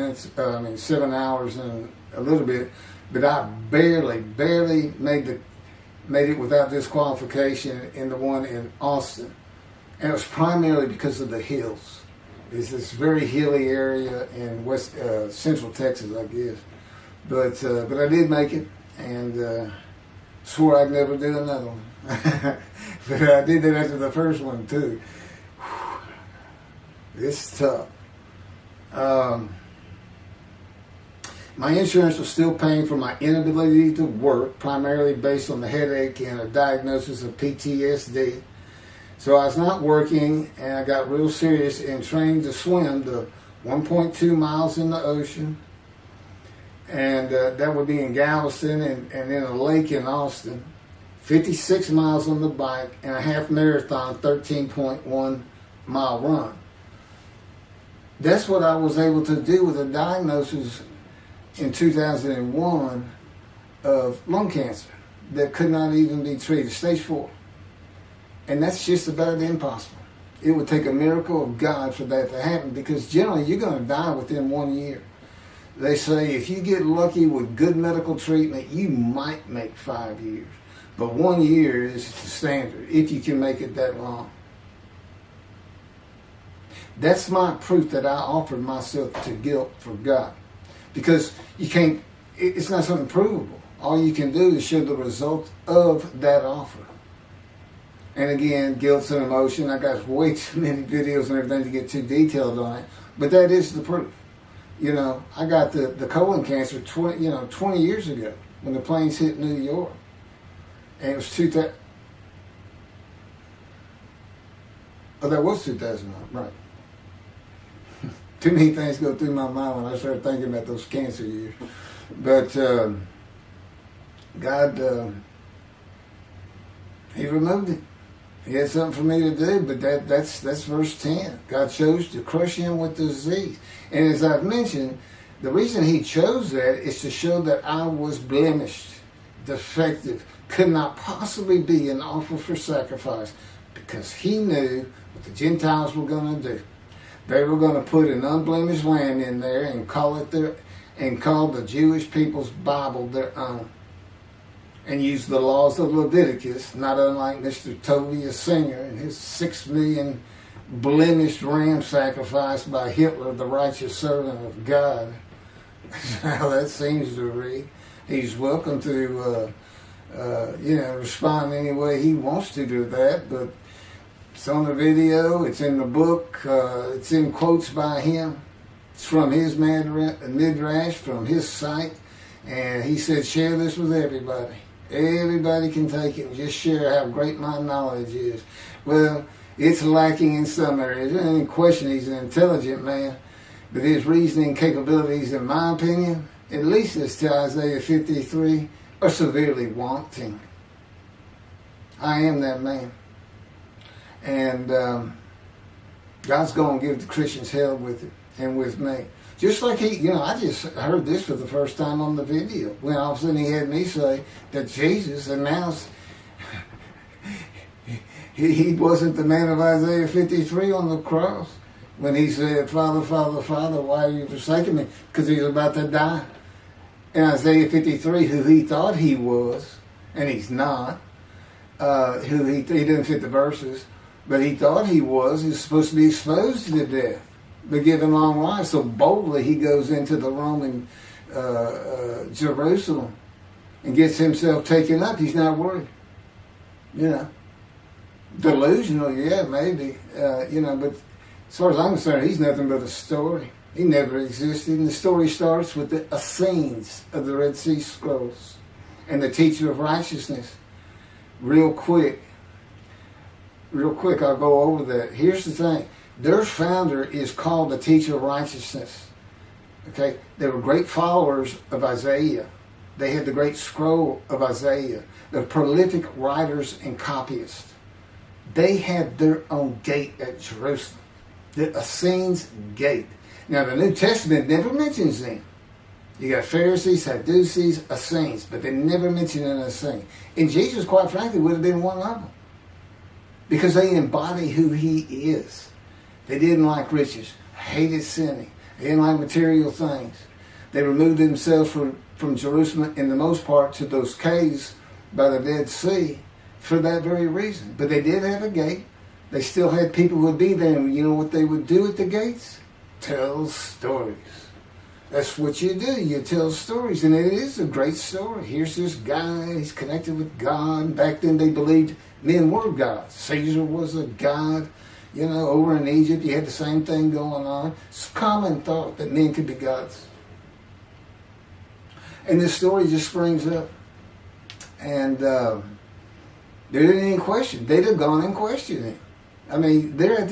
hours and a little bit, but I barely made it without disqualification in the one in Austin, and it was primarily because of the hills. It's this very hilly area in central Texas, I guess, but I did make it, and swore I'd never do another one. But I did that after the first one too. It's tough. My insurance was still paying for my inability to work, primarily based on the headache and a diagnosis of PTSD. So I was not working, and I got real serious in training to swim the 1.2 miles in the ocean, and that would be in Galveston and in a lake in Austin, 56 miles on the bike, and a half marathon, 13.1 mile run. That's what I was able to do with a diagnosis in 2001 of lung cancer that could not even be treated, stage 4. And that's just about impossible. It would take a miracle of God for that to happen, because generally you're going to die within 1 year. They say if you get lucky with good medical treatment, you might make 5 years. But 1 year is the standard, if you can make it that long. That's my proof that I offered myself to guilt for God. Because you can't, it's not something provable. All you can do is show the result of that offer. And again, guilt's an emotion. I got way too many videos and everything to get too detailed on it. But that is the proof. You know, I got the colon cancer 20 years ago when the planes hit New York. And it was 2000. Oh, that was 2001, right. Too many things go through my mind when I start thinking about those cancer years. But God, He removed it. He had something for me to do, but that's verse 10. God chose to crush him with disease. And as I've mentioned, the reason He chose that is to show that I was blemished, defective, could not possibly be an offer for sacrifice, because He knew what the Gentiles were going to do. They were going to put an unblemished lamb in there and call the Jewish people's Bible their own, and use the laws of Leviticus, not unlike Mr. Tovia Singer and his 6 million blemished ram sacrifice by Hitler, the righteous servant of God. How that seems to read. He's welcome to respond any way he wants to that. But it's on the video, it's in the book, it's in quotes by him. It's from his midrash, from his site. And he said, share this with everybody. Everybody can take it and just share how great my knowledge is. Well, it's lacking in some areas. There's any question he's an intelligent man. But his reasoning capabilities, in my opinion, at least as to Isaiah 53, are severely wanting. I am that man. And God's going to give the Christians hell with it and with me. Just like I just heard this for the first time on the video. When all of a sudden he had me say that Jesus announced he wasn't the man of Isaiah 53 on the cross. When he said, Father, Father, Father, why are you forsaking me? Because he was about to die. In Isaiah 53, who he thought he was, and he's not, who he didn't fit the verses, but he thought he was, he's supposed to be exposed to death, but given long life. So boldly he goes into the Roman Jerusalem and gets himself taken up. He's not worried. Delusional, yeah, maybe, but as far as I'm concerned, he's nothing but a story. He never existed. And the story starts with the Essenes of the Red Sea Scrolls and the teacher of righteousness. Real quick, I'll go over that. Here's the thing. Their founder is called the teacher of righteousness. Okay? They were great followers of Isaiah. They had the great scroll of Isaiah. They're prolific writers and copyists. They had their own gate at Jerusalem. The Essenes gate. Now, the New Testament never mentions them. You got Pharisees, Sadducees, Essenes, but they never mention an Essene. And Jesus, quite frankly, would have been one of them. Because they embody who he is. They didn't like riches, hated sinning. They didn't like material things. They removed themselves from Jerusalem, in the most part, to those caves by the Dead Sea for that very reason. But they did have a gate. They still had people who would be there, and you know what they would do at the gates? Tell stories. That's what you do. You tell stories, and it is a great story. Here's this guy, he's connected with God. Back then they believed men were gods. Caesar was a god. Over in Egypt you had the same thing going on. It's a common thought that men could be gods. And this story just springs up. And there didn't any question. They'd have gone and questioned him. I mean, they're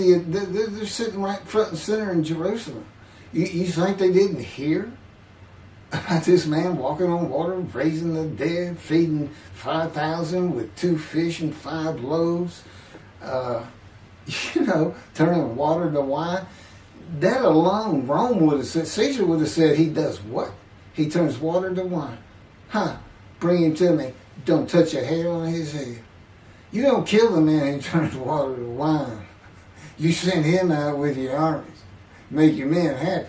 sitting right front and center in Jerusalem. You think they didn't hear about this man walking on water, raising the dead, feeding 5,000 with 2 fish and 5 loaves, turning water to wine? That alone, Rome would have said, Caesar would have said, he does what? He turns water to wine. Bring him to me. Don't touch a hair on his head. You don't kill the man who turns water to wine. You send him out with your armies. Make your men happy.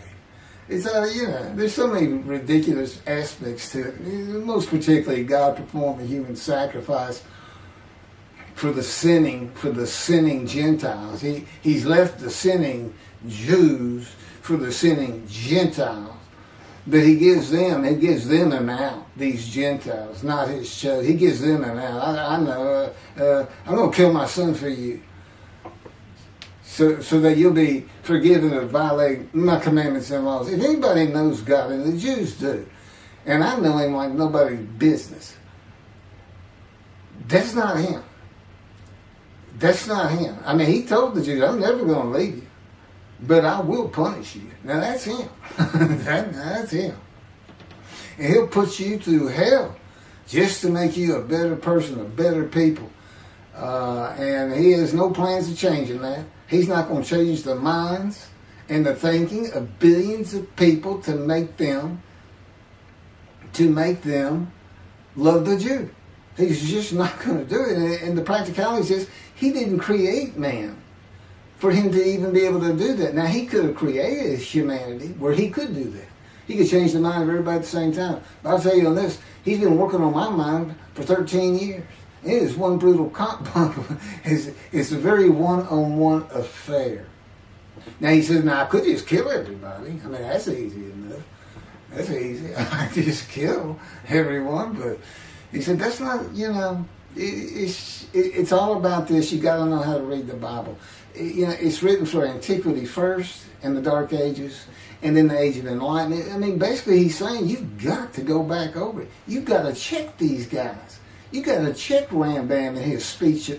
It's there's so many ridiculous aspects to it. Most particularly, God performed a human sacrifice for the sinning Gentiles. He's left the sinning Jews for the sinning Gentiles. But he gives them an out, these Gentiles, not his chosen. He gives them an out. I know, I'm going to kill my son for you. So that you'll be forgiven of violating my commandments and laws. If anybody knows God, and the Jews do, and I know him like nobody's business, that's not him. That's not him. I mean, he told the Jews, I'm never going to leave you, but I will punish you. Now that's him. That's him. And he'll put you through hell just to make you a better person, a better people. And he has no plans of changing that. He's not going to change the minds and the thinking of billions of people to make them love the Jew. He's just not going to do it. And the practicality is he didn't create man for him to even be able to do that. Now, he could have created humanity where he could do that. He could change the mind of everybody at the same time. But I'll tell you on this, he's been working on my mind for 13 years. It is one brutal cop bump. It's a very one-on-one affair. Now, he says, I could just kill everybody. I mean, that's easy enough. That's easy. I just kill everyone, but He said, that's not, it's all about this. You got to know how to read the Bible. It's written for antiquity first, and the Dark Ages, and then the Age of Enlightenment. I mean, basically he's saying you've got to go back over it. You've got to check these guys. You got to check Rambam in his speech.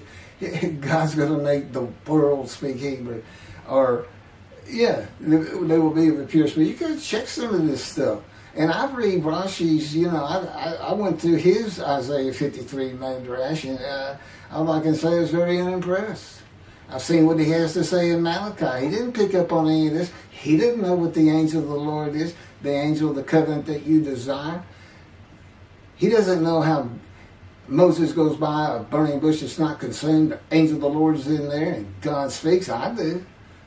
God's going to make the world speak Hebrew. Or, yeah, they will be of a pure speech. You got to check some of this stuff. And I read Rashi's, I went through his Isaiah 53 Midrash, and all I can say is very unimpressed. I've seen what he has to say in Malachi. He didn't pick up on any of this. He didn't know what the angel of the Lord is, the angel of the covenant that you desire. He doesn't know how Moses goes by a burning bush that's not consumed. The angel of the Lord is in there, and God speaks. I do.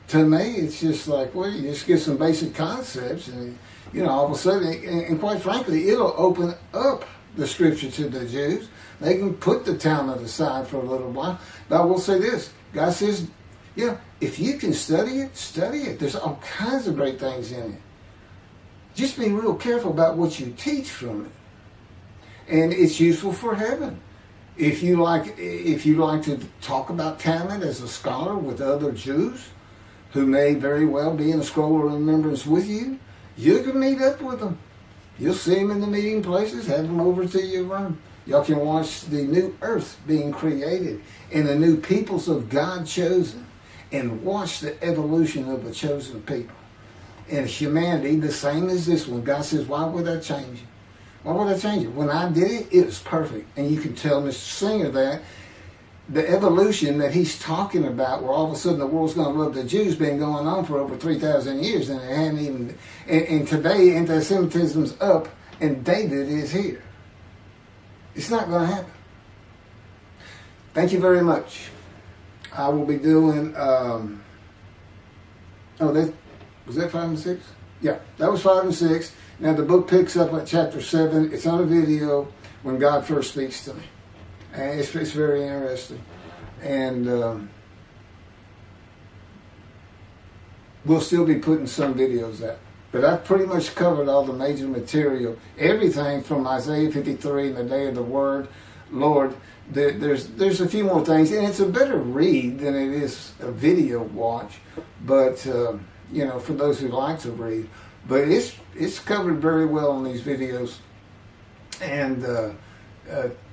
To me, it's just like, well, you just get some basic concepts, and all of a sudden, and quite frankly, it'll open up the scripture to the Jews. They can put the Talmud aside for a little while. But I will say this. God says, if you can study it, study it. There's all kinds of great things in it. Just be real careful about what you teach from it. And it's useful for heaven. If you like to talk about Talmud as a scholar with other Jews who may very well be in a scroll of remembrance with you, you can meet up with them. You'll see them in the meeting places. Have them over to your room. Y'all can watch the new earth being created and the new peoples of God chosen, and watch the evolution of a chosen people. And humanity, the same as this one. God says, why would I change it? Why would I change it? When I did it, it was perfect. And you can tell Mr. Singer that the evolution that he's talking about, where all of a sudden the world's going to love the Jews, been going on for over 3,000 years, and it hadn't even. And today, anti-Semitism's up, and David is here. It's not going to happen. Thank you very much. I will be doing. Was that 5 and 6? Yeah, that was 5 and 6. Now the book picks up at chapter 7. It's on a video when God first speaks to me. And it's very interesting. And we'll still be putting some videos out. But I've pretty much covered all the major material. Everything from Isaiah 53 and the day of the word, Lord. There's a few more things. And it's a better read than it is a video watch. But, for those who like to read. But it's covered very well in these videos. And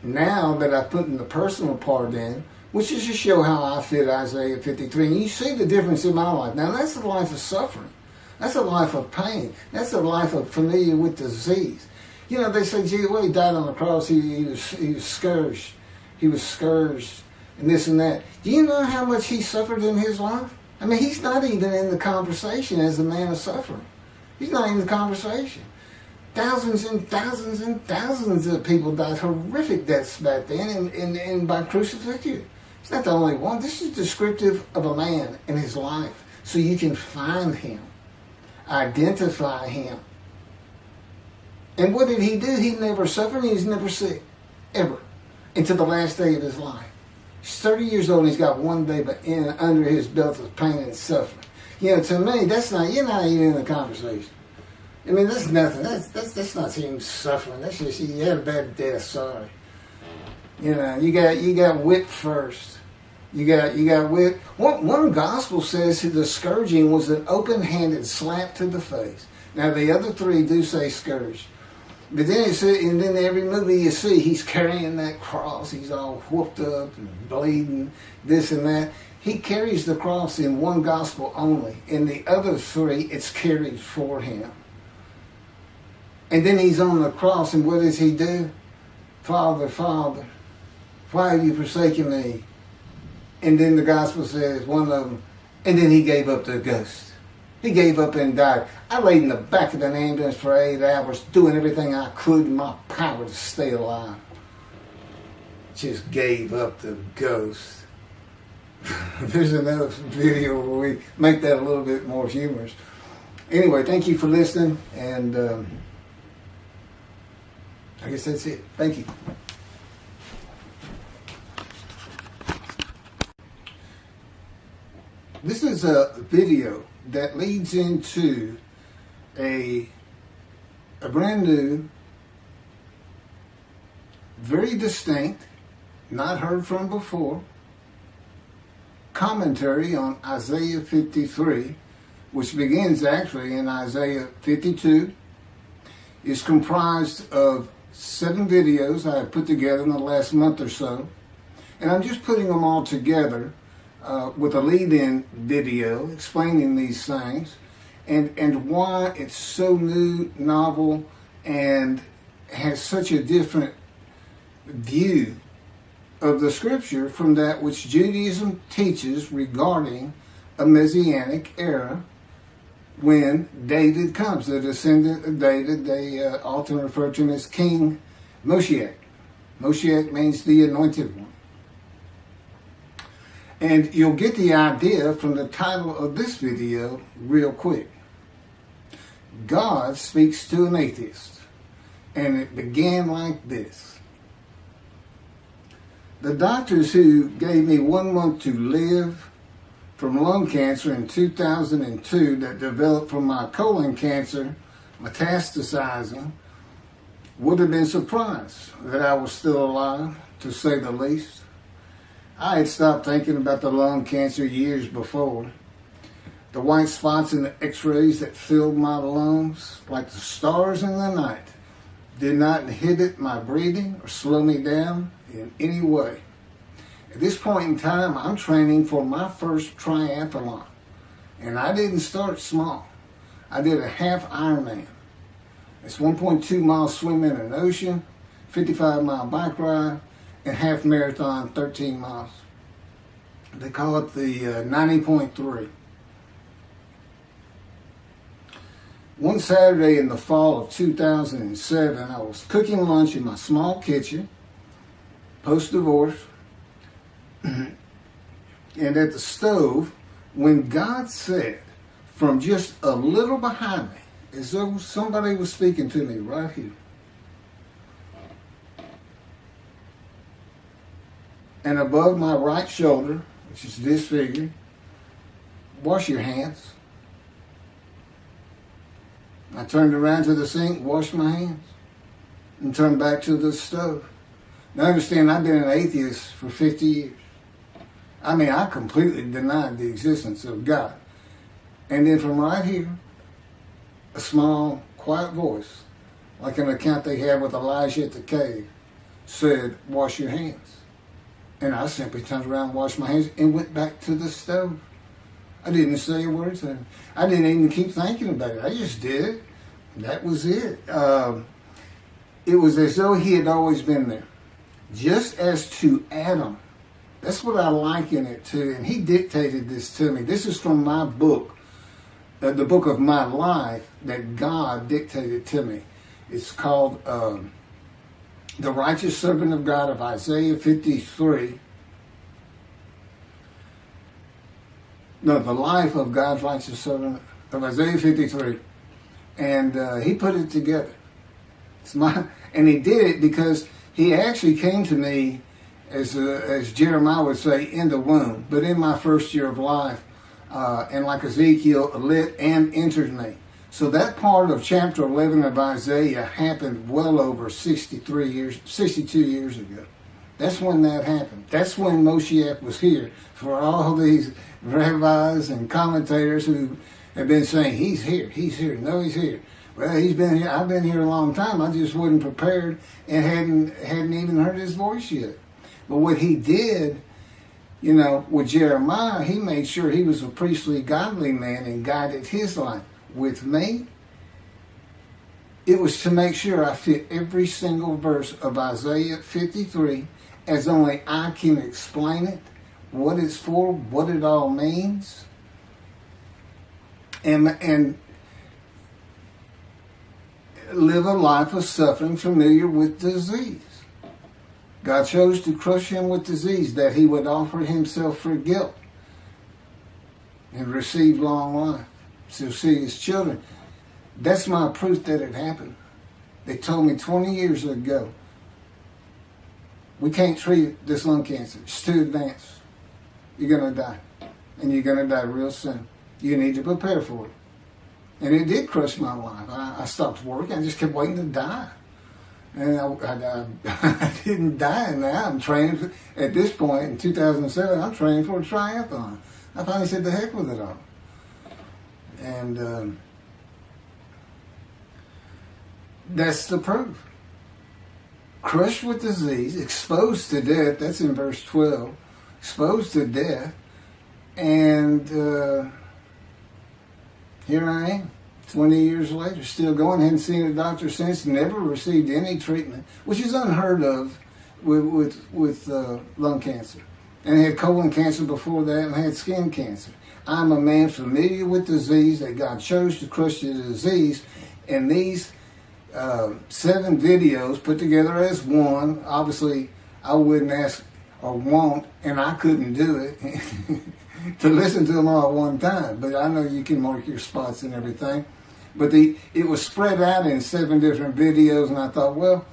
now that I put in the personal part in, which is to show how I fit Isaiah 53, and you see the difference in my life. Now that's a life of suffering. That's a life of pain. That's a life of familiar with disease. They say, gee, well, he died on the cross. He was scourged. He was scourged and this and that. Do you know how much he suffered in his life? I mean, he's not even in the conversation as a man of suffering. He's not in the conversation. Thousands and thousands and thousands of people died horrific deaths back then and by crucifixion. It's not the only one. This is descriptive of a man and his life. So you can find him, identify him. And what did he do? He never suffered. He was never sick. Ever. Until the last day of his life. He's 30 years old and he's got one day but under his belt of pain and suffering. To me, you're not even in the conversation. I mean, that's nothing. That's not him suffering. That's just, he had a bad death, sorry. You got whipped first. You got whipped. One gospel says the scourging was an open-handed slap to the face. Now, the other three do say scourge. But then and then every movie you see, he's carrying that cross. He's all whooped up and bleeding, this and that. He carries the cross in one gospel only. In the other three, it's carried for him. And then he's on the cross, and what does he do? Father, Father, why have you forsaken me? And then the gospel says, one of them, and then he gave up the ghost. He gave up and died. I laid in the back of an ambulance for 8 hours, doing everything I could in my power to stay alive. Just gave up the ghost. There's another video where we make that a little bit more humorous. Anyway, thank you for listening, and I guess that's it. Thank you. This is a video that leads into a brand new very distinct, not heard from before, commentary on Isaiah 53, which begins actually in Isaiah 52, is comprised of 7 videos I have put together in the last month or so. And I'm just putting them all together with a lead-in video explaining these things and why it's so new, novel, and has such a different view of the scripture from that which Judaism teaches regarding a messianic era when David comes, the descendant of David. They often refer to him as King Moshiach. Moshiach means the anointed one. And you'll get the idea from the title of this video real quick. God speaks to an atheist. And it began like this. The doctors who gave me 1 month to live from lung cancer in 2002 that developed from my colon cancer metastasizing would have been surprised that I was still alive, to say the least. I had stopped thinking about the lung cancer years before. The white spots in the x-rays that filled my lungs, like the stars in the night, did not inhibit my breathing or slow me down in any way. At this point in time, I'm training for my first triathlon. And I didn't start small. I did a half Ironman. It's 1.2 miles swim in an ocean, 55-mile bike ride, and half marathon, 13 miles. They call it the 90.3. One Saturday in the fall of 2007, I was cooking lunch in my small kitchen, post-divorce, and at the stove, when God said, from just a little behind me, as though somebody was speaking to me right here, and above my right shoulder, which is disfigured, wash your hands. I turned around to the sink, washed my hands, and turned back to the stove. Now understand, I've been an atheist for 50 years. I mean, I completely denied the existence of God. And then from right here, a small, quiet voice, like an account they had with Elijah at the cave, said, wash your hands. And I simply turned around, washed my hands, and went back to the stove. I didn't say a word to him. I didn't even keep thinking about it. I just did it. That was it. It was as though he had always been there. Just as to Adam. That's what I liken it to. And he dictated this to me. This is from my book, the book of my life that God dictated to me. It's called The Righteous Servant of God of Isaiah 53. No, the life of God's righteous servant of Isaiah 53. And he put it together. And he did it because he actually came to me, as Jeremiah would say, in the womb, but in my first year of life. And like Ezekiel, lit and entered me. So that part of chapter 11 of Isaiah happened well over 62 years ago. That's when that happened. That's when Moshiach was here. For all these rabbis and commentators who have been saying, he's here, no, he's here. Well, he's been here. I've been here a long time. I just wasn't prepared and hadn't even heard his voice yet. But what he did, with Jeremiah, he made sure he was a priestly, godly man and guided his life. With me, it was to make sure I fit every single verse of Isaiah 53 as only I can explain it, what it's for, what it all means, and live a life of suffering familiar with disease. God chose to crush him with disease that he would offer himself for guilt and receive long life to see his children. That's my proof that it happened. They told me 20 years ago, we can't treat this lung cancer. It's too advanced. You're going to die. And you're going to die real soon. You need to prepare for it. And it did crush my life. I stopped working. I just kept waiting to die. And I didn't die now. I'm training at this point in 2007. I'm training for a triathlon. I finally said the heck with it all. And that's the proof. Crushed with disease, exposed to death. That's in verse 12. Exposed to death. And here I am, 20 years later, still going. Hadn't seen a doctor since. Never received any treatment, which is unheard of with lung cancer. And I had colon cancer before that, and I had skin cancer. I'm a man familiar with disease, that God chose to crush the disease. And these 7 videos put together as one, obviously I wouldn't ask or want, and I couldn't do it, to listen to them all at one time. But I know you can mark your spots and everything. But it was spread out in 7 different videos, and I thought, well,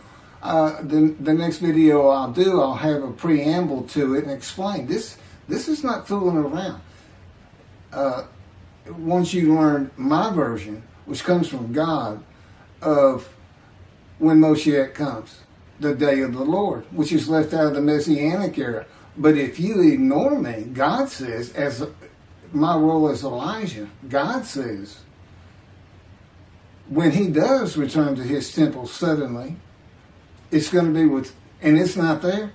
the next video I'll do, I'll have a preamble to it and explain. This is not fooling around. Once you learn my version, which comes from God, of when Moshiach comes, the day of the Lord, which is left out of the Messianic era. But if you ignore me, God says, as my role as Elijah, God says, when he does return to his temple suddenly, it's going to be with, and it's not there,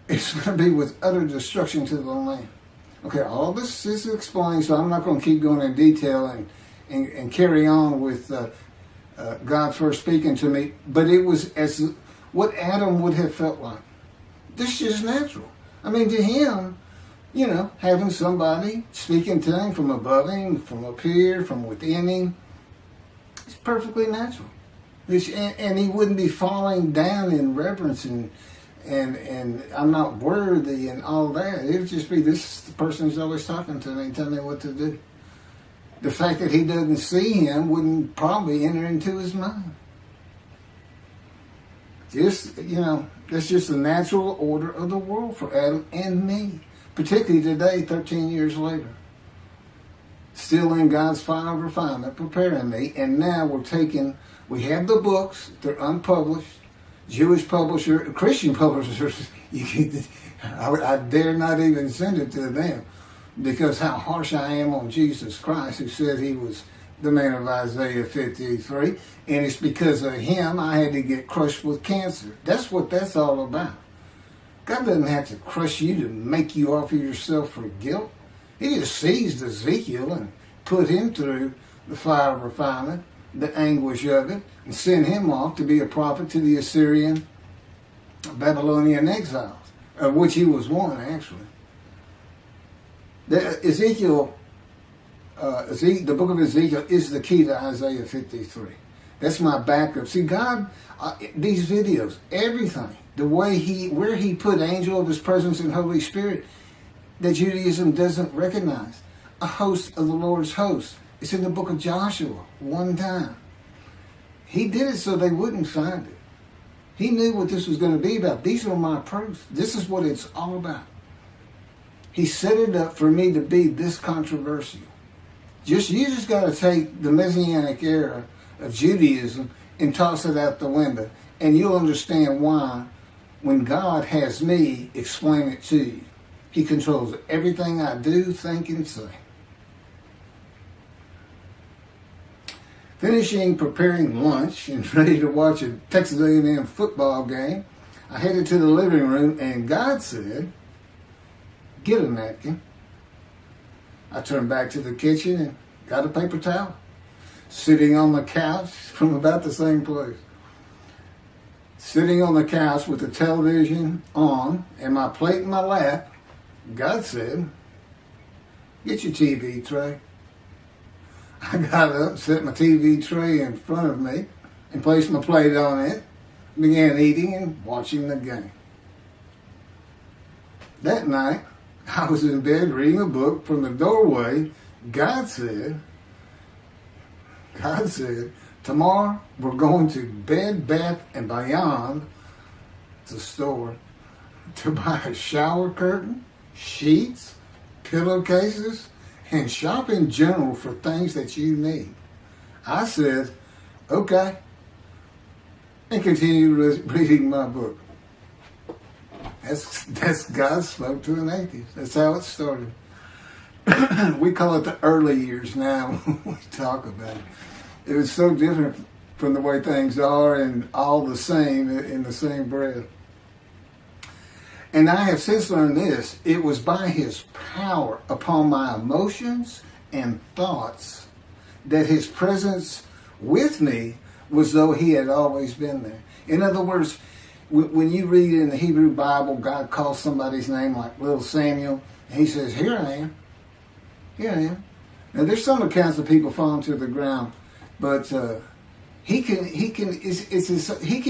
it's going to be with utter destruction to the land. Okay, all this is explained, so I'm not going to keep going in detail and carry on with God first speaking to me, but it was as what Adam would have felt like. This is natural. I mean, to him, you know, having somebody speaking to him from above him, from up here, from within him, it's perfectly natural. And he wouldn't be falling down in reverence and I'm not worthy and all that. It would just be, this is the person who's always talking to me and telling me what to do. The fact that he doesn't see him wouldn't probably enter into his mind. Just, you know, that's just the natural order of the world for Adam and me. Particularly today, 13 years later. Still in God's fire of refinement, preparing me. And now we have the books, they're unpublished. Jewish publisher, Christian publishers, I dare not even send it to them. Because how harsh I am on Jesus Christ, who said he was the man of Isaiah 53. And it's because of him I had to get crushed with cancer. That's what that's all about. God doesn't have to crush you to make you offer yourself for guilt. He just seized Ezekiel and put him through the fire of refinement, the anguish of it, and sent him off to be a prophet to the Assyrian, Babylonian exiles, of which he was one, actually. The book of Ezekiel is the key to Isaiah 53. That's my backup. See, God, these videos, everything, the way where he put angel of his presence and Holy Spirit, that Judaism doesn't recognize. A host of the Lord's host. It's in the book of Joshua, one time. He did it so they wouldn't find it. He knew what this was going to be about. These are my proofs. This is what it's all about. He set it up for me to be this controversial. You just got to take the Messianic era of Judaism and toss it out the window. And you'll understand why, when God has me explain it to you. He controls everything I do, think, and say. Finishing preparing lunch and ready to watch a Texas A&M football game, I headed to the living room and God said, "Get a napkin." I turned back to the kitchen and got a paper towel. Sitting on the couch from about the same place. Sitting on the couch with the television on and my plate in my lap, God said, "Get your TV tray." I got up, set my TV tray in front of me, and placed my plate on it, began eating and watching the game. That night, I was in bed reading a book. From the doorway, God said, "Tomorrow we're going to Bed Bath & Beyond, it's a store, to buy a shower curtain, sheets, pillowcases, and shop in general for things that you need." I said, "Okay." and continue reading my book. That's God spoke to an atheist. That's how it started. We call it the early years now when we talk about it. It was so different from the way things are and all the same in the same breath. And I have since learned this. It was by his power upon my emotions and thoughts that his presence with me was though he had always been there. In other words, when you read in the Hebrew Bible, God calls somebody's name like little Samuel, and he says, here I am. Here I am. Now there's some accounts of people falling to the ground, but he can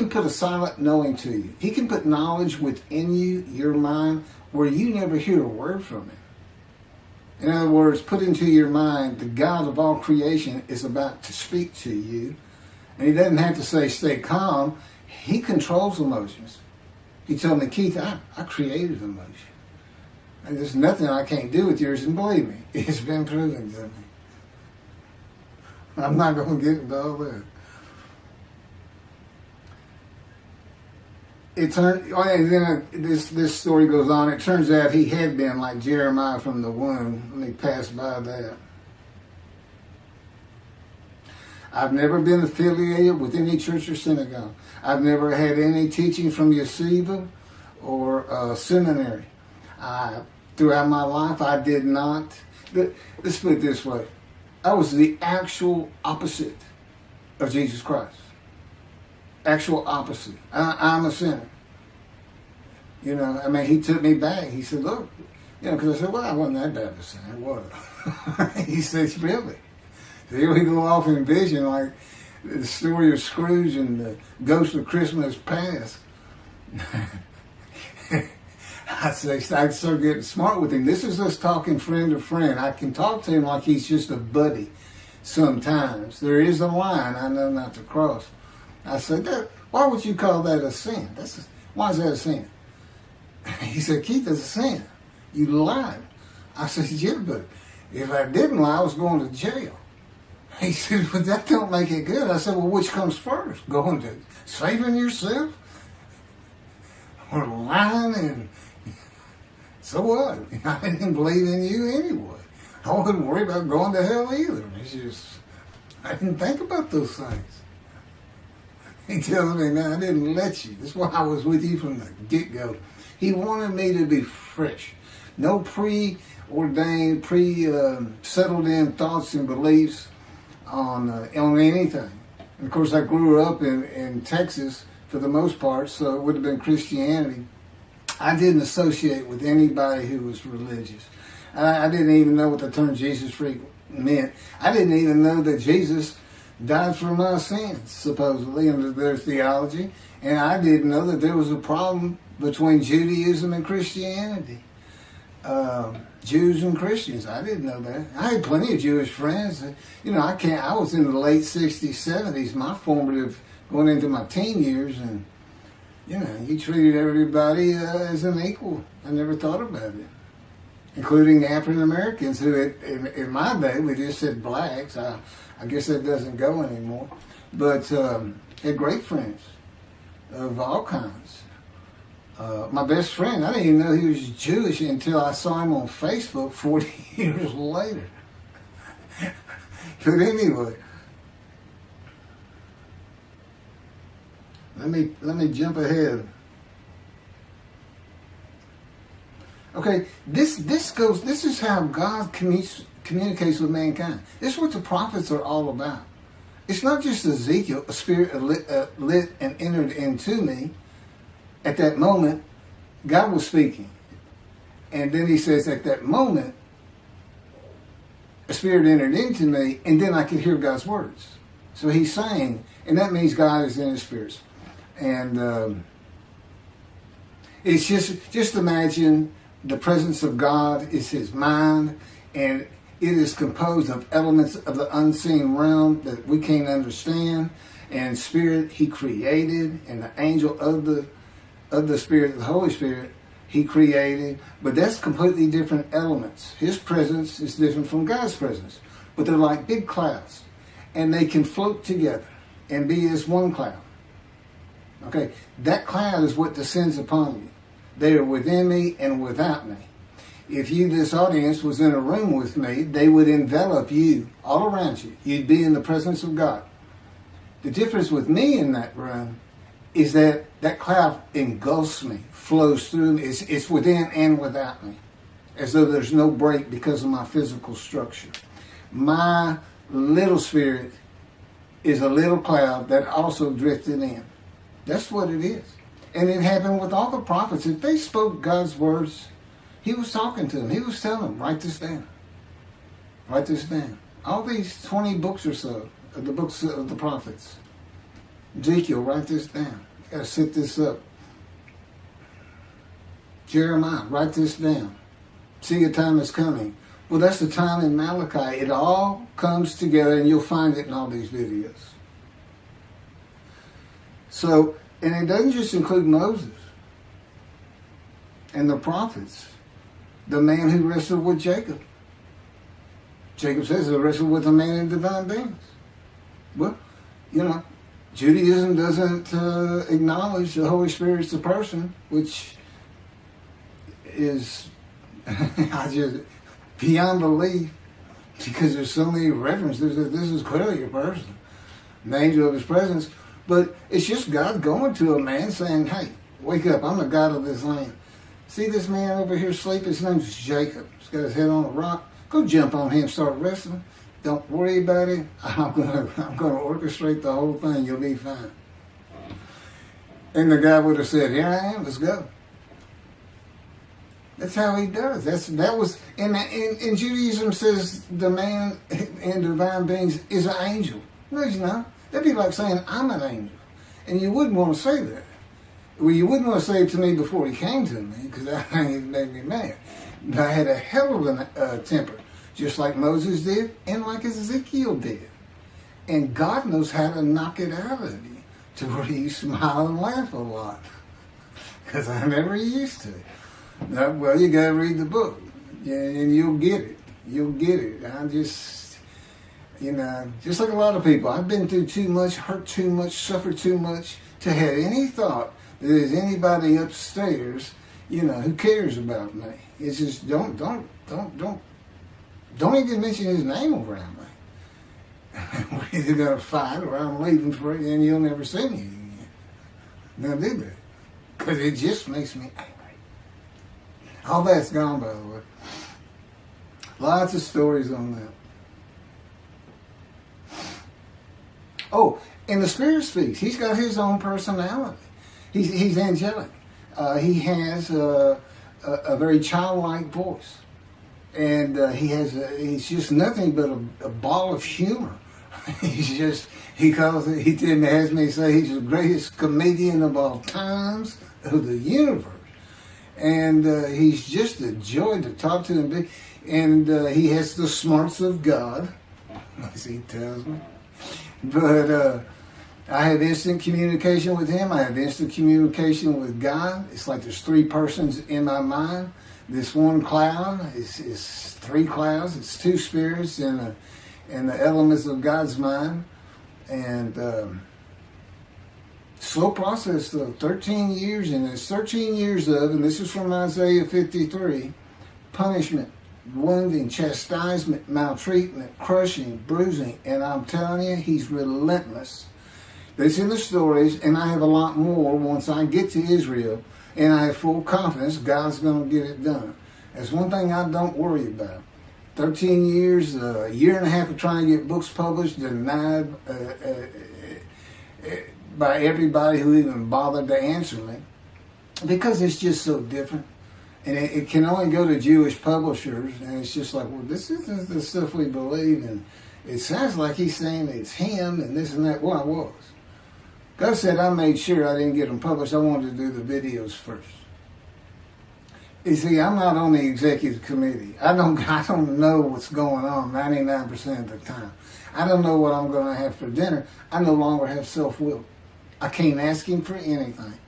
put a silent knowing to you. He can put knowledge within you, your mind, where you never hear a word from him. In other words, put into your mind, the God of all creation is about to speak to you. And he doesn't have to say, stay calm. He controls emotions. He told me, Keith, I created emotion. And there's nothing I can't do with yours. And believe me, it's been proven to me. I'm not going to get into all that. And then this story goes on. It turns out he had been like Jeremiah from the womb. Let me pass by that. I've never been affiliated with any church or synagogue. I've never had any teaching from yeshiva or seminary. Throughout my life, I did not. Let's put it this way. I was the actual opposite of Jesus Christ. Actual opposite. I'm a sinner. You know, I mean, he took me back. He said, look, you know, because I said, well, I wasn't that bad of a sinner, was I? He said, really? So here we go off in vision like the story of Scrooge and the Ghost of Christmas Past. I start getting smart with him. This is us talking friend to friend. I can talk to him like he's just a buddy sometimes. There is a line I know not to cross. I said, why would you call that a sin? Why is that a sin? He said, Keith, it's a sin. You lied. I said, yeah, but if I didn't lie, I was going to jail. He said, but that don't make it good. I said, well, which comes first? Going to saving yourself? Or lying? And so what? I didn't believe in you anyway. I wasn't worried about going to hell either. It's just, I didn't think about those things. He tells me, man, I didn't let you. That's why I was with you from the get-go. He wanted me to be fresh. No preordained, settled in thoughts and beliefs on anything. And of course, I grew up in Texas for the most part, so it would have been Christianity. I didn't associate with anybody who was religious. I didn't even know what the term Jesus freak meant. I didn't even know that Jesus died for my sins, supposedly, under their theology. And I didn't know that there was a problem between Judaism and Christianity. Jews and Christians. I didn't know that. I had plenty of Jewish friends. You know, I was in the late 60s, 70s, my formative, going into my teen years, and, you know, you treated everybody as an equal. I never thought about it. Including African Americans, who in my day, we just said blacks. I guess that doesn't go anymore. But had great friends of all kinds. My best friend, I didn't even know he was Jewish until I saw him on Facebook 40 years later. But anyway, let me jump ahead. Okay, this is how God communicates with mankind. This is what the prophets are all about. It's not just Ezekiel, a spirit lit and entered into me. At that moment, God was speaking. And then he says, at that moment, a spirit entered into me, and then I could hear God's words. So he's saying, and that means God is in his spirits. And it's just imagine the presence of God is his mind, and it is composed of elements of the unseen realm that we can't understand. And spirit he created, and the angel of the Spirit, the Holy Spirit, he created. But that's completely different elements. His presence is different from God's presence. But they're like big clouds. And they can float together and be as one cloud. Okay, that cloud is what descends upon you. They are within me and without me. If you, this audience, was in a room with me, they would envelop you all around you. You'd be in the presence of God. The difference with me in that room is that that cloud engulfs me, flows through me. It's within and without me, as though there's no break because of my physical structure. My little spirit is a little cloud that also drifted in. That's what it is. And it happened with all the prophets. If they spoke God's words, he was talking to them. He was telling them, write this down. Write this down. All these 20 books or so, of the books of the prophets. Ezekiel, write this down. You got to set this up. Jeremiah, write this down. See, a time is coming. Well, that's the time in Malachi. It all comes together, and you'll find it in all these videos. So, and it doesn't just include Moses and the prophets. The man who wrestled with Jacob. Jacob says he wrestled with a man in divine beings. Well, you know, Judaism doesn't acknowledge the Holy Spirit's a person, which is beyond belief, because there's so many references that this is clearly a person, an angel of his presence. But it's just God going to a man saying, hey, wake up, I'm the God of this land. See this man over here sleeping? His name's Jacob. He's got his head on a rock. Go jump on him, start wrestling. Don't worry about it. I'm gonna orchestrate the whole thing. You'll be fine. And the guy would have said, here I am, let's go. That's how he does. That was in Judaism says the man in divine beings is an angel. No, he's not. That'd be like saying I'm an angel, and you wouldn't want to say that. Well, you wouldn't want to say it to me before he came to me, because that made me mad. But I had a hell of a temper, just like Moses did, and like Ezekiel did. And God knows how to knock it out of you to where you smile and laugh a lot, because I never used to. Now, well, you got to read the book, and you'll get it. You'll get it. I just, you know, just like a lot of people, I've been through too much, hurt too much, suffered too much to have any thought that there's anybody upstairs, you know, who cares about me. It's just don't even mention his name around me. We're either gonna fight or I'm leaving for it, and you'll never see me again. Now do that, because it just makes me angry. All that's gone, by the way. Lots of stories on that. Oh, and the Spirit speaks. He's got his own personality. He's angelic. He has a very childlike voice, and he's just nothing but a ball of humor. He has me say he's the greatest comedian of all times of the universe. And he's just a joy to talk to him. And he has the smarts of God, as he tells me. But I have instant communication with him. I have instant communication with God. It's like there's three persons in my mind. This one cloud is three clouds. It's two spirits in the elements of God's mind. And slow process, though. 13 years, and it's 13 years of, and this is from Isaiah 53, punishment, wounding, chastisement, maltreatment, crushing, bruising. And I'm telling you, he's relentless. That's in the stories, and I have a lot more once I get to Israel, and I have full confidence God's going to get it done. That's one thing I don't worry about. 13 years, a year and a half of trying to get books published, denied by everybody who even bothered to answer me, because it's just so different. And it can only go to Jewish publishers, and it's just like, well, this isn't the stuff we believe, and it sounds like he's saying it's him and this and that. Well, I was. God said I made sure I didn't get them published. I wanted to do the videos first. You see, I'm not on the executive committee. I don't know what's going on 99% of the time. I don't know what I'm going to have for dinner. I no longer have self-will. I can't ask him for anything. And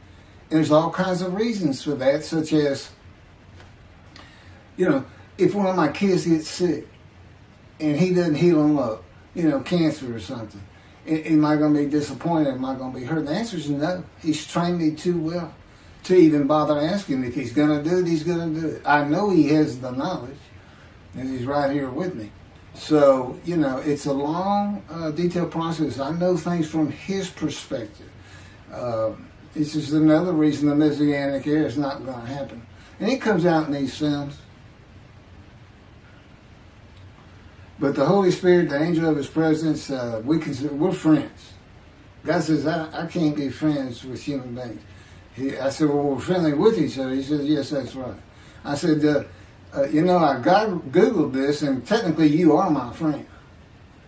there's all kinds of reasons for that, such as, you know, if one of my kids gets sick and he doesn't heal them up, you know, cancer or something, Am I going to be disappointed? Am I going to be hurt? The answer is no. He's trained me too well to even bother asking. If he's going to do it, he's going to do it. I know he has the knowledge, and he's right here with me. So, it's a long, detailed process. I know things from his perspective. It's just another reason the Messianic era is not going to happen. And it comes out in these films. But the Holy Spirit, the angel of his presence, we're friends. God says, I can't be friends with human beings. I said, well, we're friendly with each other. He says, yes, that's right. I said, I Googled this, and technically you are my friend.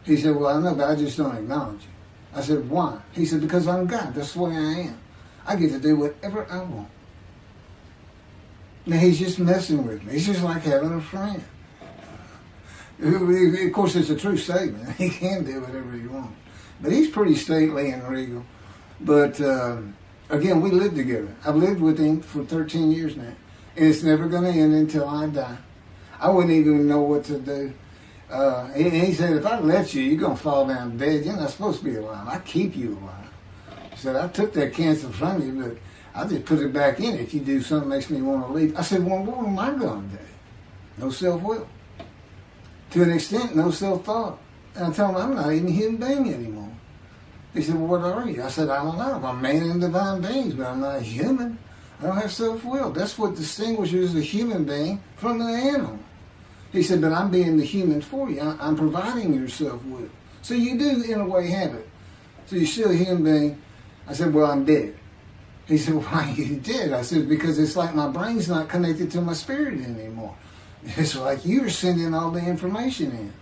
He said, well, I know, but I just don't acknowledge you. I said, why? He said, because I'm God. That's the way I am. I get to do whatever I want. Now, he's just messing with me. It's just like having a friend. Of course, it's a true statement. He can do whatever he wants. But he's pretty stately and regal. But, again, we live together. I've lived with him for 13 years now. And it's never going to end until I die. I wouldn't even know what to do. He said, if I let you, you're going to fall down dead. You're not supposed to be alive. I keep you alive. He said, I took that cancer from you, but I just put it back in if you do something that makes me want to leave. I said, well, what am I going to do? No self-will. To an extent, no self-thought. And I told him, I'm not even a human being anymore. He said, well, what are you? I said, I don't know. I'm a man in divine beings, but I'm not a human. I don't have self-will. That's what distinguishes the human being from the animal. He said, but I'm being the human for you. I'm providing your self-will. So you do, in a way, have it. So you're still a human being. I said, well, I'm dead. He said, why are you dead? I said, because it's like my brain's not connected to my spirit anymore. It's like you're sending all the information in.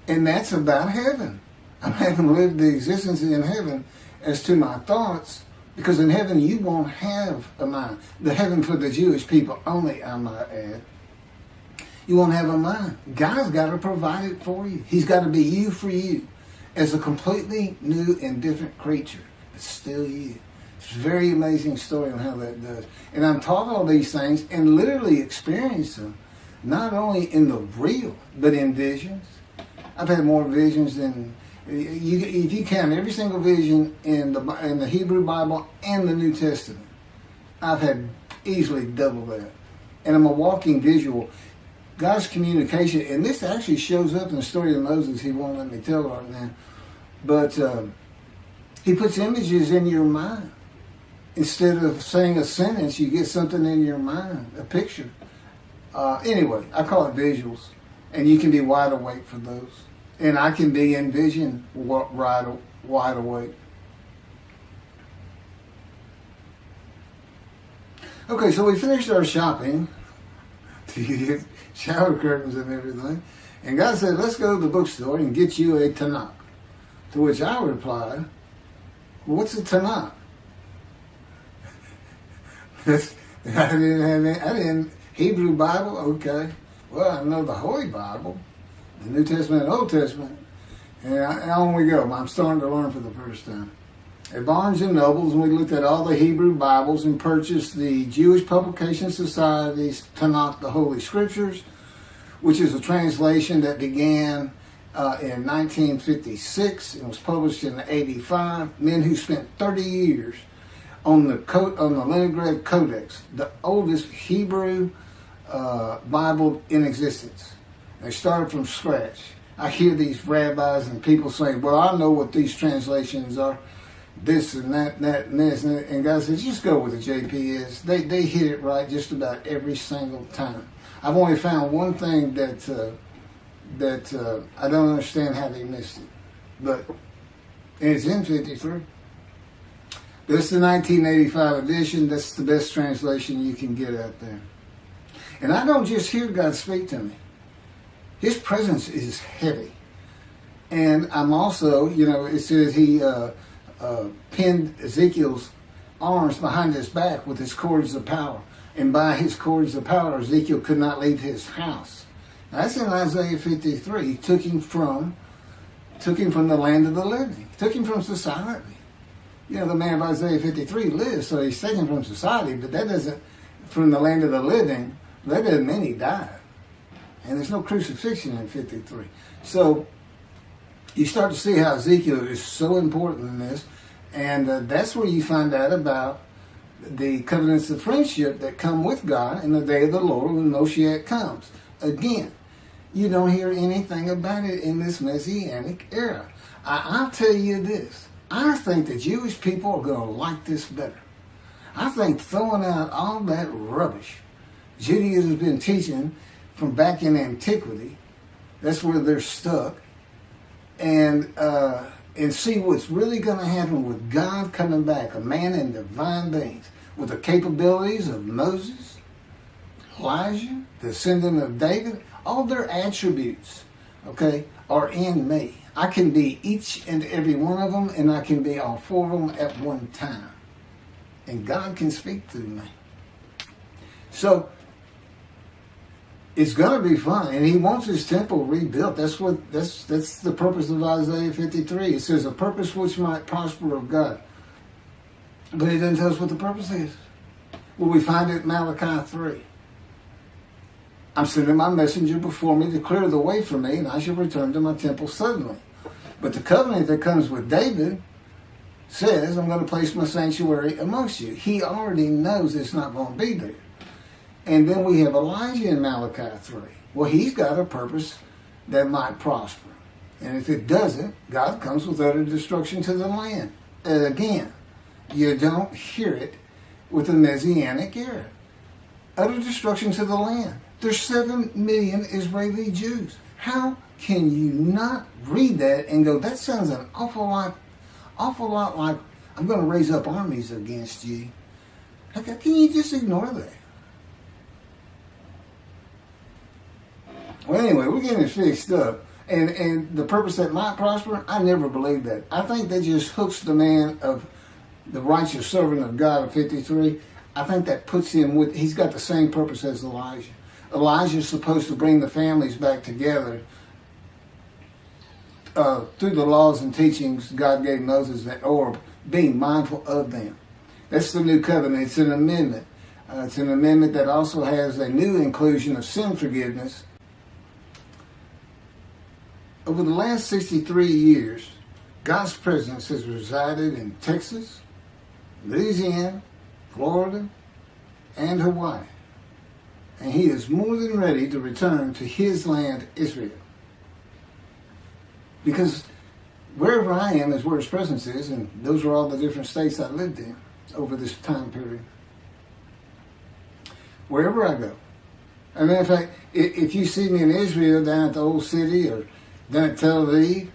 And that's about heaven. I haven't lived the existence in heaven as to my thoughts, because in heaven you won't have a mind. The heaven for the Jewish people only, I might add. You won't have a mind. God's got to provide it for you. He's got to be you for you as a completely new and different creature. It's still you. It's a very amazing story on how that does. And I'm taught all these things and literally experienced them, not only in the real, but in visions. I've had more visions than, if you count every single vision in the Hebrew Bible and the New Testament, I've had easily double that. And I'm a walking visual. God's communication, and this actually shows up in the story of Moses. He won't let me tell right now. But he puts images in your mind. Instead of saying a sentence, you get something in your mind, a picture. Anyway, I call it visuals. And you can be wide awake for those. And I can be in vision wide awake. Okay, so we finished our shopping to get shower curtains and everything. And God said, let's go to the bookstore and get you a Tanakh. To which I replied, what's a Tanakh? I didn't Hebrew Bible, okay. Well, I know the Holy Bible, the New Testament and Old Testament. And on we go. I'm starting to learn for the first time. At Barnes & Noble's, we looked at all the Hebrew Bibles and purchased the Jewish Publication Society's Tanakh, the Holy Scriptures, which is a translation that began in 1956 and was published in 85. Men who spent 30 years on the Leningrad Codex, the oldest Hebrew Bible in existence. They started from scratch. I hear these rabbis and people saying, well, I know what these translations are, this and that, and this, and God says, just go with the JPS. They hit it right just about every single time. I've only found one thing that I don't understand how they missed it, but it's in 53. This is the 1985 edition. That's the best translation you can get out there. And I don't just hear God speak to me. His presence is heavy. And I'm also, it says he pinned Ezekiel's arms behind his back with his cords of power. And by his cords of power, Ezekiel could not leave his house. Now, that's in Isaiah 53. He took him from the land of the living. He took him from society. The man of Isaiah 53 lives, so he's taken from society, but that doesn't, from the land of the living, that doesn't mean he died. And there's no crucifixion in 53. So, you start to see how Ezekiel is so important in this. And that's where you find out about the covenants of friendship that come with God in the day of the Lord when Moshiach comes. Again, you don't hear anything about it in this Messianic era. I'll tell you this. I think the Jewish people are going to like this better. I think throwing out all that rubbish Judaism has been teaching from back in antiquity, that's where they're stuck, and see what's really going to happen with God coming back, a man in divine beings, with the capabilities of Moses, Elijah, the descendant of David. All their attributes, okay, are in me. I can be each and every one of them, and I can be all four of them at one time. And God can speak through me. So, it's going to be fun, and he wants his temple rebuilt. That's the purpose of Isaiah 53. It says, a purpose which might prosper of God. But he doesn't tell us what the purpose is. Well, we find it in Malachi 3. I'm sending my messenger before me to clear the way for me, and I shall return to my temple suddenly. But the covenant that comes with David says, I'm going to place my sanctuary amongst you. He already knows it's not going to be there. And then we have Elijah in Malachi 3. Well, he's got a purpose that might prosper. And if it doesn't, God comes with utter destruction to the land. And again, you don't hear it with the Messianic era. Utter destruction to the land. There's 7 million Israeli Jews. How can you not read that and go, that sounds an awful lot like I'm going to raise up armies against you? How can you just ignore that? Well, anyway, we're getting it fixed up. And the purpose that might prosper, I never believed that. I think that just hooks the man of the righteous servant of God of 53. I think that puts him with, he's got the same purpose as Elijah. Elijah's supposed to bring the families back together through the laws and teachings God gave Moses, or being mindful of them. That's the new covenant. It's an amendment. It's an amendment that also has a new inclusion of sin forgiveness. Over the last 63 years, God's presence has resided in Texas, Louisiana, Florida, and Hawaii. And he is more than ready to return to his land, Israel. Because wherever I am is where his presence is, and those are all the different states I lived in over this time period. Wherever I go. As a matter of fact, if you see me in Israel down at the old city or down at Tel Aviv,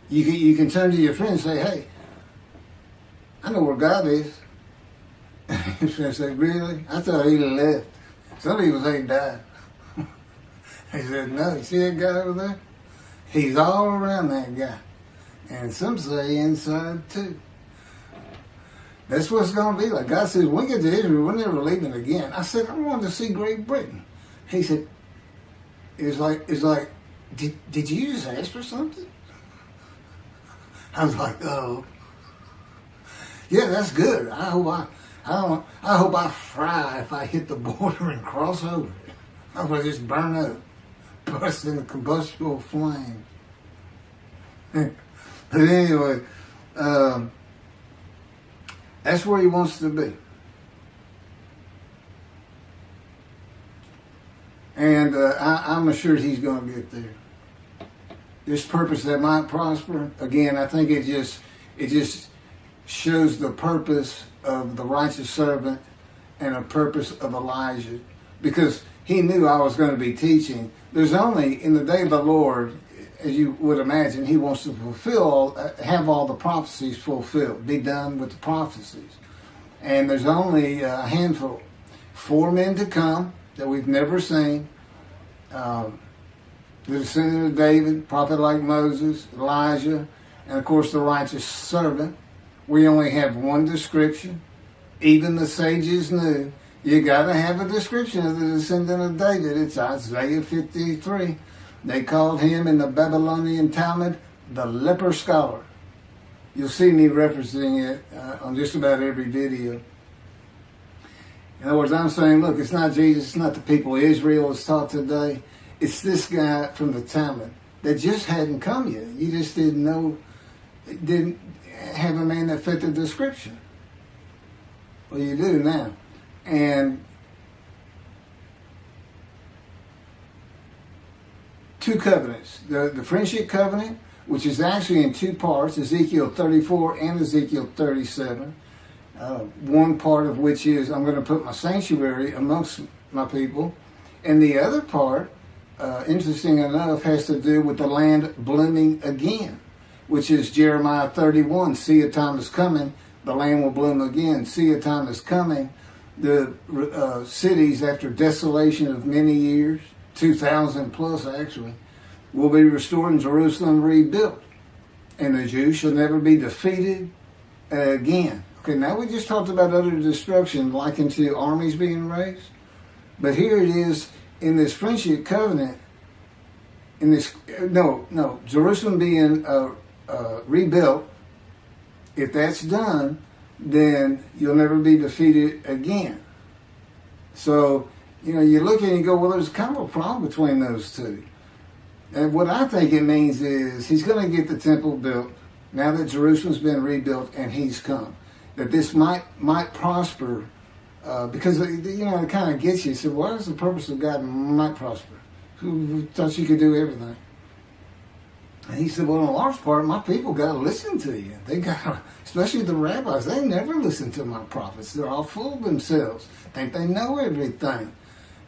you can turn to your friend and say, hey, I know where God is. His friend said, really? I thought he left. Some people say he died. He said, no, you see that guy over there? He's all around that guy. And some say inside too. That's what it's going to be like. God says, when we get to Israel, we're never leaving again. I said, I wanted to see Great Britain. He said, it's like, did you just ask for something? I was like, oh. Yeah, that's good. I hope I fry if I hit the border and cross over it. I will just burn up, burst in a combustible flame. But anyway, that's where he wants to be. And I'm assured he's going to get there. This purpose that might prosper, again, I think it just shows the purpose of the righteous servant and a purpose of Elijah. Because he knew I was going to be teaching. There's only, in the day of the Lord, as you would imagine, he wants to have all the prophecies fulfilled, be done with the prophecies. And there's only a handful, 4 men to come that we've never seen. The descendant of David, prophet like Moses, Elijah, and of course the righteous servant. We only have one description. Even the sages knew you got to have a description of the descendant of David. It's Isaiah 53. They called him in the Babylonian Talmud the leper scholar. You'll see me referencing it on just about every video. In other words, I'm saying, look, it's not Jesus, it's not the people Israel is taught today. It's this guy from the Talmud that just hadn't come yet. You just didn't have a man that fit the description. Well, you do now. And two covenants. The friendship covenant, which is actually in two parts, Ezekiel 34 and Ezekiel 37. One part of which is, I'm going to put my sanctuary amongst my people. And the other part, interesting enough, has to do with the land blooming again, which is Jeremiah 31. See, a time is coming, the land will bloom again. See, a time is coming. The cities, after desolation of many years, 2,000 plus actually, will be restored and Jerusalem rebuilt. And the Jews shall never be defeated again. Okay, now we just talked about utter destruction likened to armies being raised. But here it is in this friendship covenant, Jerusalem being rebuilt. If that's done, then you'll never be defeated again. So, you look at it and you go, well, there's kind of a problem between those two. And what I think it means is he's going to get the temple built now that Jerusalem's been rebuilt and he's come. That this might prosper because, it kind of gets you. You say, what is the purpose of God might prosper? Who thought you could do everything? And he said, well, in a large part, my people got to listen to you. They got, especially the rabbis, they never listen to my prophets. They're all full of themselves. Think they know everything.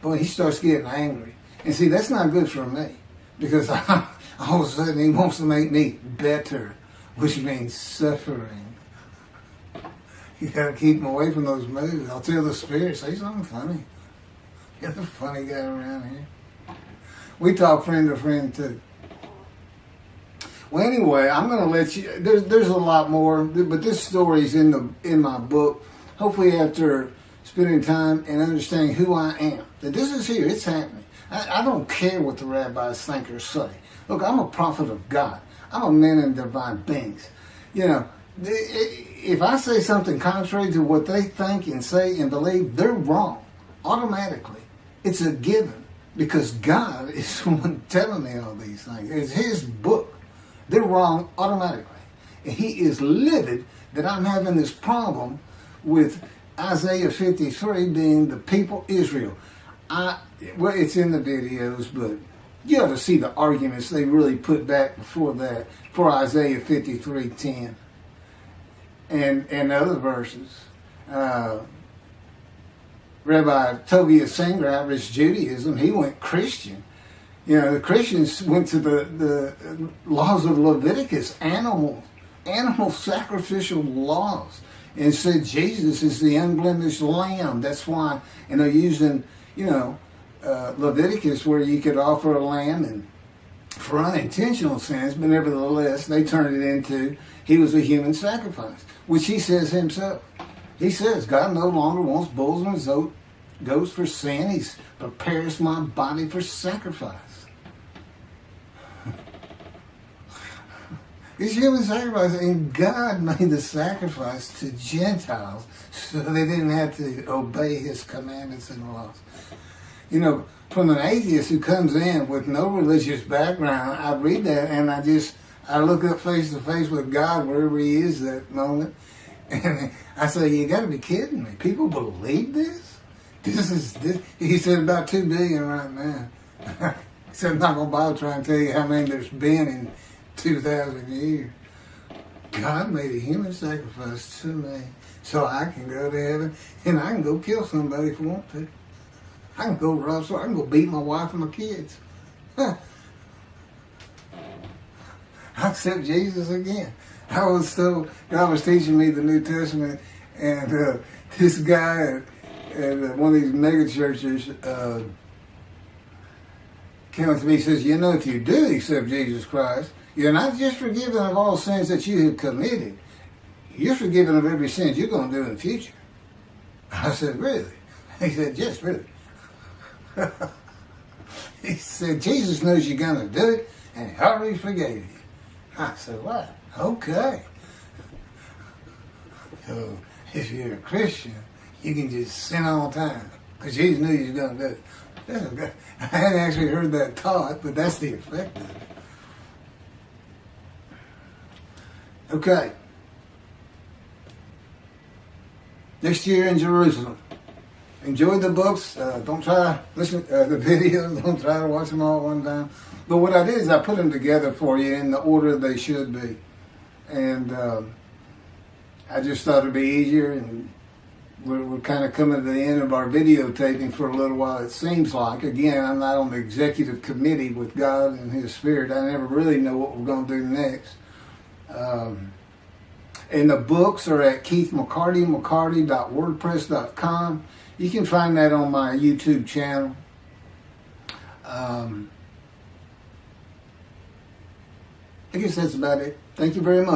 Boy, he starts getting angry. And see, that's not good for me. Because all of a sudden he wants to make me better, which means suffering. You got to keep him away from those moves. I'll tell the Spirit, say something funny. You're the funny guy around here. We talk friend to friend too. Well, anyway, I'm going to let you. There's a lot more, but this story's in my book. Hopefully, after spending time and understanding who I am, that this is here. It's happening. I don't care what the rabbis think or say. Look, I'm a prophet of God. I'm a man in divine beings. If I say something contrary to what they think and say and believe, they're wrong automatically. It's a given because God is the one telling me all these things. It's His book. They're wrong automatically. And He is livid that I'm having this problem with Isaiah 53 being the people Israel. Well, it's in the videos, but you ought to see the arguments they really put back before that for Isaiah 53:10 and other verses. Rabbi Tovia Singer, Irish Judaism, he went Christian. The Christians went to the laws of Leviticus, animal sacrificial laws, and said Jesus is the unblemished lamb. That's why, and they're using, Leviticus where you could offer a lamb and for unintentional sins, but nevertheless, they turned it into he was a human sacrifice, which he says himself. He says, God no longer wants bulls and goats for sin. He prepares my body for sacrifice. It's human sacrifice, and God made the sacrifice to Gentiles so they didn't have to obey His commandments and laws. From an atheist who comes in with no religious background, I read that and I look up face to face with God wherever He is that moment, and I say, you got to be kidding me. People believe this? This. He said about 2 billion right now. He said, I'm not going to bother trying to tell you how many there's been in 2,000 years. God made a human sacrifice to me so I can go to heaven and I can go kill somebody if I want to. I can go rob someone. I can go beat my wife and my kids. I accept Jesus again. God was teaching me the New Testament, and this guy at one of these mega churches came up to me and says, if you do accept Jesus Christ, you're not just forgiven of all sins that you have committed. You're forgiven of every sin you're going to do in the future. I said, really? He said, yes, really. He said, Jesus knows you're going to do it, and He already forgave you. I said, what? Okay. So if you're a Christian, you can just sin all the time, because Jesus knew you was going to do it. I hadn't actually heard that taught, but that's the effect of it. Okay. Next year in Jerusalem. Enjoy the books. Don't try to listen to the videos. Don't try to watch them all at one time. But what I did is I put them together for you in the order they should be. And I just thought it'd be easier. And we're kind of coming to the end of our videotaping for a little while, it seems like. Again, I'm not on the executive committee with God and His Spirit. I never really know what we're going to do next. And the books are at McCarty.wordpress.com. You can find that on my YouTube channel. I guess that's about it. Thank you very much.